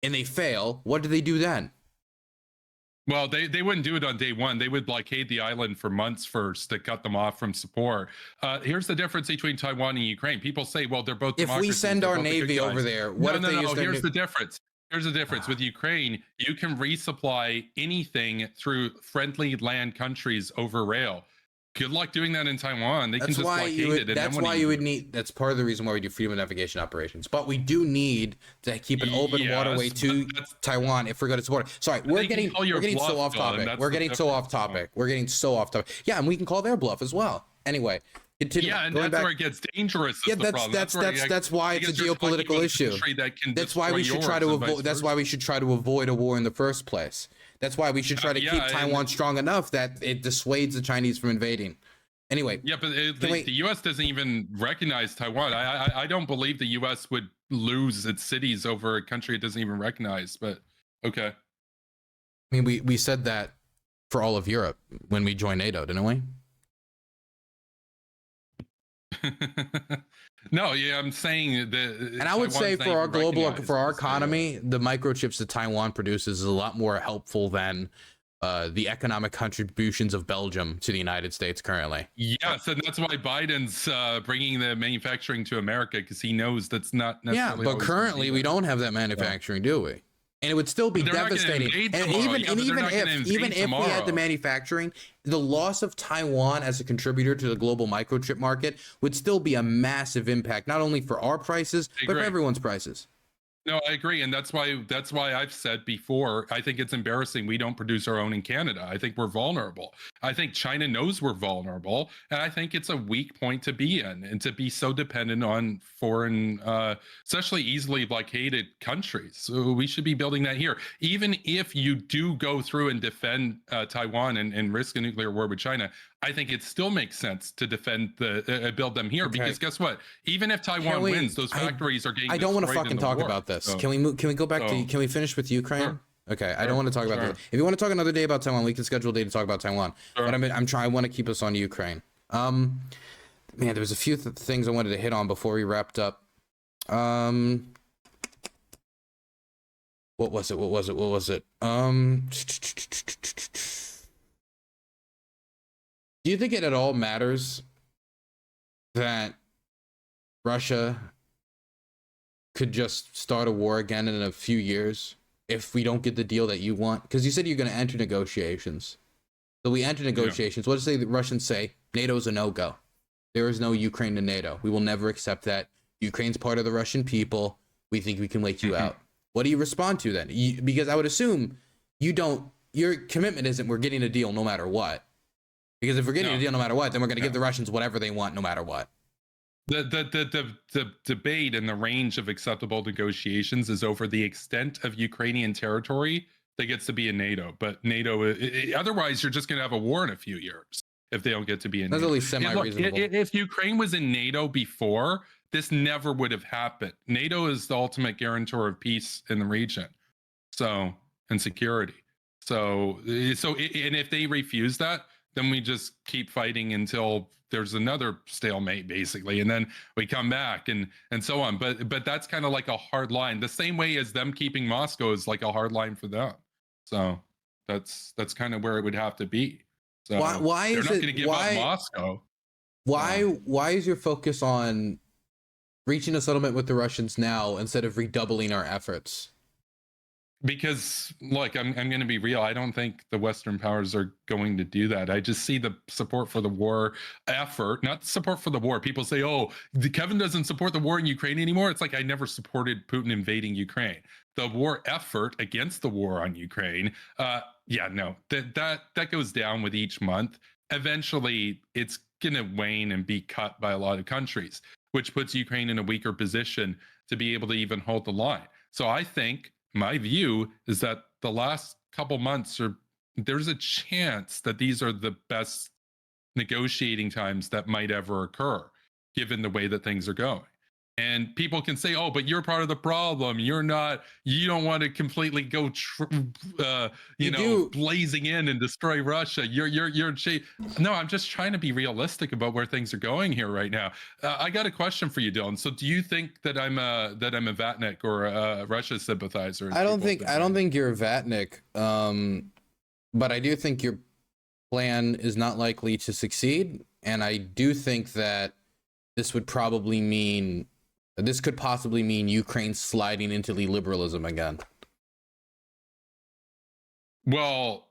Speaker 2: and they fail. What do they do then?
Speaker 1: Well, they wouldn't do it on day one. They would blockade the island for months first to cut them off from support. Here's the difference between Taiwan and Ukraine. People say, well, they're both democracies.
Speaker 2: If we send our navy over there, what if they use their
Speaker 1: here's the difference. Here's the difference. With Ukraine, you can resupply anything through friendly land countries over rail. Good luck doing that in Taiwan. They can just blockade it.
Speaker 2: That's why you would need. That's part of the reason why we do freedom of navigation operations. But we do need to keep an open waterway to Taiwan if we're going to support it. Sorry, we're getting so off topic. We're getting so off topic. Yeah, and we can call their bluff as well. Anyway.
Speaker 1: Yeah, and that's where it gets dangerous.
Speaker 2: Yeah, that's why it's a geopolitical issue. That's why we should try to avoid. That's why we should try to avoid a war in the first place. That's why we should try to keep Taiwan strong enough that it dissuades the Chinese from invading. Anyway.
Speaker 1: Yeah, but the U.S. doesn't even recognize Taiwan. I don't believe the U.S. would lose its cities over a country it doesn't even recognize. But okay.
Speaker 2: I mean, we said that for all of Europe when we joined NATO, didn't we?
Speaker 1: No, yeah, I'm saying that.
Speaker 2: And I would say for our global, for our economy, the microchips that Taiwan produces is a lot more helpful than the economic contributions of Belgium to the United States currently.
Speaker 1: Yes, and that's why Biden's bringing the manufacturing to America, because he knows that's not necessarily.
Speaker 2: Yeah, but currently we don't have that manufacturing, do we? And it would still be devastating. And even if we had the manufacturing, the loss of Taiwan as a contributor to the global microchip market would still be a massive impact, not only for our prices, but for everyone's prices.
Speaker 1: No, I agree, and that's why I've said before, I think it's embarrassing we don't produce our own in Canada. I think we're vulnerable. I think China knows we're vulnerable, and I think it's a weak point to be in, and to be so dependent on foreign, especially easily blockaded countries. So we should be building that here. Even if you do go through and defend Taiwan and risk a nuclear war with China, I think it still makes sense to defend build them here, because guess what? Even if Taiwan wins, those factories are getting.
Speaker 2: I don't want to fucking talk about this. So, can we go back to? Can we finish with Ukraine?
Speaker 1: Sure.
Speaker 2: Okay, I don't want to talk about this. If you want to talk another day about Taiwan, we can schedule a day to talk about Taiwan. But I want to keep us on Ukraine. Man, there was a few things I wanted to hit on before we wrapped up. What was it? Do you think it at all matters that Russia could just start a war again in a few years if we don't get the deal that you want? Because you said you're going to enter negotiations. So we enter negotiations. What does the Russians say? NATO's a no-go. There is no Ukraine to NATO. We will never accept that. Ukraine's part of the Russian people. We think we can wait you out. What do you respond to then? Because I would assume your commitment isn't we're getting a deal no matter what. Because if we're getting a deal no matter what, then we're going to give the Russians whatever they want no matter what.
Speaker 1: The debate and the range of acceptable negotiations is over the extent of Ukrainian territory that gets to be in NATO. But NATO, otherwise, you're just going to have a war in a few years if they don't get to be in NATO.
Speaker 2: That's at least semi-reasonable.
Speaker 1: If Ukraine was in NATO before, this never would have happened. NATO is the ultimate guarantor of peace in the region, and security. So, and if they refuse that, then we just keep fighting until there's another stalemate, basically, and then we come back and so on. But that's kind of like a hard line, the same way as them keeping Moscow is like a hard line for them. So that's kind of where it would have to be. So
Speaker 2: why is
Speaker 1: they're not going to give up Moscow?
Speaker 2: Why is your focus on reaching a settlement with the Russians now instead of redoubling our efforts?
Speaker 1: Because look, I'm going to be real. I don't think the Western powers are going to do that. I just see the support for the war effort, not support for the war. People say, "Oh, Kevin doesn't support the war in Ukraine anymore." It's like I never supported Putin invading Ukraine. The war effort against the war on Ukraine, yeah, no, that goes down with each month. Eventually, it's going to wane and be cut by a lot of countries, which puts Ukraine in a weaker position to be able to even hold the line. So I think my view is that the last couple months there's a chance that these are the best negotiating times that might ever occur, given the way that things are going. And people can say, "Oh, but you're part of the problem. You don't want to completely go, blazing in and destroy Russia. No, I'm just trying to be realistic about where things are going here right now. I got a question for you, Dylan. So, do you think that I'm a Vatnik or a Russia sympathizer?
Speaker 2: I don't think you're a Vatnik. But I do think your plan is not likely to succeed, and I do think that this could possibly mean Ukraine sliding into liberalism again.
Speaker 1: Well,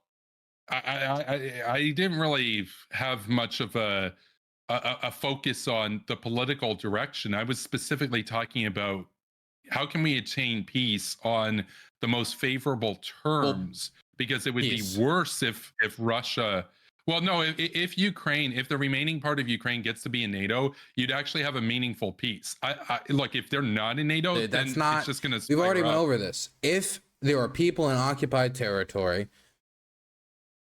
Speaker 1: I didn't really have much of a focus on the political direction. I was specifically talking about how can we attain peace on the most favorable terms, because it would be worse if Russia. Well, no, if the remaining part of Ukraine gets to be in NATO, you'd actually have a meaningful peace. Look, if they're not in NATO, it's just going to.
Speaker 2: We've already went over this. If there are people in occupied territory,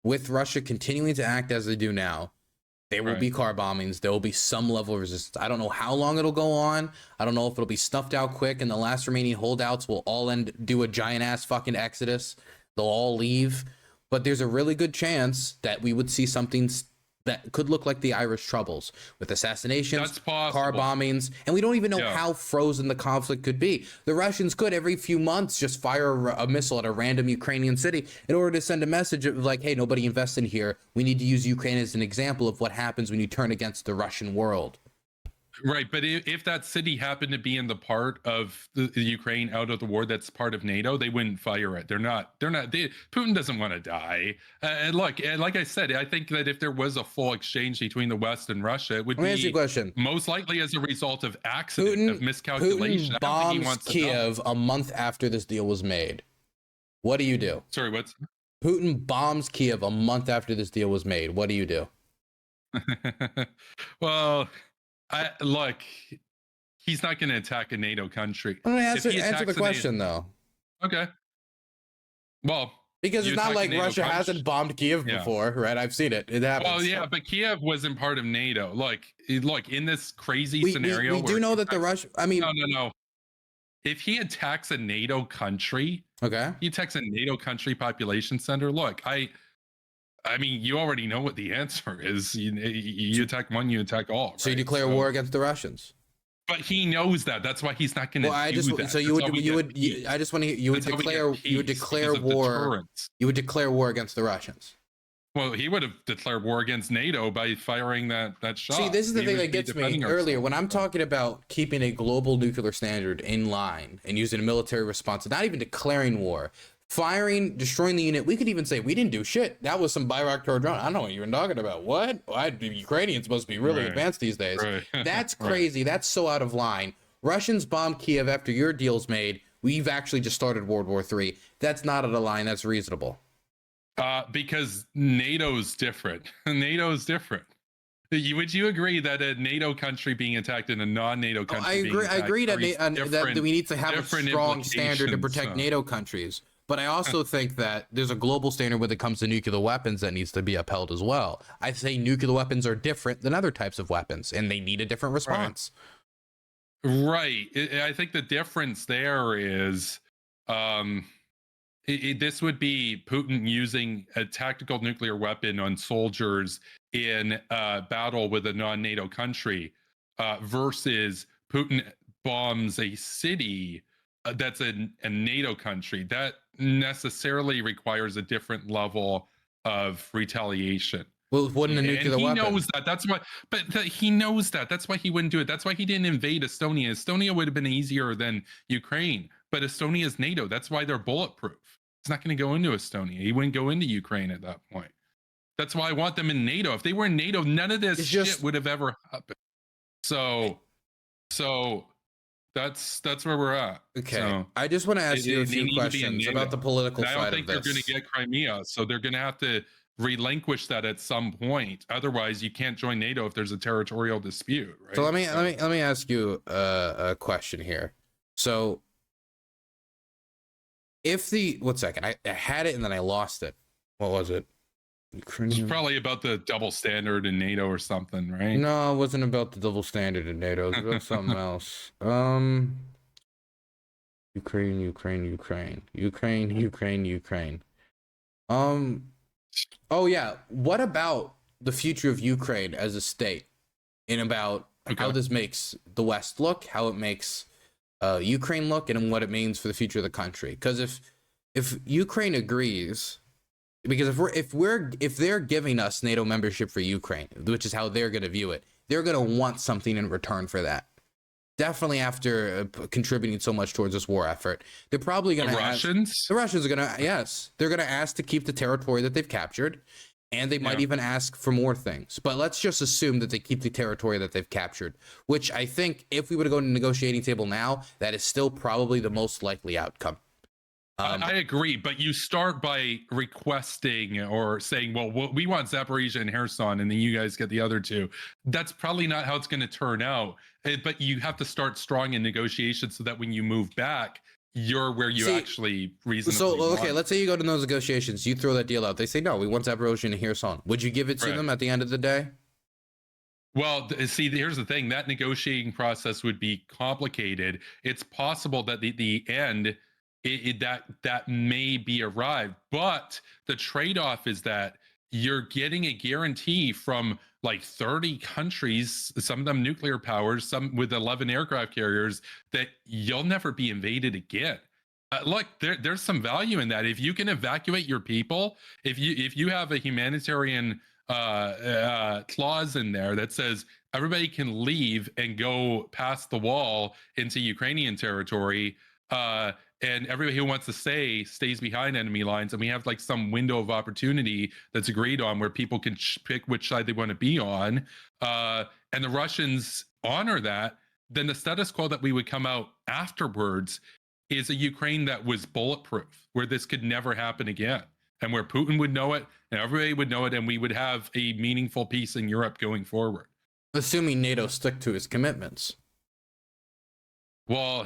Speaker 2: with Russia continuing to act as they do now, there will be car bombings. There will be some level of resistance. I don't know how long it'll go on. I don't know if it'll be snuffed out quick and the last remaining holdouts will all do a giant ass fucking exodus. They'll all leave. But there's a really good chance that we would see something that could look like the Irish Troubles, with assassinations, car bombings, and we don't even know how frozen the conflict could be. The Russians could every few months just fire a missile at a random Ukrainian city in order to send a message of like, hey, nobody invest in here. We need to use Ukraine as an example of what happens when you turn against the Russian world.
Speaker 1: Right, but if that city happened to be in the part of the Ukraine out of the war that's part of NATO, they wouldn't fire it. Putin doesn't want to die. And look, like I said, I think that if there was a full exchange between the West and Russia, it would be most likely as a result of accident, of miscalculation.
Speaker 2: Putin bombs Kiev a month after this deal was made. What do you do?
Speaker 1: Sorry, what's?
Speaker 2: Putin bombs Kiev a month after this deal was made. What do you do?
Speaker 1: Well, look, he's not going to attack a NATO country.
Speaker 2: Answer the question, though.
Speaker 1: Okay. Well,
Speaker 2: because it's not like Russia hasn't bombed Kiev before, right? I've seen it. It happens.
Speaker 1: Well, yeah, but Kiev wasn't part of NATO. Look, in this crazy scenario,
Speaker 2: we do know that the Russia. I mean,
Speaker 1: no. If he attacks a NATO country, he attacks a NATO country population center. Look, I mean, you already know what the answer is. You attack one, you attack all.
Speaker 2: So you declare war against the Russians.
Speaker 1: But he knows that. That's why he's not going to do that.
Speaker 2: So you would declare war. You would declare war against the Russians.
Speaker 1: Well, he would have declared war against NATO by firing that shot.
Speaker 2: See, this is the thing that gets me earlier. When I'm talking about keeping a global nuclear standard in line and using a military response, not even declaring war, firing, destroying the unit. We could even say we didn't do shit. That was some Bayraktar drone. I don't know what you're talking about. What? The Ukrainians must be really advanced these days. That's crazy. That's so out of line. Russians bombed Kiev after your deal's made. We've actually just started World War III. That's not out of line. That's reasonable.
Speaker 1: Because NATO's different. NATO's different. Would you agree that a NATO country being attacked in a non-NATO country?
Speaker 2: I agree that we need to have a strong standard to protect NATO countries. But I also think that there's a global standard when it comes to nuclear weapons that needs to be upheld as well. I say nuclear weapons are different than other types of weapons, and they need a different response.
Speaker 1: Right. I think the difference there is this would be Putin using a tactical nuclear weapon on soldiers in battle with a non-NATO country versus Putin bombs a city that's a NATO country. That necessarily requires a different level of retaliation.
Speaker 2: Well, wouldn't a nuclear
Speaker 1: and he
Speaker 2: weapon?
Speaker 1: knows that. That's why. But he knows that. That's why he wouldn't do it. That's why he didn't invade Estonia. Estonia would have been easier than Ukraine. But Estonia is NATO. That's why they're bulletproof. He's not going to go into Estonia. He wouldn't go into Ukraine at that point. That's why I want them in NATO. If they were in NATO, none of this shit would have ever happened. So that's where we're at.
Speaker 2: Okay.
Speaker 1: So
Speaker 2: I just want to ask you a few questions about the political side of this.
Speaker 1: I don't think they're going to get Crimea, so they're going to have to relinquish that at some point. Otherwise, you can't join NATO if there's a territorial dispute, right?
Speaker 2: So let me ask you a question here. So if the 1 second, I had it and then I lost it. What was it?
Speaker 1: It's probably about the double standard in NATO or something, right?
Speaker 2: No, it wasn't about the double standard in NATO. It was about something else. Ukraine. Oh yeah. What about the future of Ukraine as a state? And about how this makes the West look, how it makes Ukraine look, and what it means for the future of the country. Because if Ukraine agrees, because if they're giving us NATO membership for Ukraine, which is how they're going to view it, they're going to want something in return for that. Definitely after contributing so much towards this war effort, they're probably going to
Speaker 1: Russians.
Speaker 2: The Russians are going to, yes, they're going to ask to keep the territory that they've captured, and they might even ask for more things. But let's just assume that they keep the territory that they've captured, which I think if we were to go to the negotiating table now, that is still probably the most likely outcome.
Speaker 1: I agree, but you start by requesting or saying, well, we want Zaporizhia and Kherson, and then you guys get the other two. That's probably not how it's going to turn out. But you have to start strong in negotiations so that when you move back, you're where you actually reasonably want.
Speaker 2: Let's say you go to those negotiations, you throw that deal out. They say, no, we want Zaporizhia and Kherson. Would you give it to them at the end of the day?
Speaker 1: Well, see, here's the thing. That negotiating process would be complicated. It's possible that the end... that may be arrived, but the trade-off is that you're getting a guarantee from like 30 countries, some of them nuclear powers, some with 11 aircraft carriers, that you'll never be invaded again. Look, there's some value in that. If you can evacuate your people, if you have a humanitarian clause in there that says everybody can leave and go past the wall into Ukrainian territory, and everybody who wants to stay stays behind enemy lines, and we have like some window of opportunity that's agreed on where people can pick which side they want to be on, and the Russians honor that, then the status quo that we would come out afterwards is a Ukraine that was bulletproof, where this could never happen again, and where Putin would know it and everybody would know it, and we would have a meaningful peace in Europe going forward.
Speaker 2: Assuming NATO stick to its commitments.
Speaker 1: Well,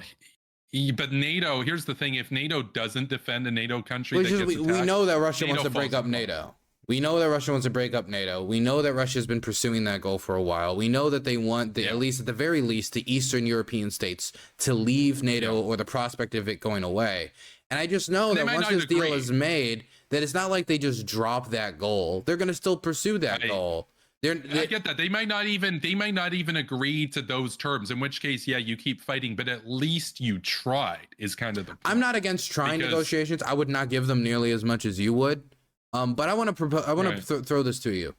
Speaker 1: but NATO, here's the thing: if NATO doesn't defend a NATO country,
Speaker 2: we know that Russia wants to break up NATO. We know that Russia wants to break up NATO. We know that Russia has been pursuing that goal for a while. We know that they want, at least at the very least, the Eastern European states to leave NATO or the prospect of it going away. And I just know that once this deal is made, that it's not like they just drop that goal. They're going to still pursue that goal. I
Speaker 1: get that. They might not even agree to those terms, in which case, yeah, you keep fighting, but at least you tried, is kind of the point.
Speaker 2: I'm not against trying negotiations. I would not give them nearly as much as you would. But I want to throw this to you.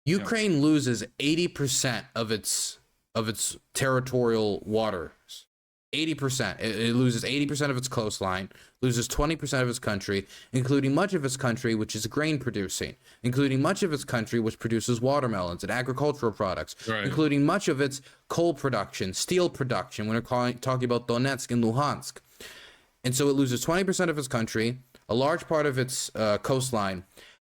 Speaker 2: Ukraine loses 80% of its territorial waters. 80%. It loses 80% of its coastline, loses 20% of its country, including much of its country which is grain producing, including much of its country which produces watermelons and agricultural products, including much of its coal production, steel production, when we're talking about Donetsk and Luhansk. And so it loses 20% of its country, a large part of its coastline.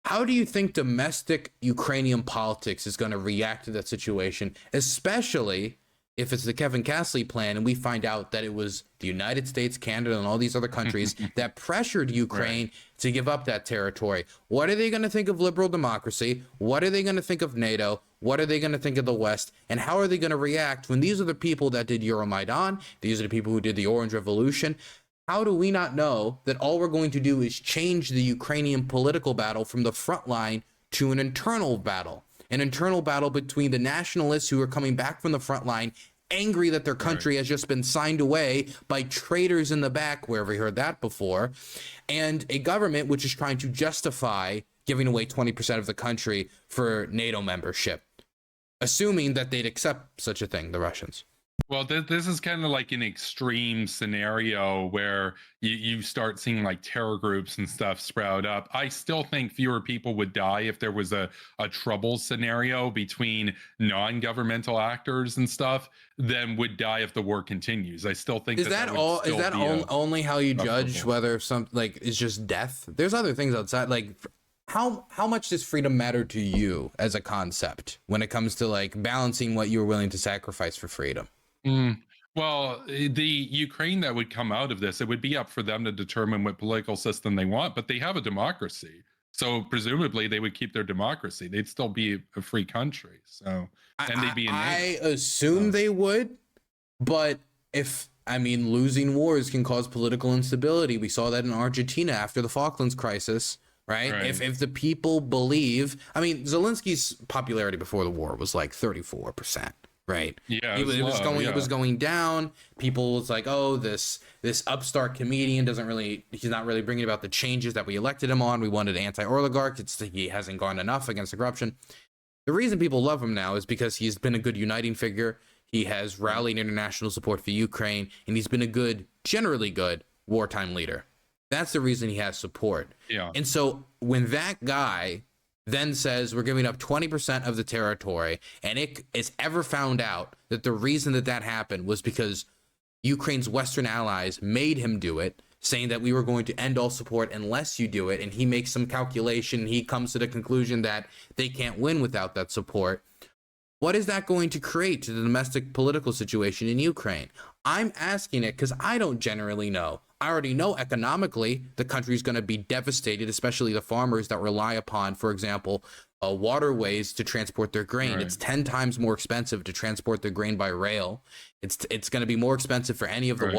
Speaker 2: How do you think domestic Ukrainian politics is going to react to that situation, especially if it's the Kevin Castley plan and we find out that it was the United States, Canada, and all these other countries that pressured Ukraine to give up that territory? What are they going to think of liberal democracy? What are they going to think of NATO? What are they going to think of the West? And how are they going to react when these are the people that did Euromaidan? These are the people who did the Orange Revolution. How do we not know that all we're going to do is change the Ukrainian political battle from the front line to an internal battle between the nationalists who are coming back from the front line, angry that their country has just been signed away by traitors in the back, wherever you heard that before, and a government which is trying to justify giving away 20% of the country for NATO membership, assuming that they'd accept such a thing, the Russians.
Speaker 1: Well, this is kind of like an extreme scenario where you start seeing like terror groups and stuff sprout up. I still think fewer people would die if there was a trouble scenario between non-governmental actors and stuff than would die if the war continues. I still think
Speaker 2: only how you judge whether something like is just death? There's other things outside, like how much does freedom matter to you as a concept when it comes to like balancing what you're willing to sacrifice for freedom?
Speaker 1: Well, the Ukraine that would come out of this, it would be up for them to determine what political system they want, but they have a democracy. So presumably they would keep their democracy. They'd still be a free country. So, and they'd be in
Speaker 2: I assume they would, but losing wars can cause political instability. We saw that in Argentina after the Falklands crisis, right? If the people believe, Zelensky's popularity before the war was like 34%. Right.
Speaker 1: Yeah.
Speaker 2: It was going down. People was like, oh, this upstart comedian he's not really bringing about the changes that we elected him on. We wanted anti-oligarch. He hasn't gone enough against the corruption. The reason people love him now is because he's been a good uniting figure. He has rallied international support for Ukraine, and he's been a generally good wartime leader. That's the reason he has support.
Speaker 1: Yeah.
Speaker 2: And so when that guy then says we're giving up 20% of the territory, and it is ever found out that the reason that happened was because Ukraine's Western allies made him do it, saying that we were going to end all support unless you do it, and he makes some calculation, he comes to the conclusion that they can't win without that support. What is that going to create to the domestic political situation in Ukraine? I'm asking it because I don't generally know. I already know economically the country is going to be devastated, especially the farmers that rely upon, for example, waterways to transport their grain. Right. It's 10 times more expensive to transport their grain by rail. It's going to be more expensive for any of the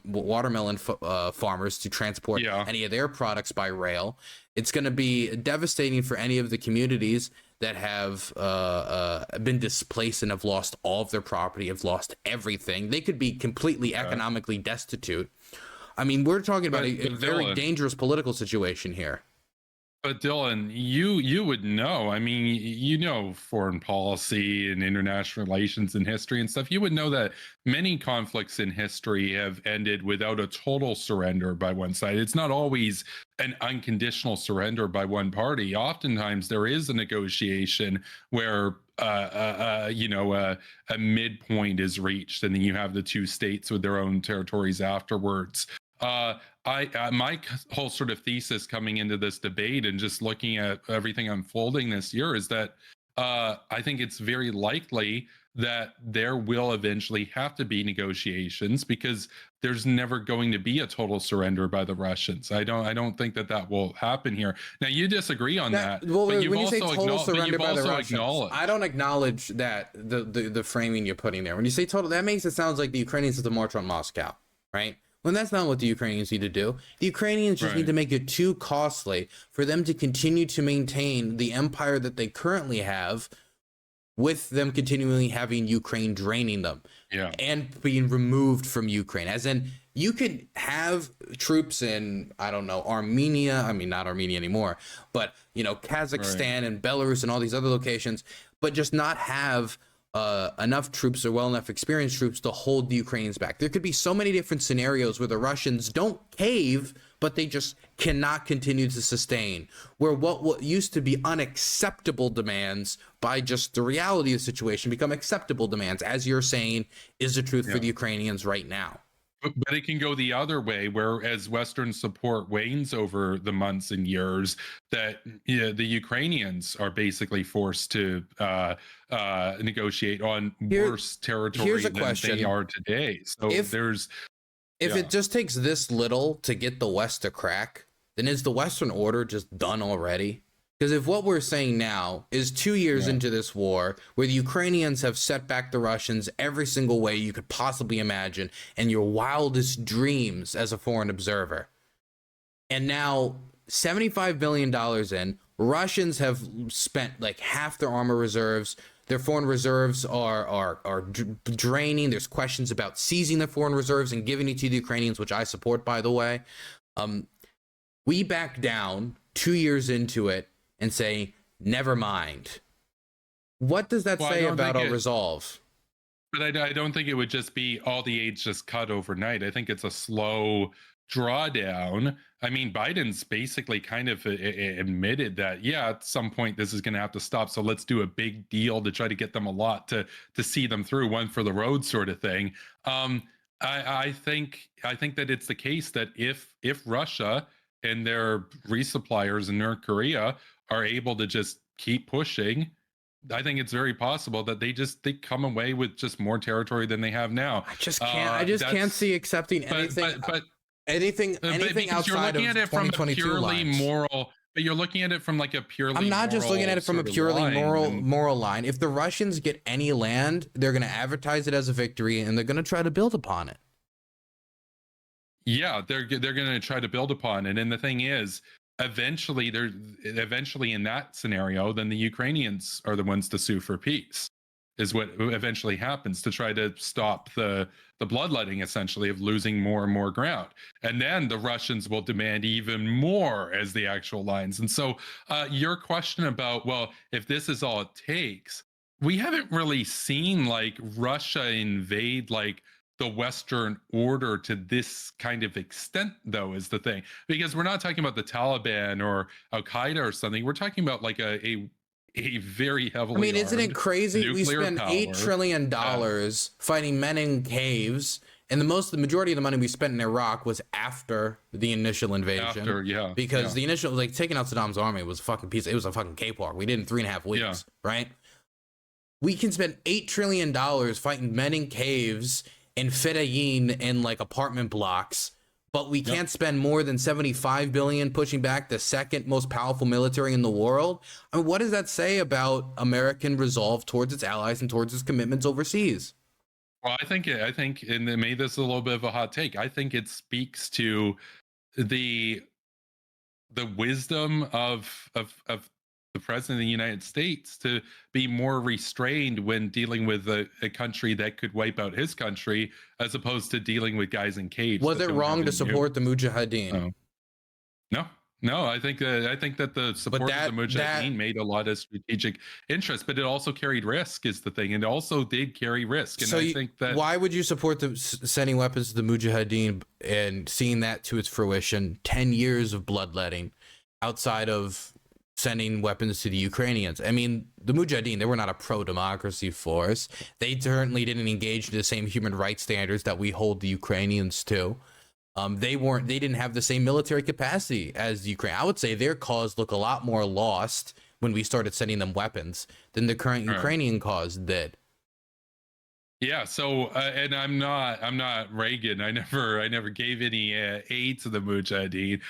Speaker 2: watermelon farmers to transport any of their products by rail. It's going to be devastating for any of the communities that have been displaced and have lost all of their property, have lost everything. They could be completely economically destitute. We're talking about a very dangerous political situation here.
Speaker 1: But Dylan, you would know. You know foreign policy and international relations and history and stuff. You would know that many conflicts in history have ended without a total surrender by one side. It's not always an unconditional surrender by one party. Oftentimes there is a negotiation where a midpoint is reached, and then you have the two states with their own territories afterwards. My whole sort of thesis coming into this debate and just looking at everything unfolding this year is that I think it's very likely that there will eventually have to be negotiations, because there's never going to be a total surrender by the Russians. I don't think that will happen here. Now, you disagree on that.
Speaker 2: Well, when you say total surrender by the Russians, I don't acknowledge that the framing you're putting there. When you say total, that makes it sound like the Ukrainians have to march on Moscow, right? When that's not what the Ukrainians need to do. The Ukrainians just need to make it too costly for them to continue to maintain the empire that they currently have, with them continually having Ukraine draining them and being removed from Ukraine. As in, you could have troops in, Armenia, not Armenia anymore, but, Kazakhstan and Belarus and all these other locations, but just not have enough troops or well enough experienced troops to hold the Ukrainians back. There could be so many different scenarios where the Russians don't cave, but they just cannot continue to sustain, where what used to be unacceptable demands by just the reality of the situation become acceptable demands, as you're saying is the truth for the Ukrainians right now.
Speaker 1: But it can go the other way, where as Western support wanes over the months and years, that the Ukrainians are basically forced to negotiate on worse territory than they are today. So if it just takes this little to get the West to crack, then is the Western order just done already? Because if what we're saying now is 2 years into this war, where the Ukrainians have set back the Russians every single way you could possibly imagine, and your wildest dreams as a foreign observer, and now $75 billion in, Russians have spent like half their armor reserves. Their foreign reserves are draining. There's questions about seizing the foreign reserves and giving it to the Ukrainians, which I support, by the way. We back down 2 years into it,
Speaker 2: and say, never mind. What does that say about our resolve?
Speaker 1: But I don't think it would just be all the aids just cut overnight. I think it's a slow drawdown. I mean, Biden's basically kind of admitted that, yeah, at some point this is going to have to stop. So let's do a big deal to try to get them a lot to see them through, one for the road sort of thing. I think that it's the case that if Russia and their resuppliers in North Korea are able to just keep pushing, I think it's very possible that they come away with just more territory than they have now.
Speaker 2: I just can't see accepting anything. But anything outside of 2022 lines.
Speaker 1: But you're looking at it from like a purely.
Speaker 2: I'm not just looking at it from a purely moral line. If the Russians get any land, they're going to advertise it as a victory, and they're going to try to build upon it.
Speaker 1: Yeah, they're going to try to build upon it, and the thing is, eventually in that scenario, then the Ukrainians are the ones to sue for peace, is what eventually happens, to try to stop the bloodletting, essentially, of losing more and more ground. And then the Russians will demand even more as the actual lines. And so your question about, well, if this is all it takes, we haven't really seen like Russia invade like the Western order to this kind of extent, though, is the thing, because we're not talking about the Taliban or Al Qaeda or something. We're talking about like a very heavily.
Speaker 2: I mean, isn't it crazy? We spend
Speaker 1: power.
Speaker 2: $8 trillion fighting men in caves, and the majority of the money we spent in Iraq was after the initial invasion. Because the initial, like, taking out Saddam's army was a fucking piece. It was a fucking cakewalk. We did it in 3.5 weeks, right? We can spend $8 trillion fighting men in caves in Fedayeen and like apartment blocks, but we can't spend more than $75 billion pushing back the second most powerful military in the world. I mean, what does that say about American resolve towards its allies and towards its commitments overseas?
Speaker 1: Well, I think, and maybe this is a little bit of a hot take, I think it speaks to the wisdom of the president of the United States to be more restrained when dealing with a country that could wipe out his country, as opposed to dealing with guys in caves.
Speaker 2: Was it wrong to support the Mujahideen?
Speaker 1: No, I think that the support of the Mujahideen made a lot of strategic interest, but it also carried risk, is the thing. And it also did carry risk. And
Speaker 2: so
Speaker 1: I think that,
Speaker 2: why would you support sending weapons to the Mujahideen and seeing that to its fruition? 10 years of bloodletting outside of sending weapons to the Ukrainians. I mean, the Mujahideen, they were not a pro-democracy force. They certainly didn't engage in the same human rights standards that we hold the Ukrainians to. They didn't have the same military capacity as Ukraine. I would say their cause looked a lot more lost when we started sending them weapons than the current Ukrainian cause did.
Speaker 1: Yeah. So, and I'm not Reagan. I never gave any aid to the Mujahideen.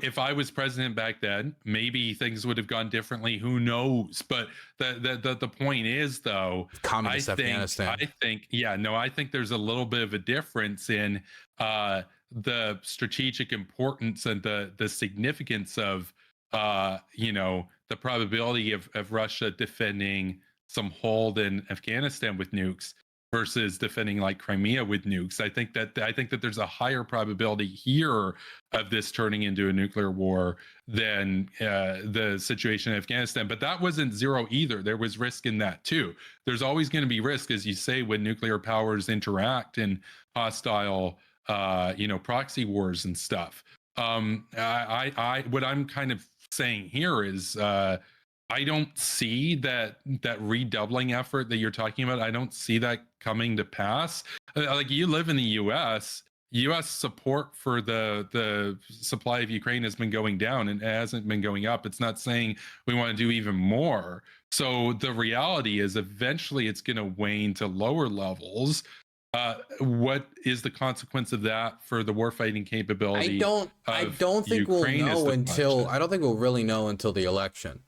Speaker 1: If I was president back then, maybe things would have gone differently. Who knows? But the point is, though,
Speaker 2: communist Afghanistan.
Speaker 1: I think there's a little bit of a difference in the strategic importance and the significance of the probability of Russia defending some hold in Afghanistan with nukes versus defending like Crimea with nukes. I think that there's a higher probability here of this turning into a nuclear war than the situation in Afghanistan. But that wasn't zero either. There was risk in that too. There's always going to be risk, as you say, when nuclear powers interact in hostile, proxy wars and stuff. What I'm kind of saying here is, I don't see that redoubling effort that you're talking about. I don't see that coming to pass. Like, you live in the U.S. support for the supply of Ukraine has been going down, and it hasn't been going up. It's not saying we want to do even more. So the reality is, eventually it's going to wane to lower levels. What is the consequence of that for the warfighting capability?
Speaker 2: I don't think we'll know until the election.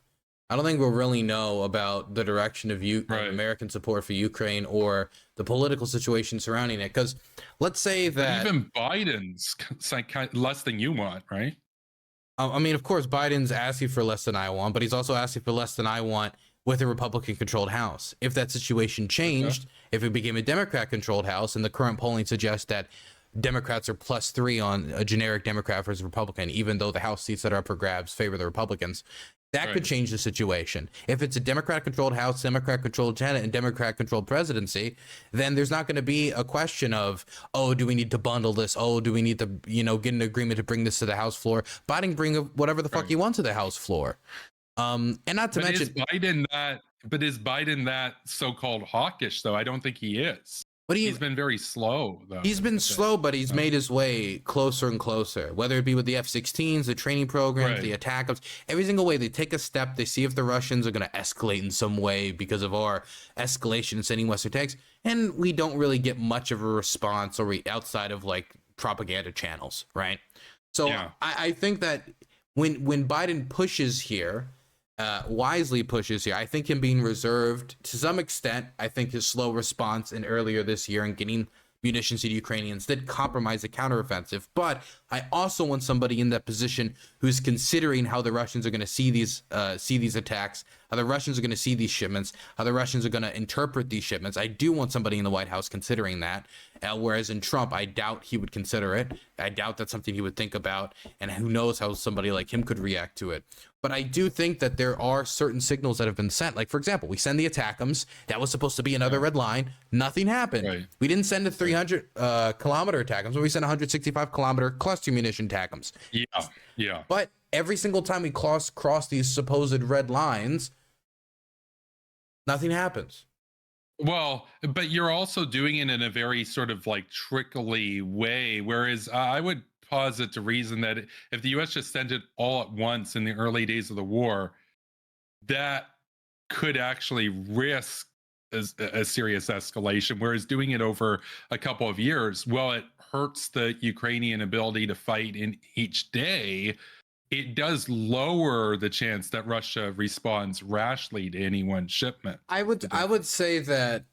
Speaker 2: I don't think we'll really know about the direction of American support for Ukraine or the political situation surrounding it. Because let's say that
Speaker 1: even Biden's less than you want, right?
Speaker 2: I mean, of course, Biden's asking for less than I want, but he's also asking for less than I want with a Republican-controlled House. If that situation changed, if it became a Democrat-controlled House, and the current polling suggests that Democrats are +3 on a generic Democrat versus Republican, even though the House seats that are up for grabs favor the Republicans. That could change the situation. If it's a Democrat-controlled House, Democrat-controlled Senate, and Democrat-controlled presidency, then there's not going to be a question of, oh, do we need to bundle this? Oh, do we need to, get an agreement to bring this to the House floor? Biden bring whatever the fuck he wants to the House floor. And not to mention,
Speaker 1: is Biden that so-called hawkish though? I don't think he is. He's been very slow, though.
Speaker 2: He's been slow, but he's made his way closer and closer, whether it be with the F-16s, the training programs, the attack ups, every single way. They take a step, they see if the Russians are going to escalate in some way because of our escalation in sending Western tanks, and we don't really get much of a response outside of like propaganda channels, right? So I think that when Biden pushes here, wisely pushes here, I think him being reserved to some extent, I think his slow response in earlier this year and getting munitions to the Ukrainians did compromise the counteroffensive. But I also want somebody in that position who's considering how the Russians are going to see these attacks, how the Russians are going to see these shipments, how the Russians are going to interpret these shipments. I do want somebody in the White House considering that. Whereas in Trump, I doubt he would consider it. I doubt that's something he would think about. And who knows how somebody like him could react to it. But I do think that there are certain signals that have been sent. Like, for example, we send the ATACMS. That was supposed to be another red line. Nothing happened. Right. We didn't send a 300 kilometer ATACMS, but we sent 165 kilometer cluster munition ATACMS.
Speaker 1: Yeah.
Speaker 2: But every single time we cross these supposed red lines, nothing happens.
Speaker 1: Well, but you're also doing it in a very sort of like trickly way, whereas I would posit to reason that if the U.S. just sent it all at once in the early days of the war, that could actually risk a serious escalation, whereas doing it over a couple of years, well, it hurts the Ukrainian ability to fight in each day. It does lower the chance that Russia responds rashly to any one shipment. I
Speaker 2: would say that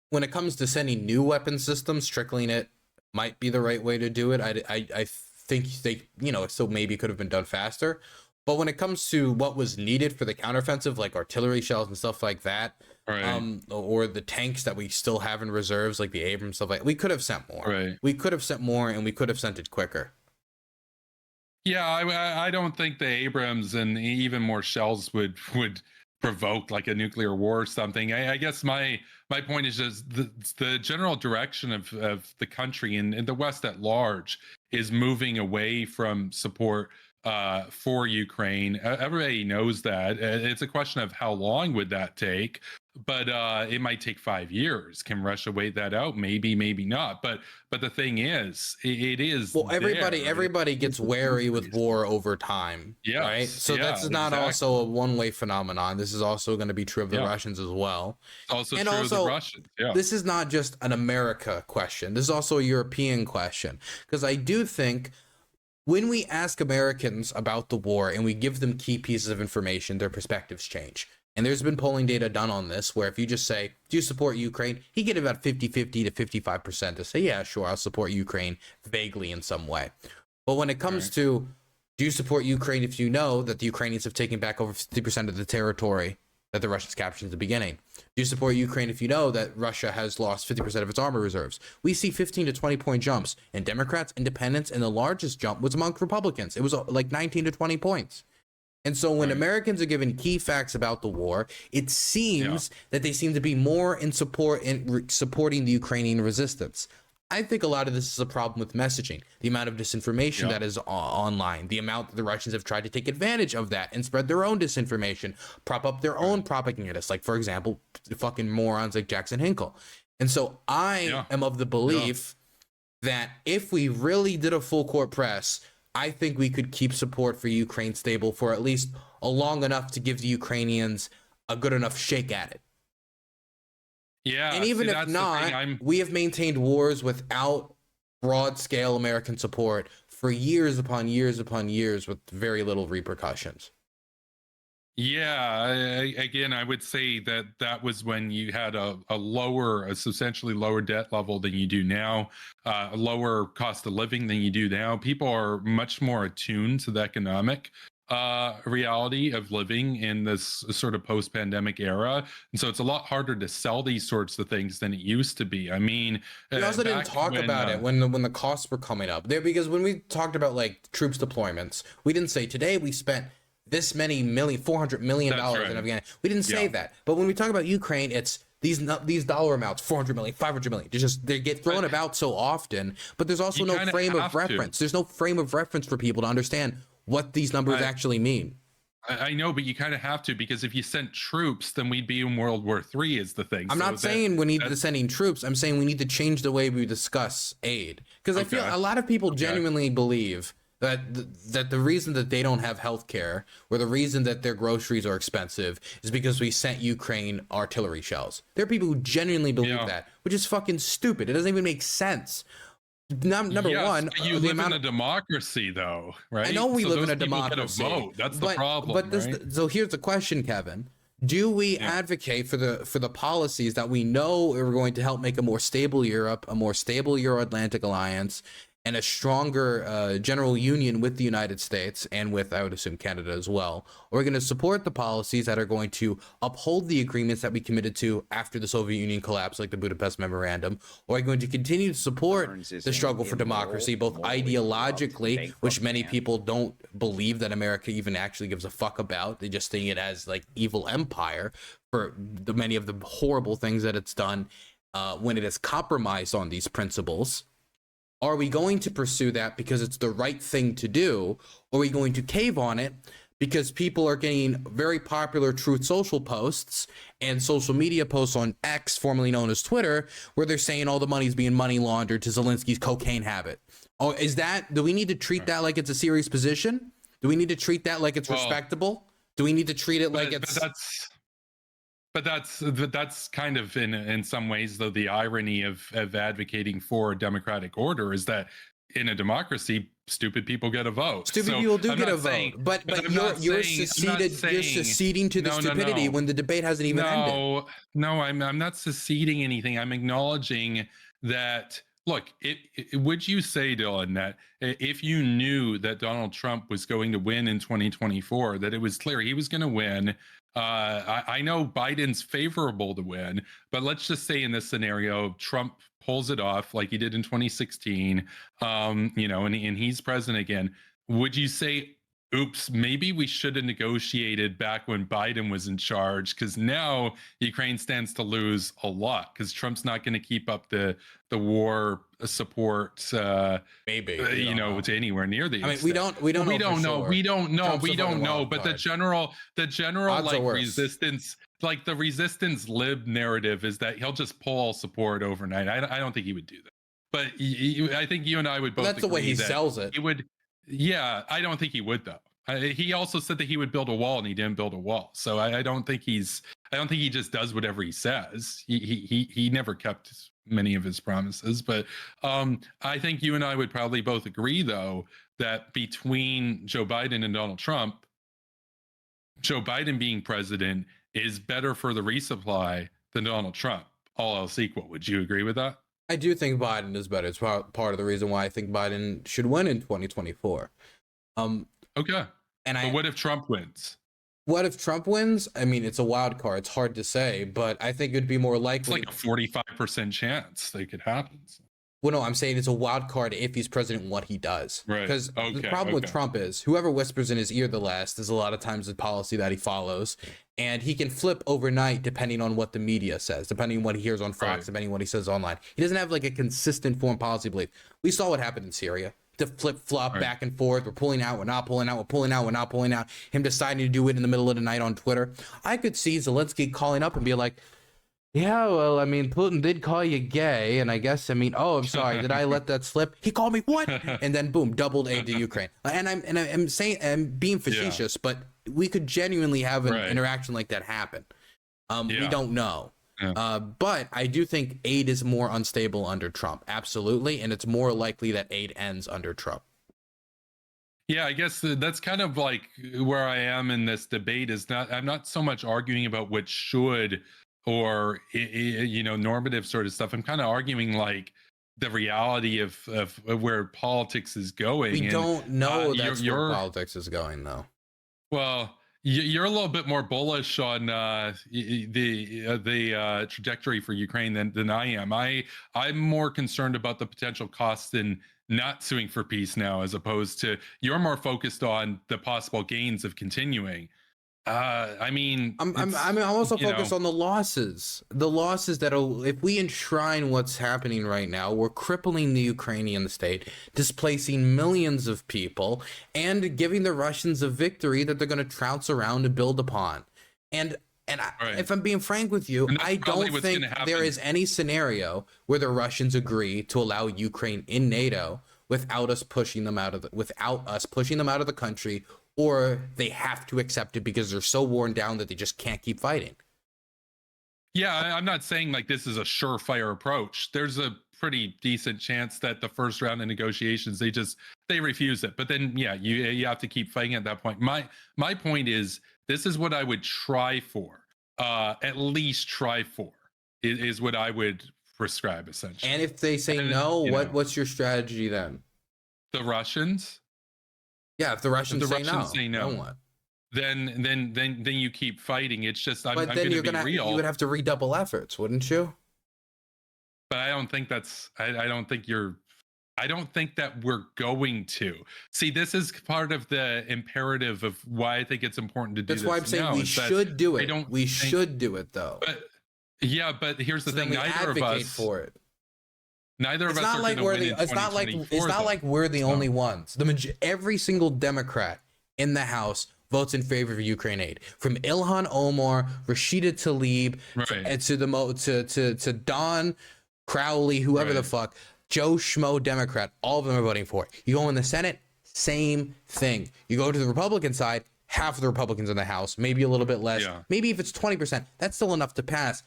Speaker 2: when it comes to sending new weapon systems, trickling it might be the right way to do it. I think they, it still maybe could have been done faster. But when it comes to what was needed for the counteroffensive, like artillery shells and stuff like that, or the tanks that we still have in reserves, like the Abrams stuff, like we could have sent more.
Speaker 1: Right.
Speaker 2: We could have sent more, and we could have sent it quicker.
Speaker 1: Yeah, I don't think the Abrams and even more shells would provoke like a nuclear war or something. I guess my point is just the general direction of the country and the West at large is moving away from support for Ukraine. Everybody knows that. It's a question of how long would that take, but it might take 5 years. Can Russia wait that out? Maybe not. But the thing is, it is.
Speaker 2: Well, everybody gets wary with war over time, right? So that's not also a one-way phenomenon. This is also going to be true of the Russians as well.
Speaker 1: Also true of the Russians. Yeah.
Speaker 2: This is not just an America question. This is also a European question, because I do think when we ask Americans about the war and we give them key pieces of information, their perspectives change. And there's been polling data done on this where if you just say, do you support Ukraine? You get about 50-50 to 55% to say, yeah, sure, I'll support Ukraine vaguely in some way. But when it comes to, do you support Ukraine if you know that the Ukrainians have taken back over 50% of the territory that the Russians captured at the beginning? Do you support Ukraine if you know that Russia has lost 50% of its armor reserves? We see 15 to 20 point jumps in Democrats, independents, and the largest jump was among Republicans. It was like 19 to 20 points. And so when Americans are given key facts about the war, it seems that they seem to be more in support in supporting the Ukrainian resistance. I think a lot of this is a problem with messaging, the amount of disinformation that is online, the amount that the Russians have tried to take advantage of that and spread their own disinformation, prop up their own propagandists, like, for example, fucking morons like Jackson Hinkle. And so I am of the belief that if we really did a full court press, I think we could keep support for Ukraine stable for at least a long enough to give the Ukrainians a good enough shake at it.
Speaker 1: Yeah,
Speaker 2: and even if not, we have maintained wars without broad-scale American support for years upon years upon years with very little repercussions.
Speaker 1: Yeah, again, I would say that was when you had a substantially lower debt level than you do now, a lower cost of living than you do now. People are much more attuned to the economic reality of living in this sort of post-pandemic era, and so it's a lot harder to sell these sorts of things than it used to be. I mean,
Speaker 2: we also didn't talk about it when the costs were coming up there, because when we talked about like troops deployments, we didn't say today we spent this many million, $400 million
Speaker 1: That's
Speaker 2: in
Speaker 1: right.
Speaker 2: Afghanistan. We didn't say that. But when we talk about Ukraine, it's these dollar amounts, 400 million, 500 million. They get thrown about so often, but there's also no frame of reference. There's no frame of reference for people to understand what these numbers actually mean.
Speaker 1: I know, but you kind of have to, because if you sent troops, then we'd be in World War III is the thing.
Speaker 2: I'm not saying we need to sending troops. I'm saying we need to change the way we discuss aid. Because I feel a lot of people genuinely believe that the reason that they don't have health care, or the reason that their groceries are expensive, is because we sent Ukraine artillery shells. There are people who genuinely believe that, which is fucking stupid. It doesn't even make sense. Number one,
Speaker 1: you live in a democracy, though, right?
Speaker 2: I know we live in a democracy.
Speaker 1: Vote. That's the problem.
Speaker 2: But so here's the question, Kevin: do we advocate for the policies that we know are going to help make a more stable Europe, a more stable Euro-Atlantic alliance, and a stronger general union with the United States and with, I would assume, Canada as well? Or we're going to support the policies that are going to uphold the agreements that we committed to after the Soviet Union collapsed, like the Budapest Memorandum? Or are we going to continue to support the struggle for democracy, both ideologically, which many people don't believe that America even actually gives a fuck about? They just think it as like evil empire for the many of the horrible things that it's done when it has compromised on these principles. Are we going to pursue that because it's the right thing to do? Or are we going to cave on it because people are getting very popular Truth Social posts and social media posts on X, formerly known as Twitter, where they're saying all the money's being money laundered to Zelensky's cocaine habit? Oh, do we need to treat that like it's a serious position? Do we need to treat that like it's respectable? Do we need to treat it like it's...
Speaker 1: But that's kind of in some ways, though, the irony of advocating for democratic order is that in a democracy, stupid people get a vote.
Speaker 2: Stupid people do get a vote, but you're seceding to the stupidity when the debate hasn't even ended.
Speaker 1: No, I'm not seceding anything. I'm acknowledging that. Look, would you say, Dylan, that if you knew that Donald Trump was going to win in 2024, that it was clear he was going to win? I know Biden's favorable to win, but let's just say in this scenario, Trump pulls it off like he did in 2016, and he's president again. Would you say, oops, maybe we should have negotiated back when Biden was in charge, because now Ukraine stands to lose a lot because Trump's not going to keep up the war support
Speaker 2: maybe
Speaker 1: to anywhere near the
Speaker 2: extent. We don't know,
Speaker 1: but the general resistance, like the resistance lib narrative, is that he'll just pull all support overnight. I don't think he would do that, but I think you and I would both
Speaker 2: that's the way he sells it.
Speaker 1: He would. Yeah, I don't think he would, though. He also said that he would build a wall, and he didn't build a wall. So I don't think he just does whatever he says. He never kept many of his promises. But I think you and I would probably both agree, though, that between Joe Biden and Donald Trump, Joe Biden being president is better for the resupply than Donald Trump, all else equal. Would you agree with that?
Speaker 2: I do think Biden is better. It's part of the reason why I think Biden should win in 2024.
Speaker 1: Okay. But what if Trump wins?
Speaker 2: What if Trump wins? I mean, it's a wild card. It's hard to say, but I think it'd be more likely.
Speaker 1: It's like a 45% chance that it could happen.
Speaker 2: Well, no, I'm saying it's a wild card if he's president, what he does.
Speaker 1: Right.
Speaker 2: Because the problem with Trump is whoever whispers in his ear the last is a lot of times the policy that he follows. And he can flip overnight depending on what the media says, depending on what he hears on Fox, depending on what he says online. He doesn't have like a consistent foreign policy belief. We saw what happened in Syria. To flip-flop back and forth. We're pulling out, we're not pulling out, we're pulling out, we're not pulling out. Him deciding to do it in the middle of the night on Twitter. I could see Zelensky calling up and be like, yeah, well, I mean, Putin did call you gay, and I guess, I mean, oh, I'm sorry, did I let that slip? He called me what? And then boom, doubled aid to Ukraine. And I'm saying, I'm being facetious, but we could genuinely have an interaction like that happen. We don't know. Yeah. But I do think aid is more unstable under Trump. Absolutely. And it's more likely that aid ends under Trump.
Speaker 1: Yeah, I guess that's kind of like where I am in this debate. I'm not so much arguing about what should or normative sort of stuff. I'm kind of arguing like the reality of where politics is going.
Speaker 2: We don't know that's where politics is going, though.
Speaker 1: Well, you're a little bit more bullish on the trajectory for Ukraine than I am. I'm more concerned about the potential costs in not suing for peace now, as opposed to you're more focused on the possible gains of continuing. I mean,
Speaker 2: I'm also focused on the losses that if we enshrine what's happening right now, we're crippling the Ukrainian state, displacing millions of people, and giving the Russians a victory that they're going to trounce around and build upon. And if I'm being frank with you, I don't think there is any scenario where the Russians agree to allow Ukraine in NATO without us pushing them out of the country, or they have to accept it because they're so worn down that they just can't keep fighting.
Speaker 1: Yeah, I'm not saying like this is a surefire approach. There's a pretty decent chance that the first round of negotiations they refuse it. But then you have to keep fighting at that point. My point is, this is what I would try for. At least try for is what I would prescribe, essentially.
Speaker 2: And if they say no, what's your strategy then?
Speaker 1: The Russians?
Speaker 2: Yeah, if the Russians say no,
Speaker 1: then you keep fighting. It's just I'm
Speaker 2: then
Speaker 1: going to be real.
Speaker 2: You would have to redouble efforts, wouldn't you?
Speaker 1: But I don't think that's. I don't think that we're going to. See, this is part of the imperative of why I think it's important to do this.
Speaker 2: That's why I'm saying we should do it. We should do it, though.
Speaker 1: But here's the thing: neither of us
Speaker 2: for it.
Speaker 1: Neither of us are going to win in 2024.
Speaker 2: It's not like we're the only ones. Every single Democrat in the House votes in favor of Ukraine aid, from Ilhan Omar, Rashida Tlaib, to Don Crowley, whoever the fuck, Joe Schmo Democrat. All of them are voting for it. You go in the Senate, same thing. You go to the Republican side, half of the Republicans in the House, maybe a little bit less. Yeah. Maybe if it's 20%, that's still enough to pass.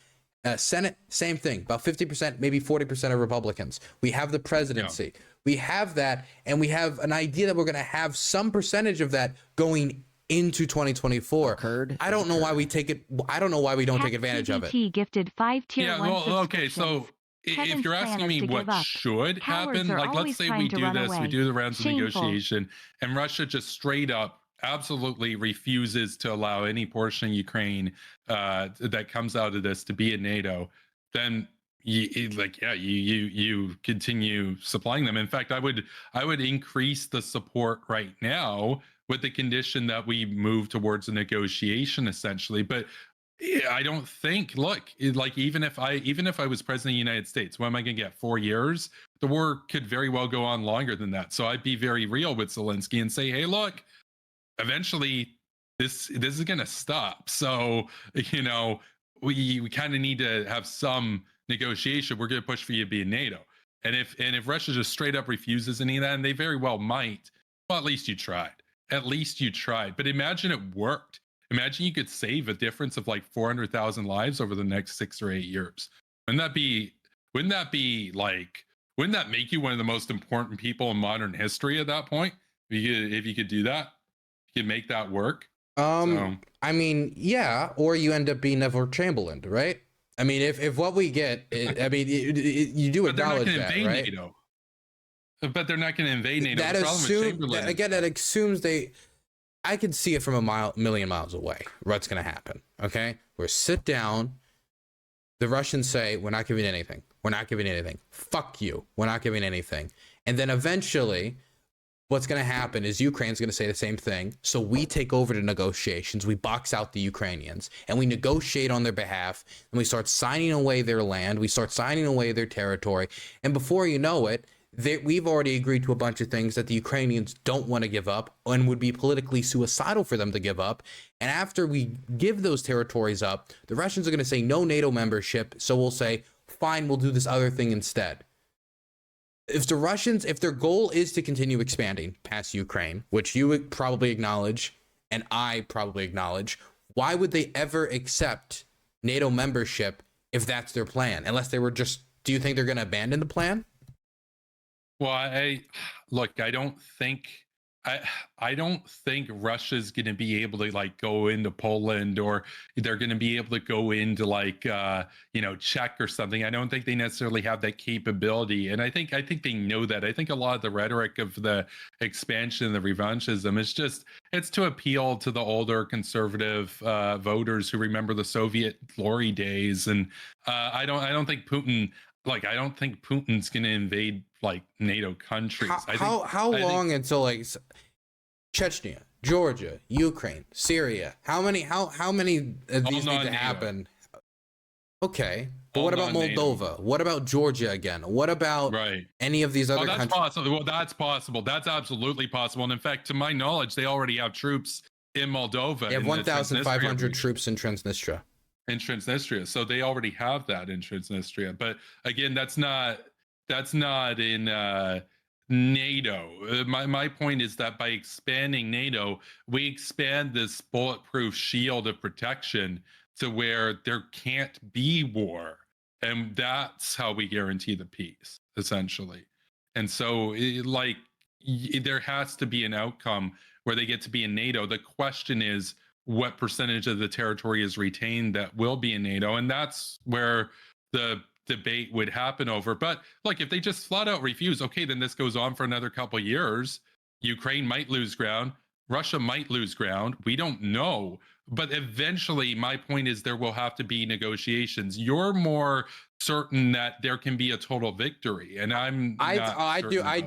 Speaker 2: Senate, same thing, about 50%, maybe 40% of Republicans. We have the presidency. Yeah. We have that, and we have an idea that we're going to have some percentage of that going into 2024. I don't know why we take it. I don't know why we don't take advantage of it.
Speaker 4: Gifted 5 tier 1
Speaker 1: okay, so if you're asking me what should happen, like let's say we do this, we do the rounds of negotiation, and Russia just straight up absolutely refuses to allow any portion of Ukraine that comes out of this to be in NATO, then you continue supplying them. In fact, I would increase the support right now with the condition that we move towards a negotiation, essentially. But I don't think, even if I was president of the United States, what am I going to get? 4 years? The war could very well go on longer than that. So I'd be very real with Zelensky and say, hey, look, eventually this is going to stop. So, we kind of need to have some negotiation. We're going to push for you to be in NATO. And if Russia just straight up refuses any of that, and they very well might, well, at least you tried. But imagine it worked. Imagine you could save a difference of like 400,000 lives over the next 6 or 8 years. Wouldn't that make you one of the most important people in modern history at that point? If you could do that, you could make that work.
Speaker 2: I mean, yeah, or you end up being Neville Chamberlain, right? I mean, if what we get, you do acknowledge that, right?
Speaker 1: NATO. But they're not going to invade NATO.
Speaker 2: That assumes they. I can see it from a million miles away. What's going to happen? Okay, we're sit down. The Russians say, we're not giving anything. We're not giving anything. Fuck you. We're not giving anything. And then eventually, what's going to happen is Ukraine's going to say the same thing. So we take over the negotiations. We box out the Ukrainians and we negotiate on their behalf. And we start signing away their land. We start signing away their territory. And before you know it, we've already agreed to a bunch of things that the Ukrainians don't want to give up and would be politically suicidal for them to give up. And after we give those territories up, the Russians are going to say no NATO membership. So we'll say, fine, we'll do this other thing instead. If the Russians, if their goal is to continue expanding past Ukraine, which you would probably acknowledge, and I probably acknowledge, why would they ever accept NATO membership if that's their plan? Unless they were just, do you think they're going to abandon the plan?
Speaker 1: Well, I don't think Russia's going to be able to go into Poland, or they're going to be able to go into Czech or something. I don't think they necessarily have that capability, and I think they know that. I think a lot of the rhetoric of the expansion, the revanchism, it's to appeal to the older conservative voters who remember the Soviet glory days, and I don't think Putin like I don't think Putin's going to invade like NATO countries.
Speaker 2: How long until like Chechnya, Georgia, Ukraine, Syria? How many of these need to happen? Okay, but what about Moldova? What about Georgia again? What about any of these other countries?
Speaker 1: Possible. Well, that's possible. That's absolutely possible. And in fact, to my knowledge, they already have troops in Moldova.
Speaker 2: They have 1,500 troops in Transnistria.
Speaker 1: In Transnistria, so they already have that in Transnistria. But again, that's not in NATO. My point is that by expanding NATO, we expand this bulletproof shield of protection to where there can't be war, and that's how we guarantee the peace, essentially. And so, there has to be an outcome where they get to be in NATO. The question is, what percentage of the territory is retained that will be in NATO? And that's where the debate would happen over. But like, if they just flat out refuse, okay, then this goes on for another couple of years. Ukraine might lose ground. Russia might lose ground. We don't know. But eventually, my point is there will have to be negotiations. You're more certain that there can be a total victory, and I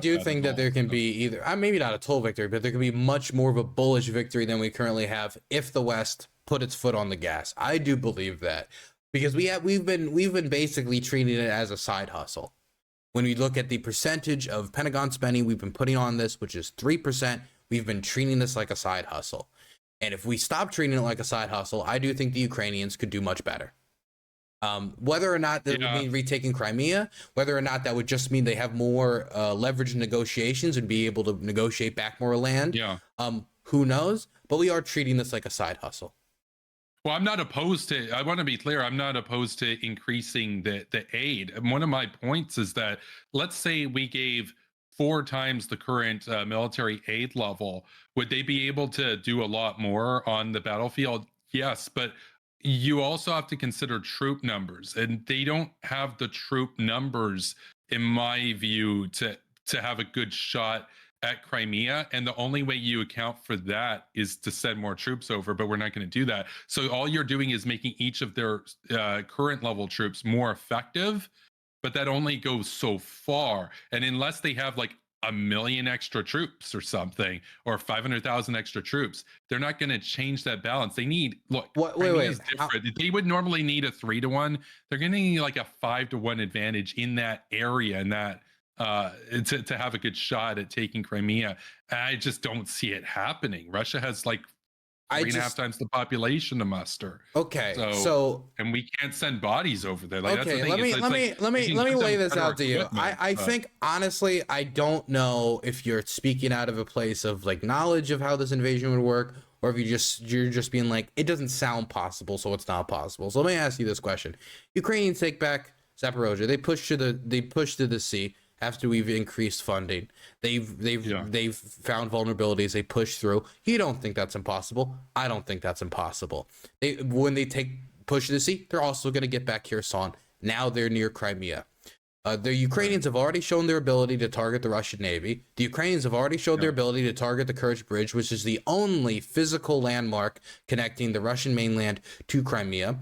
Speaker 1: do think that there can be either maybe not a total victory, but there can be much more of a bullish victory than we currently have if the West put its foot on the gas. I do believe that, because we've been basically treating it as a side hustle. When we look at the percentage of Pentagon spending we've been putting on this, which is 3%, we've been treating this like a side hustle. And if we stop treating it like a side hustle, I do think the Ukrainians could do much better. Whether or not that would mean retaking Crimea, whether or not that would just mean they have more leverage in negotiations and be able to negotiate back more land. Who knows? But we are treating this like a side hustle. Well, I'm not opposed to, I want to be clear, I'm not opposed to increasing the aid. And one of my points is that, let's say we gave 4 times the current military aid level, would they be able to do a lot more on the battlefield? Yes, but you also have to consider troop numbers, and they don't have the troop numbers, in my view, to have a good shot at Crimea. And the only way you account for that is to send more troops over, but we're not going to do that. So all you're doing is making each of their current level troops more effective, but that only goes so far. And unless they have like 1 million extra troops or something, or 500,000 extra troops, they're not going to change that balance. They need, wait, they would normally need a 3-to-1. They're going to need like a 5-to-1 advantage in that area, and that to have a good shot at taking Crimea. I just don't see it happening. Russia has like 3.5 times the population to muster.
Speaker 2: Okay, so
Speaker 1: and we can't send bodies over there. Like,
Speaker 2: okay, let me lay this out to you. I think honestly, I don't know if you're speaking out of a place of like knowledge of how this invasion would work, or if you're just being like, it doesn't sound possible, so it's not possible. So let me ask you this question: Ukrainians take back Zaporozhye. They push to the sea. After we've increased funding, they've found vulnerabilities. They push through. You don't think that's impossible? I don't think that's impossible. When they push to the sea, they're also going to get back Kherson. Now they're near Crimea. The Ukrainians have already shown their ability to target the Russian Navy. The Ukrainians have already showed their ability to target the Kerch Bridge, which is the only physical landmark connecting the Russian mainland to Crimea.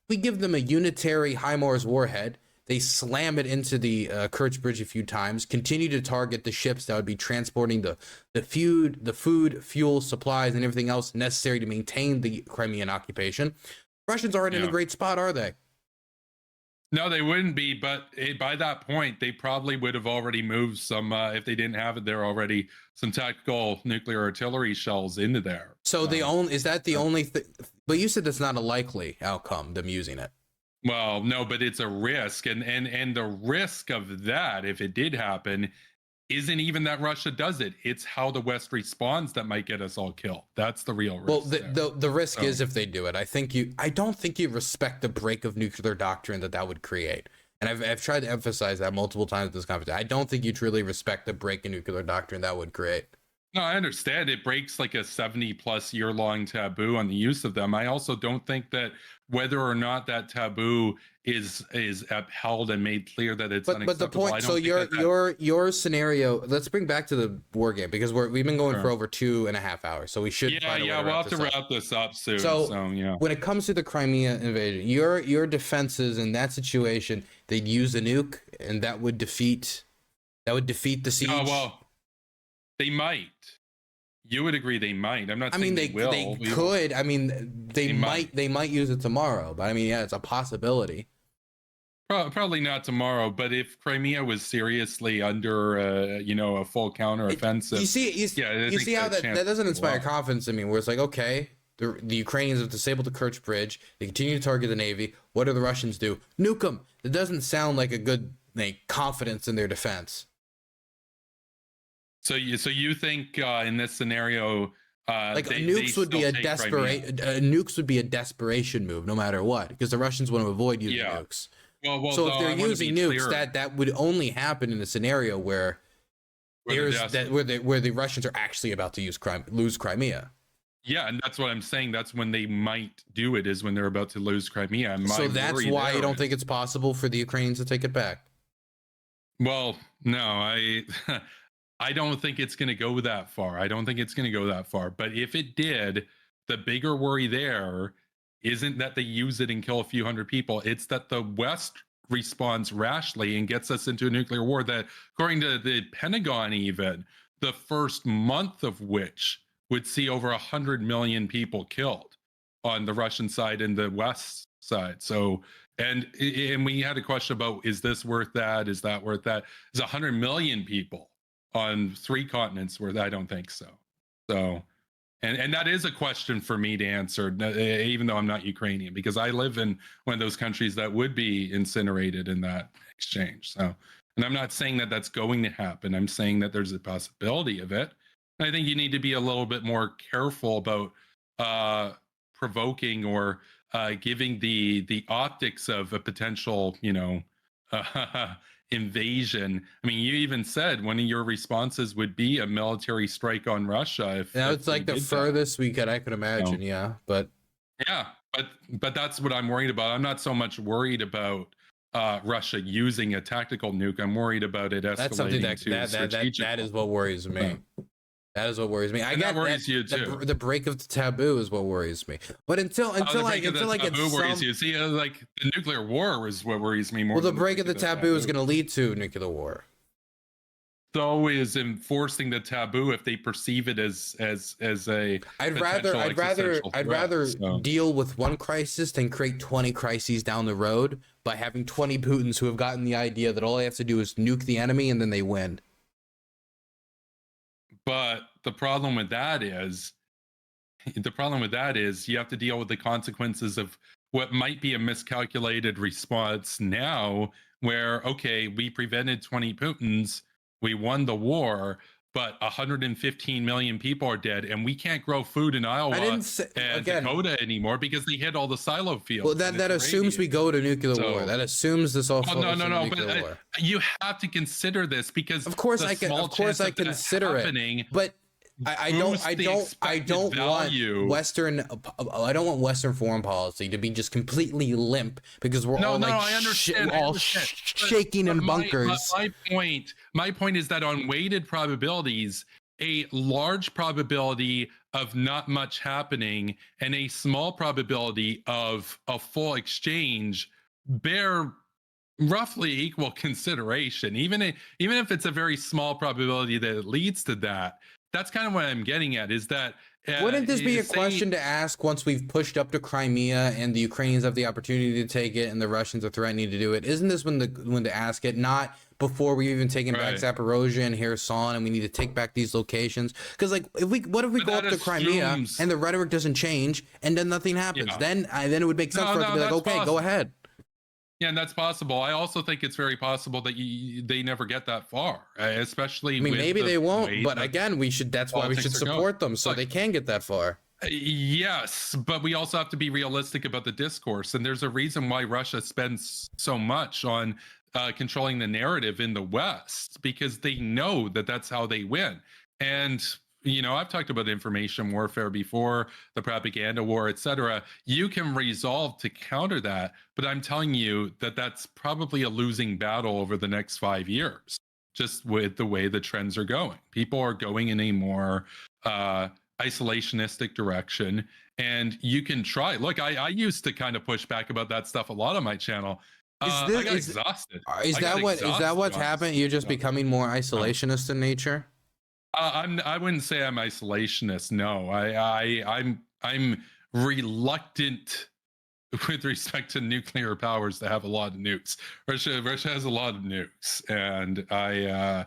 Speaker 2: We give them a unitary HIMARS warhead. They slam it into the Kerch Bridge a few times, continue to target the ships that would be transporting the food, fuel, supplies, and everything else necessary to maintain the Crimean occupation. Russians aren't in a great spot, are they?
Speaker 1: No, they wouldn't be, but by that point, they probably would have already moved some, if they didn't have it there already, some tactical nuclear artillery shells into there.
Speaker 2: So is that the only thing? But you said that's not a likely outcome, them using it.
Speaker 1: Well, no, but it's a risk, and the risk of that, if it did happen, isn't even that Russia does it. It's how the West responds that might get us all killed. That's the real risk.
Speaker 2: Well, the risk is if they do it. I don't think you respect the break of nuclear doctrine that would create. And I've tried to emphasize that multiple times in this conversation. I don't think you truly respect the break in nuclear doctrine that would create.
Speaker 1: No, I understand it breaks like a 70+ year long taboo on the use of them. I also don't think that whether or not that taboo is upheld and made clear that it's
Speaker 2: But the
Speaker 1: unacceptable. I
Speaker 2: point,
Speaker 1: don't
Speaker 2: so
Speaker 1: think
Speaker 2: your scenario. Let's bring back to the war game because we've been going
Speaker 1: Sure.
Speaker 2: for over 2.5 hours, so we should.
Speaker 1: Yeah, we'll have to wrap this up soon. So yeah.
Speaker 2: When it comes to the Crimea invasion, your defenses in that situation, they'd use a nuke, and that would defeat the siege.
Speaker 1: No, well, they might. You would agree they might. I'm not
Speaker 2: I
Speaker 1: saying
Speaker 2: mean,
Speaker 1: will.
Speaker 2: they could. I mean, they might use it tomorrow, but I mean, yeah, it's a possibility.
Speaker 1: Probably not tomorrow, but if Crimea was seriously under, a full counteroffensive,
Speaker 2: you see how that doesn't inspire confidence in me. Where it's like, okay, the Ukrainians have disabled the Kerch Bridge. They continue to target the Navy. What do the Russians do? Nuke them. It doesn't sound like a good confidence in their defense.
Speaker 1: So you think in this scenario,
Speaker 2: nukes would be nukes would be a desperation move no matter what, because the Russians want to avoid using nukes.
Speaker 1: Well,
Speaker 2: so if they're using nukes, that would only happen in a scenario where the Russians are actually about to lose Crimea.
Speaker 1: Yeah, and that's what I'm saying. That's when they might do it, is when they're about to lose Crimea.
Speaker 2: So that's why you don't think it's possible for the Ukrainians to take it back.
Speaker 1: Well, no, I don't think it's going to go that far. But if it did, the bigger worry there isn't that they use it and kill a few hundred people. It's that the West responds rashly and gets us into a nuclear war that, according to the Pentagon, even the first month of which would see over 100 million people killed on the Russian side and the West side. So, and we had a question about, is this worth that? Is that worth that? Is 100 million people on 3 continents worth? I don't think so. So, and that is a question for me to answer, even though I'm not Ukrainian, because I live in one of those countries that would be incinerated in that exchange. So, and I'm not saying that that's going to happen. I'm saying that there's a possibility of it. And I think you need to be a little bit more careful about provoking or giving the optics of a potential, invasion. I mean, you even said one of your responses would be a military strike on Russia.
Speaker 2: It's like the furthest I could imagine. Yeah, but
Speaker 1: that's what I'm worried about. I'm not so much worried about Russia using a tactical nuke. I'm worried about it escalating.
Speaker 2: That's something that is what worries me. That is what worries me. I got
Speaker 1: that worries you too.
Speaker 2: The break of the taboo is what worries me. But until I get
Speaker 1: worries you. See, like the nuclear war is what worries me more.
Speaker 2: Well, the break of the taboo is going to lead to nuclear war.
Speaker 1: So is enforcing the taboo if they perceive it as a.
Speaker 2: I'd rather deal with one crisis than create 20 crises down the road by having 20 Putins who have gotten the idea that all they have to do is nuke the enemy and then they win.
Speaker 1: But the problem with that is you have to deal with the consequences of what might be a miscalculated response now, where, okay, we prevented 20 Putins, we won the war, but 115 million people are dead, and we can't grow food in Iowa and Dakota anymore because they hit all the silo fields.
Speaker 2: Well, that assumes we go to nuclear war. That assumes this all.
Speaker 1: No. But you have to consider this because
Speaker 2: of course I consider it. But I don't want Western foreign policy to be just completely limp because we're shaking in bunkers.
Speaker 1: My point is that on weighted probabilities, a large probability of not much happening and a small probability of a full exchange bear roughly equal consideration. Even if it's a very small probability that it leads to that. That's kind of what I'm getting at, is that
Speaker 2: wouldn't this be a question to ask once we've pushed up to Crimea and the Ukrainians have the opportunity to take it and the Russians are threatening to do it? Isn't this when to ask it, not before we've even taken back Zaporozhia and Kherson and we need to take back these locations? Because what if we go up to Crimea and the rhetoric doesn't change and then nothing happens? Then it would make sense for us to be like, okay, go ahead.
Speaker 1: Yeah, and that's possible. I also think it's very possible that they never get that far, especially.
Speaker 2: I mean, maybe they won't, but again, that's why we should support them so they can get that far.
Speaker 1: Yes, but we also have to be realistic about the discourse, and there's a reason why Russia spends so much on controlling the narrative in the West, because they know that that's how they win. And I've talked about information warfare before, the propaganda war, etc. You can resolve to counter that, but I'm telling you that that's probably a losing battle over the next 5 years, just with the way the trends are going. People are going in a more isolationistic direction, and you can try. Look, I used to kind of push back about that stuff a lot on my channel. I got exhausted.
Speaker 2: Is that what's happened? You're just becoming more isolationist in nature?
Speaker 1: I wouldn't say I'm isolationist. No, I'm reluctant with respect to nuclear powers to have a lot of nukes. Russia has a lot of nukes, and I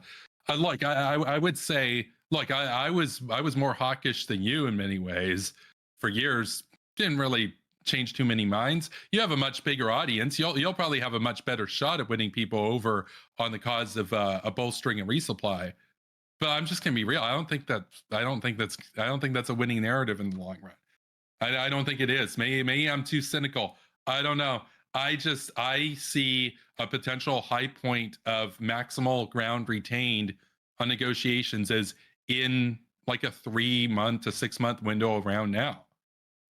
Speaker 1: would say, look, I was more hawkish than you in many ways for years. Didn't really change too many minds. You have a much bigger audience. You'll probably have a much better shot at winning people over on the cause of a bolstering and resupply. But I'm just gonna be real. I don't think that's a winning narrative in the long run. I don't think it is. Maybe I'm too cynical. I don't know. I see a potential high point of maximal ground retained on negotiations as in like a 3-month to 6-month window around now,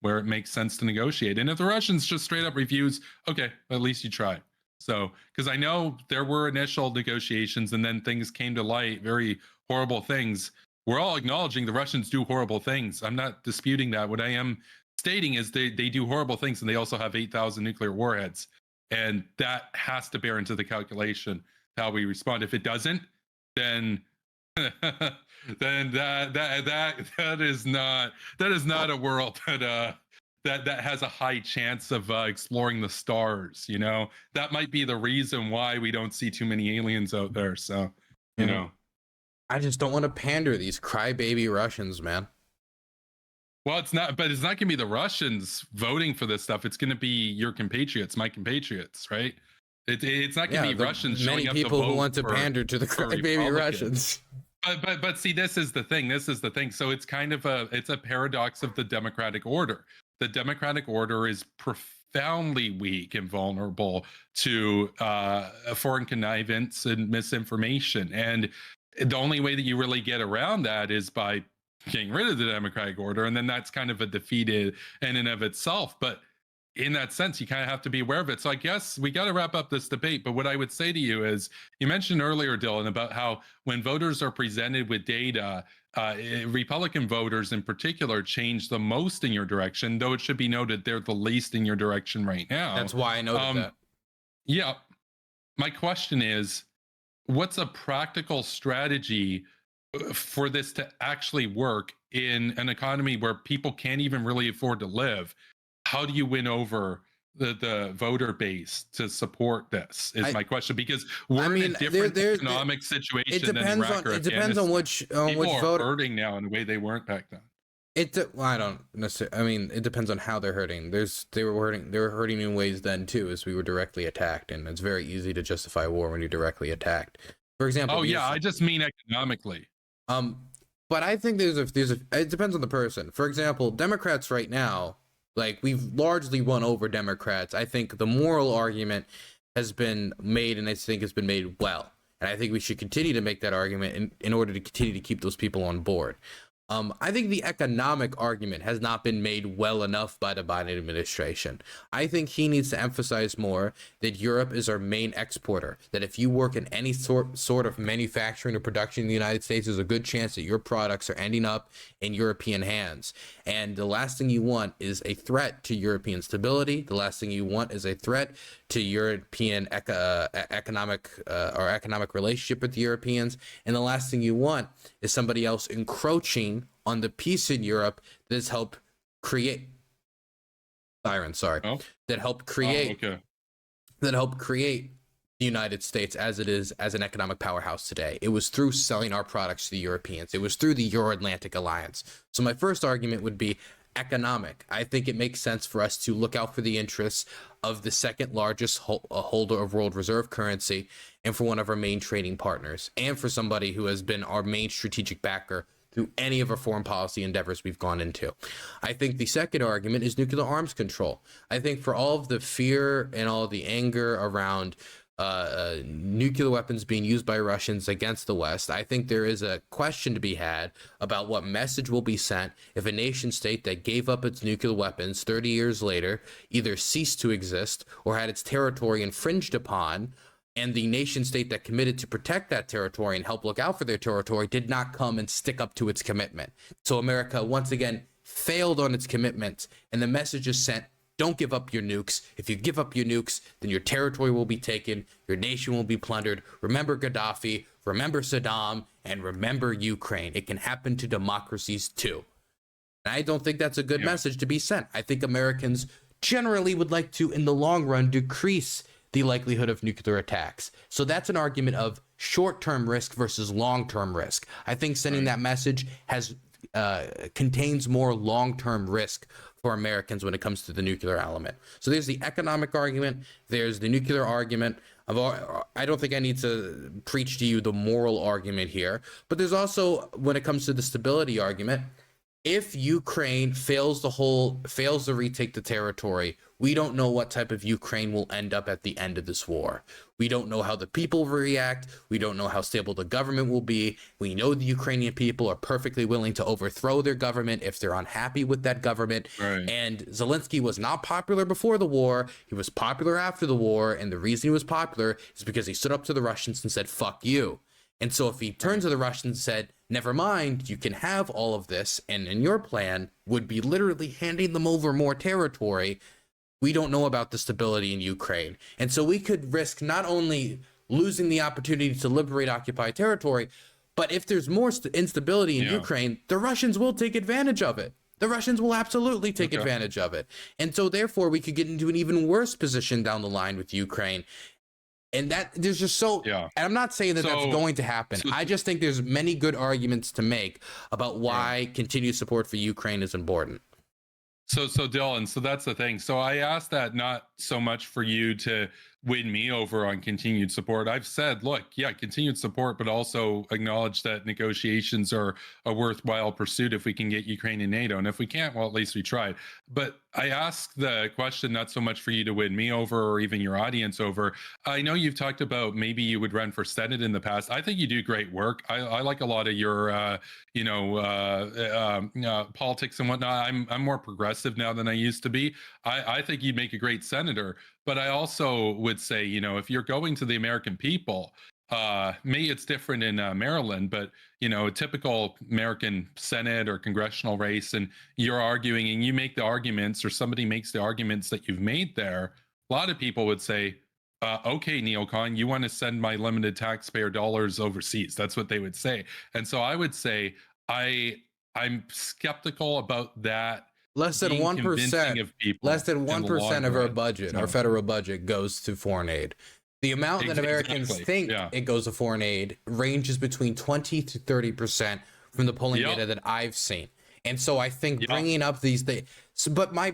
Speaker 1: where it makes sense to negotiate. And if the Russians just straight up refuse, okay, at least you tried. So, because I know there were initial negotiations and then things came to light, very horrible things. We're all acknowledging the Russians do horrible things. I'm not disputing that. What I am stating is they do horrible things, and they also have 8,000 nuclear warheads. And that has to bear into the calculation how we respond. If it doesn't, then then that is not a world that has a high chance of exploring the stars. That might be the reason why we don't see too many aliens out there. So
Speaker 2: I just don't want to pander to these crybaby Russians, man.
Speaker 1: Well, it's not gonna be the Russians voting for this stuff. It's gonna be your compatriots, my compatriots, right? It's not gonna be Russians showing up to vote. Many people who
Speaker 2: want to pander to the crybaby Russians.
Speaker 1: But see, this is the thing. So it's kind of a paradox of the democratic order. The democratic order is profoundly weak and vulnerable to foreign connivance and misinformation. And the only way that you really get around that is by getting rid of the democratic order. And then that's kind of a defeated in and of itself. But in that sense, you kind of have to be aware of it. So I guess we got to wrap up this debate. But what I would say to you is, you mentioned earlier, Dylan, about how when voters are presented with data, Republican voters in particular change the most in your direction, though it should be noted they're the least in your direction right now.
Speaker 2: That's why I noted that.
Speaker 1: Yeah. My question is, what's a practical strategy for this to actually work in an economy where people can't even really afford to live? How do you win over the voter base to support this is my question, because we're in a different economic situation than Iraq or Afghanistan.
Speaker 2: It depends on which
Speaker 1: voter. Are hurting now in a way they weren't back then.
Speaker 2: I don't necessarily. I mean, it depends on how they're hurting. They were hurting in ways then too, as we were directly attacked, and it's very easy to justify war when you're directly attacked. For example.
Speaker 1: Oh yeah, I just mean economically.
Speaker 2: But I think it depends on the person. For example, Democrats right now, like, we've largely won over Democrats. I think the moral argument has been made, and I think it's been made well. And I think we should continue to make that argument in order to continue to keep those people on board. I think the economic argument has not been made well enough by the Biden administration. I think he needs to emphasize more that Europe is our main exporter, that if you work in any sort of manufacturing or production in the United States, there's a good chance that your products are ending up in European hands. And the last thing you want is a threat to European stability. The last thing you want is a threat to European economic relationship with the Europeans. And the last thing you want is somebody else encroaching on the peace in Europe that has helped create that helped create the United States as it is, as an economic powerhouse today. It was through selling our products to the Europeans. It was through the Euro-Atlantic Alliance. So my first argument would be economic. I think it makes sense for us to look out for the interests of the second largest holder of world reserve currency, and for one of our main trading partners, and for somebody who has been our main strategic backer through any of our foreign policy endeavors we've gone into. I think the second argument is nuclear arms control. I think for all of the fear and all the anger around nuclear weapons being used by Russians against the West. I think there is a question to be had about what message will be sent if a nation state that gave up its nuclear weapons 30 years later either ceased to exist or had its territory infringed upon, and the nation state that committed to protect that territory and help look out for their territory did not come and stick up to its commitment. So America, once again, failed on its commitments, and the message is sent: don't give up your nukes. If you give up your nukes, then your territory will be taken, your nation will be plundered. Remember Gaddafi, remember Saddam, and remember Ukraine. It can happen to democracies too. And I don't think that's a good message to be sent. I think Americans generally would like to, in the long run, decrease the likelihood of nuclear attacks. So that's an argument of short-term risk versus long-term risk. I think sending that message contains more long-term risk for Americans when it comes to the nuclear element. So there's the economic argument, there's the nuclear argument. I don't think I need to preach to you the moral argument here, but there's also, when it comes to the stability argument, if Ukraine fails to retake the territory, we don't know what type of Ukraine will end up at the end of this war. We don't know how the people will react. We don't know how stable the government will be. We know the Ukrainian people are perfectly willing to overthrow their government if they're unhappy with that government. Right. And Zelensky was not popular before the war. He was popular after the war. And the reason he was popular is because he stood up to the Russians and said, fuck you. And so if he turned to the Russians and said, never mind, you can have all of this, and in your plan would be literally handing them over more territory, we don't know about the stability in Ukraine. And so we could risk not only losing the opportunity to liberate occupied territory, but if there's more instability in Ukraine, the Russians will take advantage of it. The Russians will absolutely take advantage of it. And so therefore we could get into an even worse position down the line with Ukraine. And that there's just and I'm not saying that that's going to happen. I just think there's many good arguments to make about why continued support for Ukraine is important.
Speaker 1: So Dylan, so that's the thing. So I asked that not so much for you to win me over on continued support. I've said, look, continued support, but also acknowledge that negotiations are a worthwhile pursuit if we can get Ukraine in NATO. And if we can't, well, at least we tried. But I asked the question not so much for you to win me over or even your audience over. I know you've talked about maybe you would run for Senate in the past. I think you do great work. I like a lot of your, politics and whatnot. I'm more progressive now than I used to be. I think you'd make a great senator. But I also would say, if you're going to the American people, maybe it's different in Maryland, but, a typical American Senate or congressional race, and you're arguing and you make the arguments, or somebody makes the arguments that you've made there, a lot of people would say, okay, neocon, you want to send my limited taxpayer dollars overseas. That's what they would say. And so I would say I'm skeptical about that.
Speaker 2: Less than 1%. Less than 1% of our budget, our federal budget, goes to foreign aid. The amount that Americans think it goes to foreign aid ranges between 20 to 30% from the polling data that I've seen. And so I think bringing up these things, but my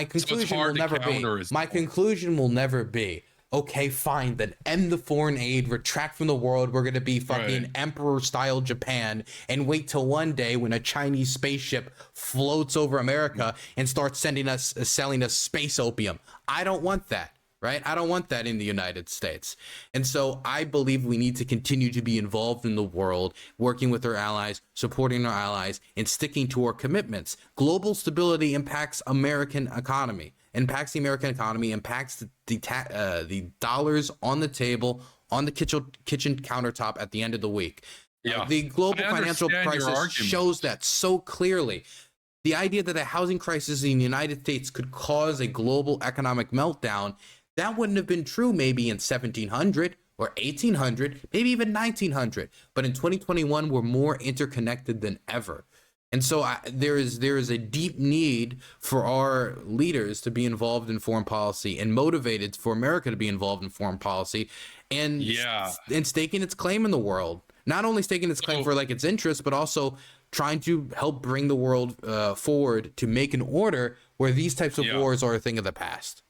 Speaker 2: conclusion will never be. My conclusion will never be, okay, fine, then end the foreign aid, retract from the world. We're going to be fucking emperor-style Japan and wait till one day when a Chinese spaceship floats over America and starts selling us space opium. I don't want that, right? I don't want that in the United States. And so I believe we need to continue to be involved in the world, working with our allies, supporting our allies, and sticking to our commitments. Global stability impacts American economy. Impacts the American economy, impacts the dollars on the table, on the kitchen countertop at the end of the week. The global financial crisis shows that so clearly. The idea that a housing crisis in the United States could cause a global economic meltdown, that wouldn't have been true maybe in 1700 or 1800, maybe even 1900. But in 2021, we're more interconnected than ever. And so there is a deep need for our leaders to be involved in foreign policy and motivated for America to be involved in foreign policy and staking its claim in the world. Not only staking its claim for its interests, but also trying to help bring the world forward to make an order where these types of wars are a thing of the past.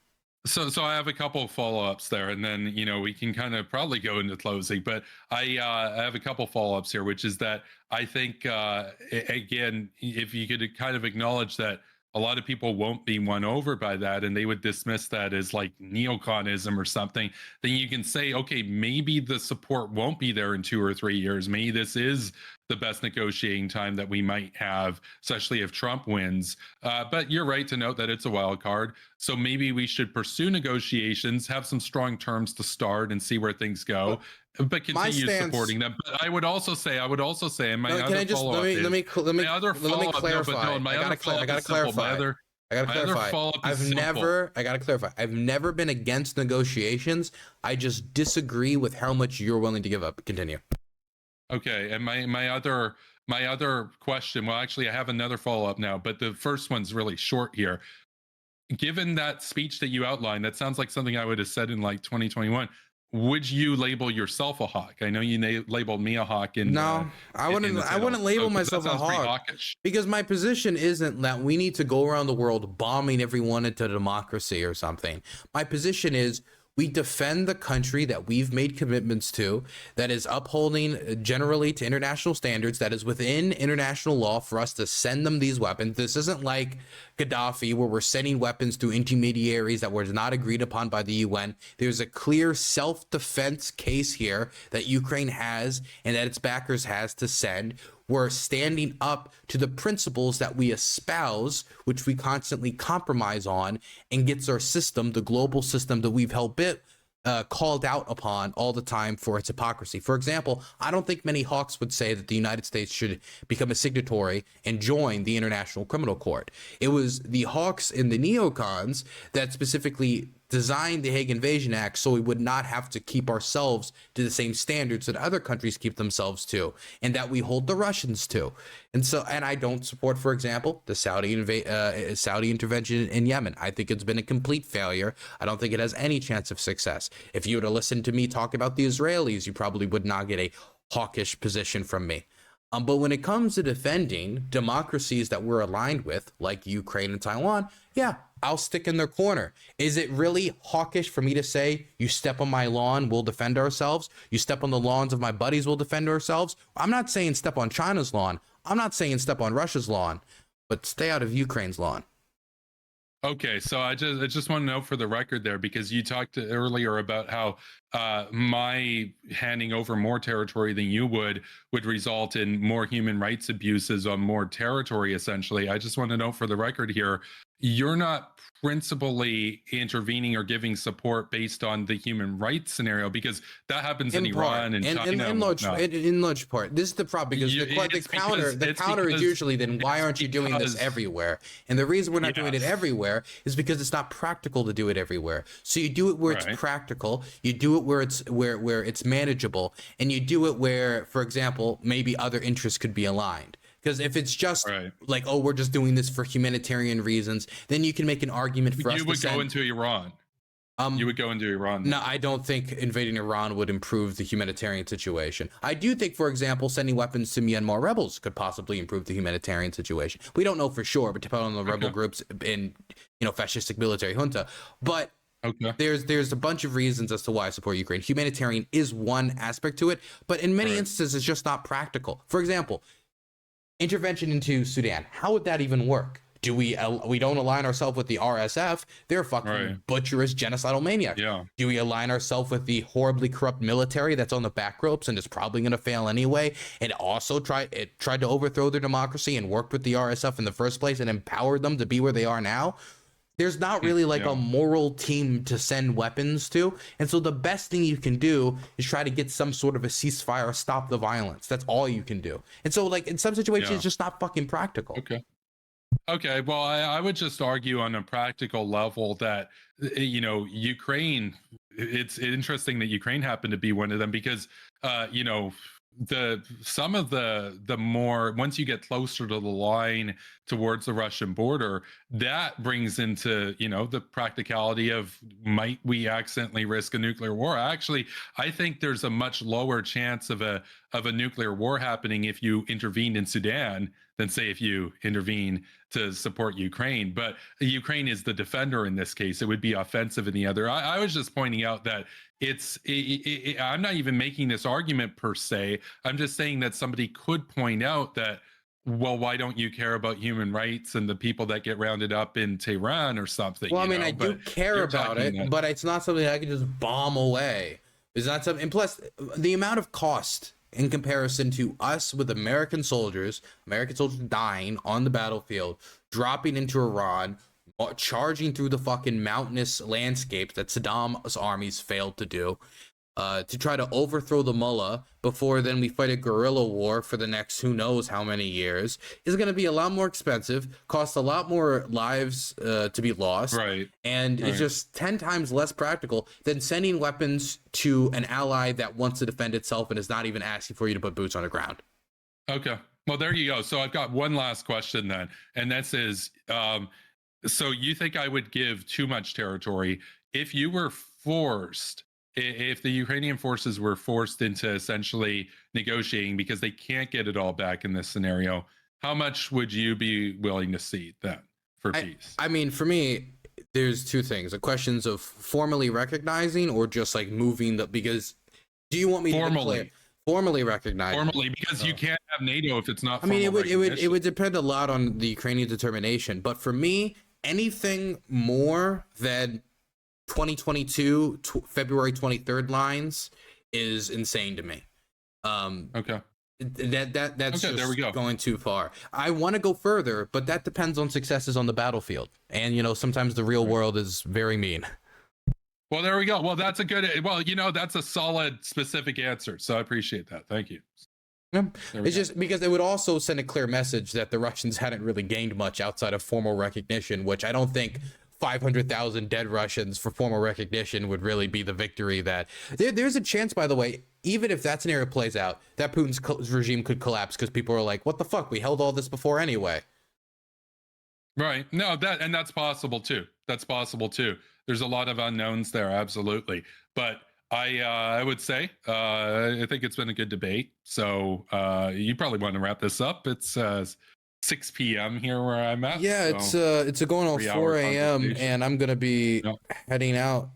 Speaker 1: So I have a couple of follow-ups there, and then we can kind of probably go into closing. But I have a couple of follow-ups here, which is that I think again, if you could kind of acknowledge that a lot of people won't be won over by that, and they would dismiss that as like neoconism or something. Then you can say, okay, maybe the support won't be there in 2 or 3 years. Maybe this is the best negotiating time that we might have, especially if Trump wins. But you're right to note that it's a wild card. So maybe we should pursue negotiations, have some strong terms to start, and see where things go. But continue supporting them. But I would also say, and my other follow-up is,
Speaker 2: let me clarify. I gotta clarify. I gotta clarify. I've never been against negotiations. I just disagree with how much you're willing to give up. Continue.
Speaker 1: Okay, and my other question. Well, actually, I have another follow-up now, but the first one's really short here. Given that speech that you outlined, that sounds like something I would have said in like 2021. Would you label yourself a hawk? I know you labeled me a hawk.
Speaker 2: I wouldn't label myself a hawk, because my position isn't that we need to go around the world bombing everyone into democracy or something. My position is we defend the country that we've made commitments to, that is upholding generally to international standards, that is within international law for us to send them these weapons. This isn't like Gaddafi, where we're sending weapons through intermediaries that were not agreed upon by the UN. There's a clear self-defense case here that Ukraine has and that its backers has to send. We're standing up to the principles that we espouse, which we constantly compromise on, and gets our system, the global system that we've held called out upon all the time for its hypocrisy. For example, I don't think many hawks would say that the United States should become a signatory and join the International Criminal Court. It was the hawks and the neocons that specifically designed the Hague Invasion Act so we would not have to keep ourselves to the same standards that other countries keep themselves to, and that we hold the Russians to. And I don't support, for example, the Saudi intervention in Yemen. I think it's been a complete failure. I don't think it has any chance of success. If you were to listen to me talk about the Israelis, you probably would not get a hawkish position from me. But when it comes to defending democracies that we're aligned with, like Ukraine and Taiwan, yeah, I'll stick in their corner. Is it really hawkish for me to say, you step on my lawn, we'll defend ourselves? You step on the lawns of my buddies, we'll defend ourselves? I'm not saying step on China's lawn. I'm not saying step on Russia's lawn, but stay out of Ukraine's lawn.
Speaker 1: Okay, so I just want to know for the record there, because you talked earlier about how my handing over more territory than you would result in more human rights abuses on more territory, essentially. I just want to know for the record here, you're not principally intervening or giving support based on the human rights scenario, because that happens in Iran and China.
Speaker 2: In large part. This is the problem, because the counter is usually, then why aren't you doing this everywhere? And the reason we're not doing it everywhere is because it's not practical to do it everywhere. So you do it where it's practical, you do it where it's manageable, and you do it where, for example, maybe other interests could be aligned. Because if it's just like, oh, we're just doing this for humanitarian reasons, then you can make an argument for us to send...
Speaker 1: You would go into Iran. You would go into Iran.
Speaker 2: No, I don't think invading Iran would improve the humanitarian situation. I do think, for example, sending weapons to Myanmar rebels could possibly improve the humanitarian situation. We don't know for sure, but depending on the rebel groups in, fascistic military junta. But there's a bunch of reasons as to why I support Ukraine. Humanitarian is one aspect to it, but in many instances, it's just not practical. For example, intervention into Sudan. How would that even work? Do we don't align ourselves with the RSF? They're fucking butcherous, genocidal maniacs. Yeah. Do we align ourselves with the horribly corrupt military that's on the back ropes and is probably going to fail anyway? And also tried to overthrow their democracy and worked with the RSF in the first place and empowered them to be where they are now? There's not really like a moral team to send weapons to. And so the best thing you can do is try to get some sort of a ceasefire, stop the violence. That's all you can do. And so, like, in some situations, it's just not fucking practical.
Speaker 1: Okay. Well, I would just argue on a practical level that, Ukraine, it's interesting that Ukraine happened to be one of them, because, some of the more, once you get closer to the line towards the Russian border, that brings into the practicality of, might we accidentally risk a nuclear war? Actually, I think there's a much lower chance of a nuclear war happening if you intervened in Sudan than, say, if you intervene to support Ukraine. But Ukraine is the defender in this case. It would be offensive in the other. I was just pointing out that I'm not even making this argument per se. I'm just saying that somebody could point out that well, why don't you care about human rights and the people that get rounded up in Tehran or something?
Speaker 2: Well, I mean,
Speaker 1: know?
Speaker 2: I do
Speaker 1: But
Speaker 2: care
Speaker 1: you're
Speaker 2: about
Speaker 1: talking
Speaker 2: it,
Speaker 1: that-
Speaker 2: but it's not something I can just bomb away. It's not something. And plus, the amount of cost in comparison to us with American soldiers dying on the battlefield, dropping into Iran, charging through the fucking mountainous landscapes that Saddam's armies failed to do, to try to overthrow the mullah before then we fight a guerrilla war for the next who knows how many years, is going to be a lot more expensive, cost a lot more lives to be lost,
Speaker 1: Right.
Speaker 2: and it's just 10 times less practical than sending weapons to an ally that wants to defend itself and is not even asking for you to put boots on the ground.
Speaker 1: Okay. Well, there you go. So I've got one last question then, and this is, so you think I would give too much territory if you were forced, if the Ukrainian forces were forced into essentially negotiating because they can't get it all back in this scenario? How much would you be willing to cede then for peace?
Speaker 2: I mean, for me, there's two things: the questions of formally recognizing or just like moving the. Because do you want me to declare formally recognize?
Speaker 1: Formally, because you can't have NATO if it's not.
Speaker 2: I mean, it would depend a lot on the Ukrainian determination. But for me, anything more than 2022 February 23rd lines is insane to me.
Speaker 1: Okay.
Speaker 2: That's
Speaker 1: okay,
Speaker 2: just
Speaker 1: there we go.
Speaker 2: Going too far. I want to go further, but that depends on successes on the battlefield. And sometimes the real world is very mean.
Speaker 1: Well, there we go. Well, that's a good. Well, that's a solid, specific answer. So I appreciate that. Thank you.
Speaker 2: Yeah. It's just because it would also send a clear message that the Russians hadn't really gained much outside of formal recognition, which I don't think 500,000 dead Russians for formal recognition would really be the victory that there's a chance, by the way, even if that scenario plays out, that Putin's regime could collapse because people are like, what the fuck? We held all this before anyway.
Speaker 1: Right. No, that's possible too. That's possible too. There's a lot of unknowns there. Absolutely. But I would say, I think it's been a good debate. So you probably want to wrap this up. It's 6 p.m. here where I'm at.
Speaker 2: Yeah,
Speaker 1: so
Speaker 2: it's going on 4 a.m. and I'm gonna be heading out.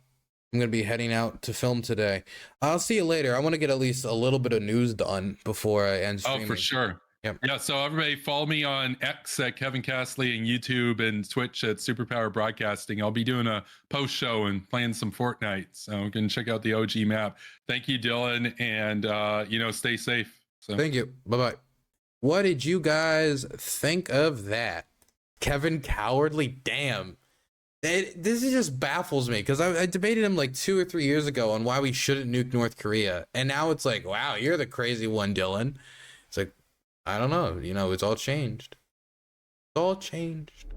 Speaker 2: I'm gonna be heading out to film today. I'll see you later. I want to get at least a little bit of news done before I end streaming.
Speaker 1: Oh, for sure.
Speaker 2: Yep.
Speaker 1: Yeah. So everybody follow me on X at Kevin Castley and YouTube and Twitch at Superpower Broadcasting. I'll be doing a post show and playing some Fortnite. So you can check out the OG map. Thank you, Dylan. And, stay safe. So.
Speaker 2: Thank you. Bye-bye. What did you guys think of that? Kevin Cowardly? Damn. This just baffles me because I debated him like 2 or 3 years ago on why we shouldn't nuke North Korea. And now it's like, wow, you're the crazy one, Dylan. It's like, I don't know. It's all changed. It's all changed.